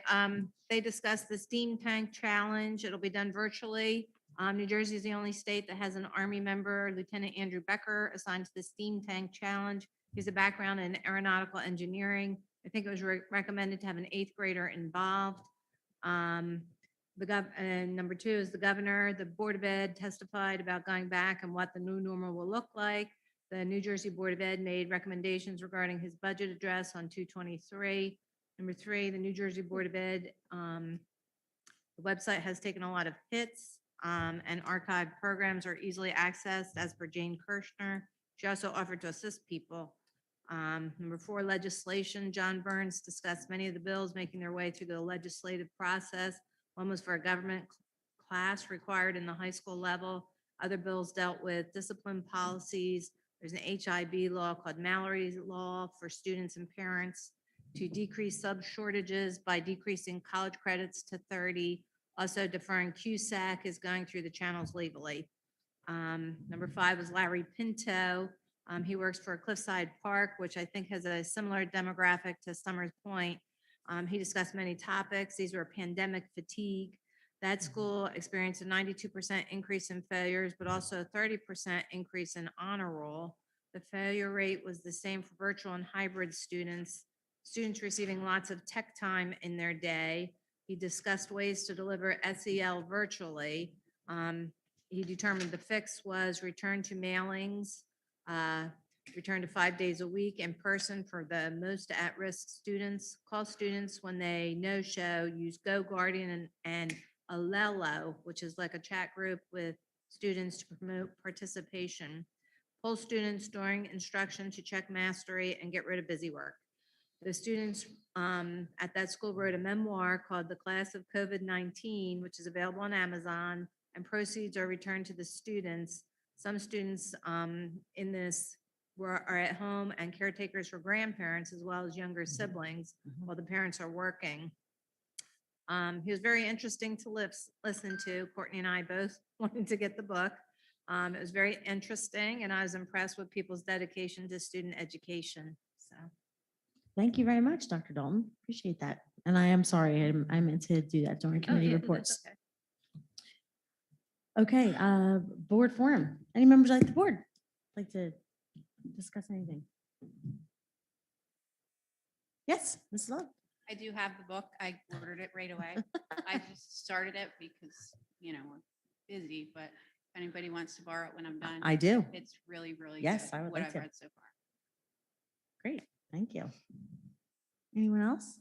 they discussed the steam tank challenge. It'll be done virtually. New Jersey is the only state that has an Army member, Lieutenant Andrew Becker, assigned to the steam tank challenge. He has a background in aeronautical engineering. I think it was recommended to have an 8th grader involved. And number 2 is the governor. The Board of Ed testified about going back and what the new normal will look like. The New Jersey Board of Ed made recommendations regarding his budget address on 2/23. Number 3, the New Jersey Board of Ed, the website has taken a lot of hits, and archived programs are easily accessed as per Jane Kirshner. She also offered to assist people. Number 4, legislation. John Burns discussed many of the bills making their way through the legislative process. One was for a government class required in the high school level. Other bills dealt with discipline policies. There's an HIB law called Mallory's Law for students and parents to decrease sub shortages by decreasing college credits to 30. Also deferring QSAC is going through the channels legally. Number 5 was Larry Pinto. He works for Cliffside Park, which I think has a similar demographic to Summers Point. He discussed many topics. These were pandemic fatigue. That school experienced a 92% increase in failures, but also a 30% increase in honor roll. The failure rate was the same for virtual and hybrid students receiving lots of tech time in their day. He discussed ways to deliver SEL virtually. He determined the fix was return to mailings, return to 5 days a week in person for the most at-risk students, call students when they no-show, use Go Guardian and Alelo, which is like a chat group with students to promote participation, pull students during instruction to check mastery and get rid of busy work. The students at that school wrote a memoir called The Class of COVID-19, which is available on Amazon, and proceeds are returned to the students. Some students in this are at home and caretakers for grandparents as well as younger siblings while the parents are working. He was very interesting to listen to. Courtney and I both wanted to get the book. It was very interesting, and I was impressed with people's dedication to student education. So, thank you very much, Dr. Dalton. Appreciate that. And I am sorry, I meant to do that during committee yeah, reports. that's Okay, board forum. Any members like the board like to discuss anything? Yes, Mrs. Love. I do have the book. I ordered it right away. I just started it because, we're busy, but if anybody wants to borrow it when I'm done. I do. It's really, really Yes, good, I would what like I've to. read so far. Great, thank you. Anyone else?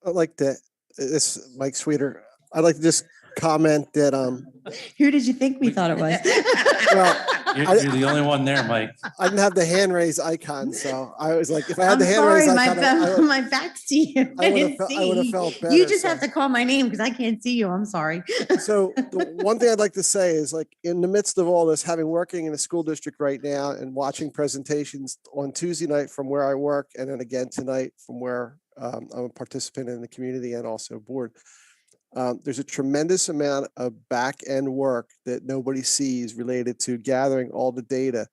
I'd like to, this Mike Sweeter, I'd like to just comment that, Who did you think we thought it was? well, You're the only one there, Mike. I didn't have the hand raise icon, so I was like, if I had I'm the hand raise sorry, icon, my back's to you. I would have Can't felt, I would have see. felt better. You just so. have to call my name because I can't see you. I'm sorry. So the one thing I'd like to say is, like, in the midst of all this, having working in a school district right now and watching presentations on Tuesday night from where I work, and then again tonight from where I'm a participant in the community and also board. There's a tremendous amount of back end work that nobody sees related to gathering all the data,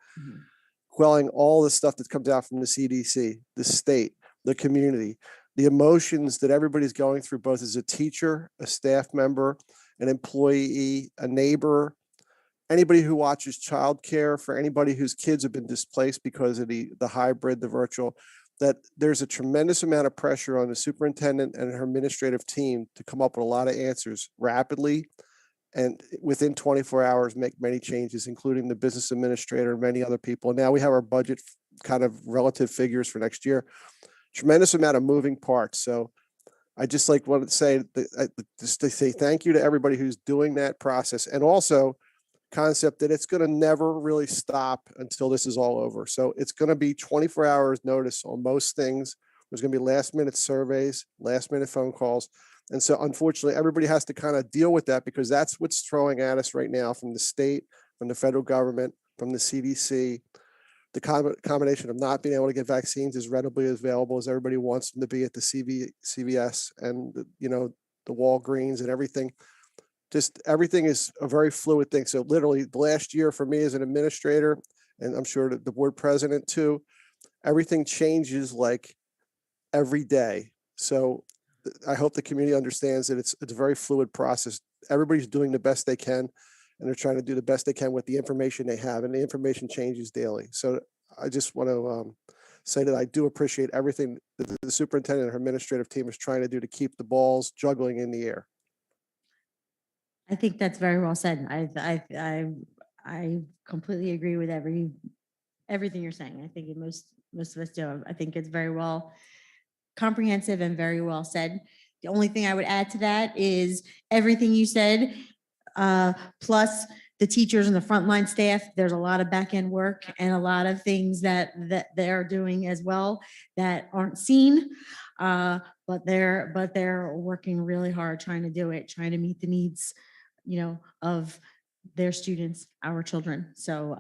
quelling all the stuff that comes out from the CDC, the state, the community, the emotions that everybody's going through, both as a teacher, a staff member, an employee, a neighbor, anybody who watches childcare, for anybody whose kids have been displaced because of the hybrid, the virtual, that there's a tremendous amount of pressure on the superintendent and her administrative team to come up with a lot of answers rapidly and within 24 hours make many changes, including the business administrator and many other people. Now we have our budget kind of relative figures for next year. Tremendous amount of moving parts. So I just wanted to say just to say thank you to everybody who's doing that process, and also concept that it's going to never really stop until this is all over. So it's going to be 24 hours notice on most things. There's going to be last minute surveys, last minute phone calls. And so unfortunately, everybody has to kind of deal with that, because that's what's throwing at us right now from the state, from the federal government, from the CDC. The combination of not being able to get vaccines as readily available as everybody wants them to be at the CVS and the Walgreens and everything. Just everything is a very fluid thing. So literally the last year for me as an administrator, and I'm sure the board president too, everything changes like every day. So I hope the community understands that it's a very fluid process. Everybody's doing the best they can, and they're trying to do the best they can with the information they have, and the information changes daily. So I just want to say that I do appreciate everything that the superintendent and her administrative team is trying to do to keep the balls juggling in the air. I think that's very well said. I completely agree with everything you're saying. I think most of us do. I think it's very well comprehensive and very well said. The only thing I would add to that is everything you said, plus the teachers and the frontline staff. There's a lot of back end work and a lot of things that they're doing as well that aren't seen. But they're working really hard trying to do it, trying to meet the needs, of their students, our children. So,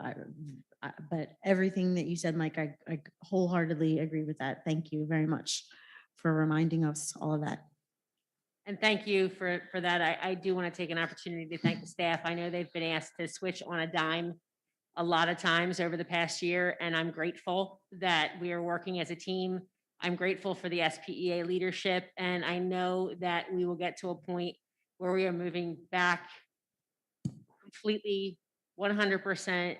but everything that you said, Mike, I wholeheartedly agree with that. Thank you very much for reminding us all of that. And thank you for that. I do want to take an opportunity to thank the staff. I know they've been asked to switch on a dime a lot of times over the past year, and I'm grateful that we are working as a team. I'm grateful for the SPEA leadership, and I know that we will get to a point where we are moving back completely 100%,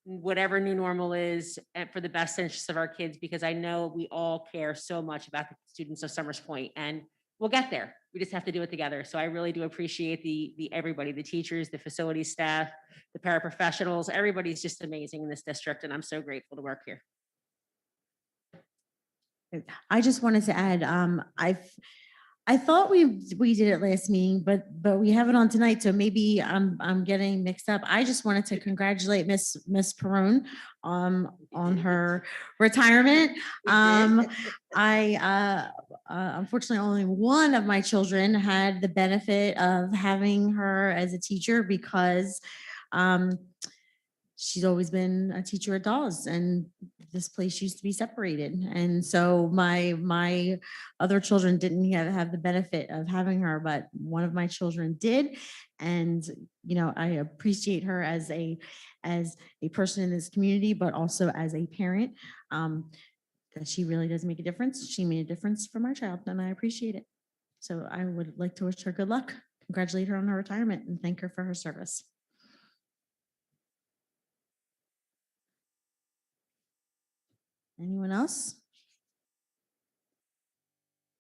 whatever new normal is, and for the best interests of our kids, because I know we all care so much about the students of Summers Point, and we'll get there. We just have to do it together. So I really do appreciate the everybody, the teachers, the facility staff, the paraprofessionals. Everybody's just amazing in this district, and I'm so grateful to work here. I just wanted to add, I thought we did it last meeting, but we have it on tonight, so maybe I'm getting mixed up. I just wanted to congratulate Miss Perrone on her retirement. Unfortunately, only one of my children had the benefit of having her as a teacher, because she's always been a teacher at Dawes, and this place used to be separated. And so my other children didn't have the benefit of having her, but one of my children did. And, I appreciate her as a person in this community, but also as a parent, that she really does make a difference. She made a difference for my child, and I appreciate it. So I would like to wish her good luck, congratulate her on her retirement, and thank her for her service. Anyone else?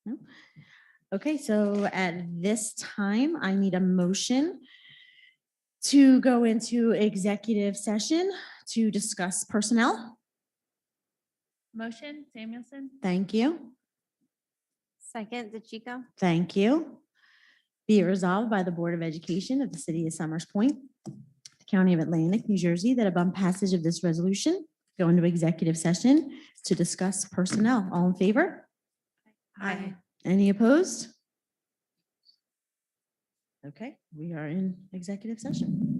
No? Okay, so at this time, I need a motion to go into executive session to discuss personnel. Motion, Samuelson? Thank you. Second, DeChico. Thank you. Be it resolved by the Board of Education of the City of Summers Point. The County of Atlantic, New Jersey, that upon passage of this resolution, go into executive session to discuss personnel. All in favor? Aye. Any opposed? Okay, we are in executive session.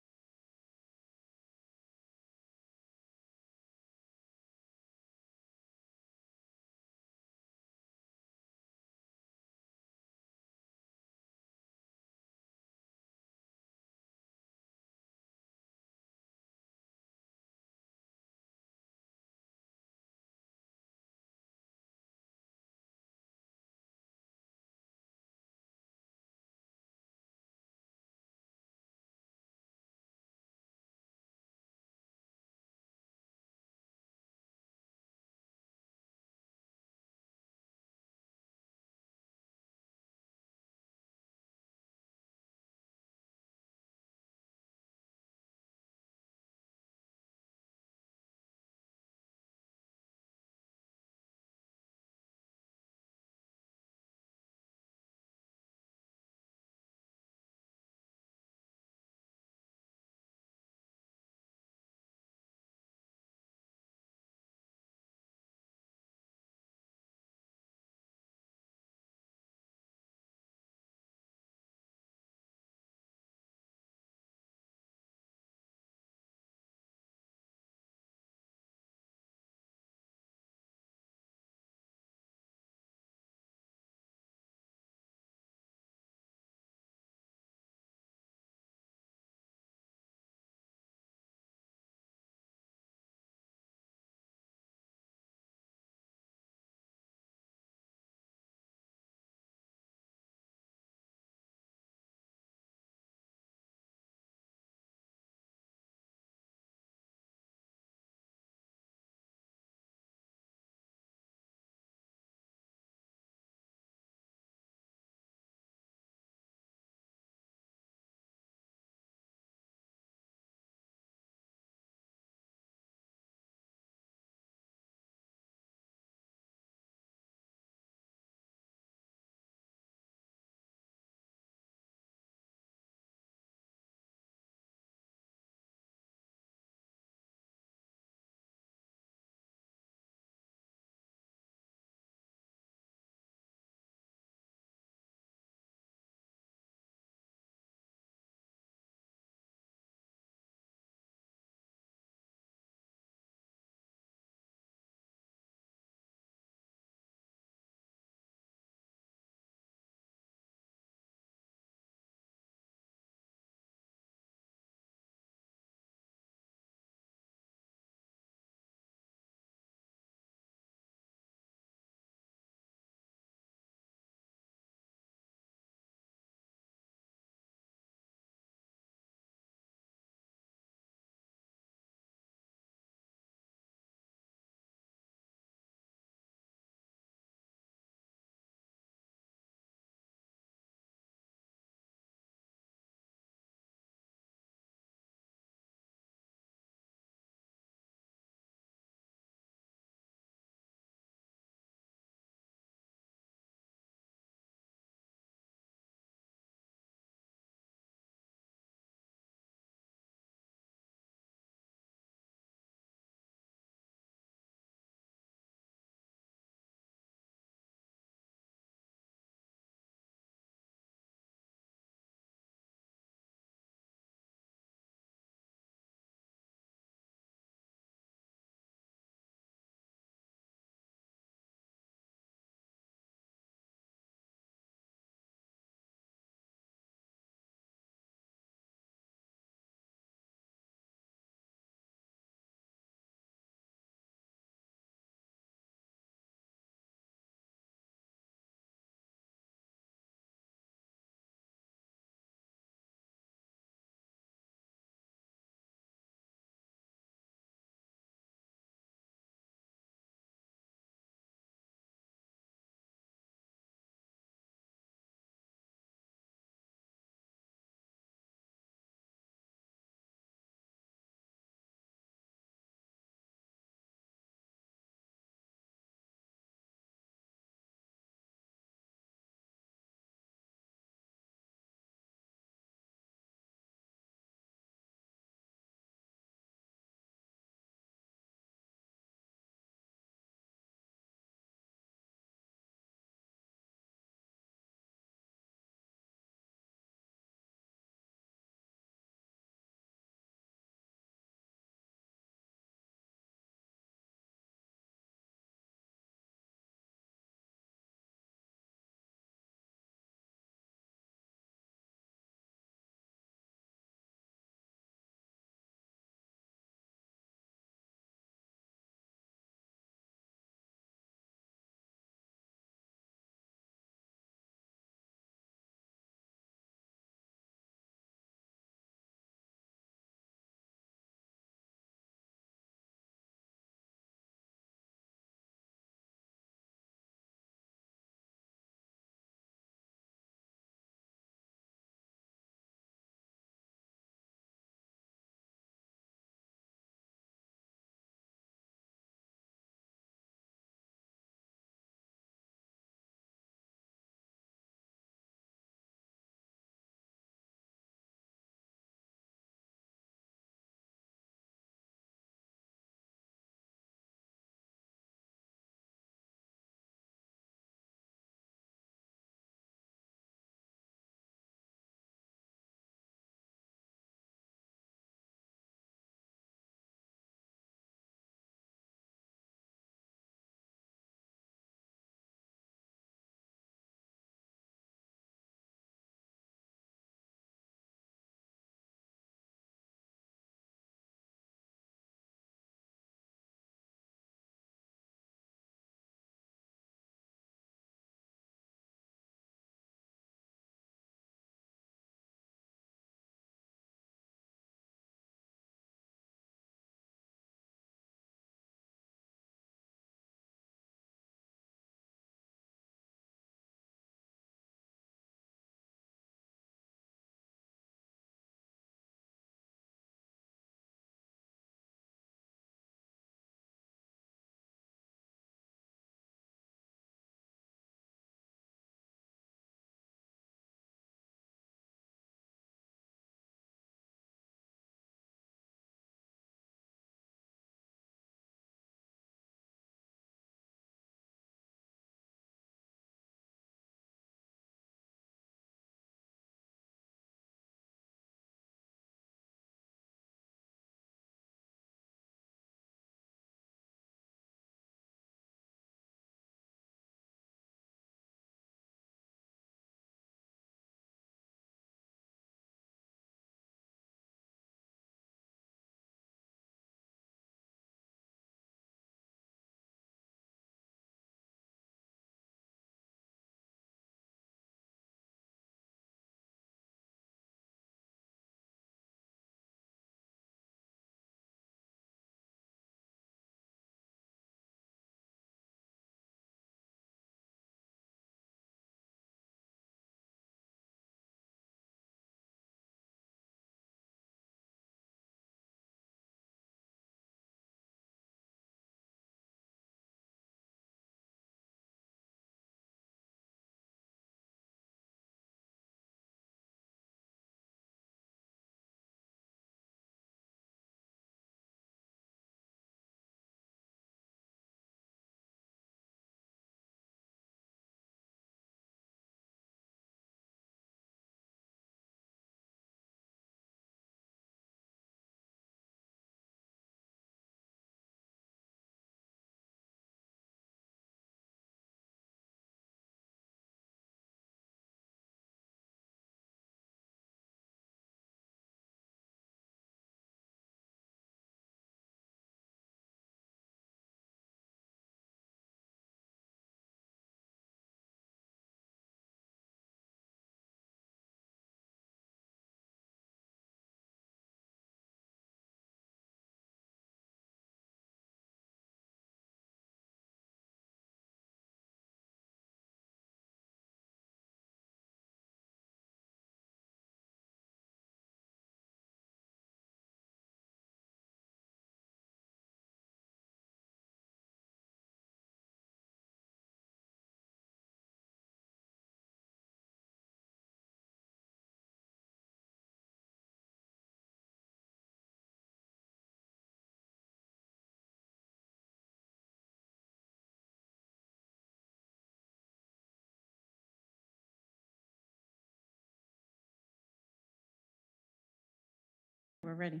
we're ready.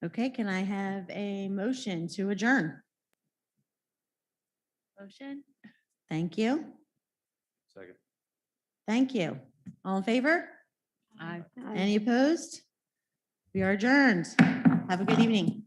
Okay, can I have a motion to adjourn? Motion? Thank you. Second. Thank you. All in favor? Aye. Any opposed? We are adjourned. Have a good evening.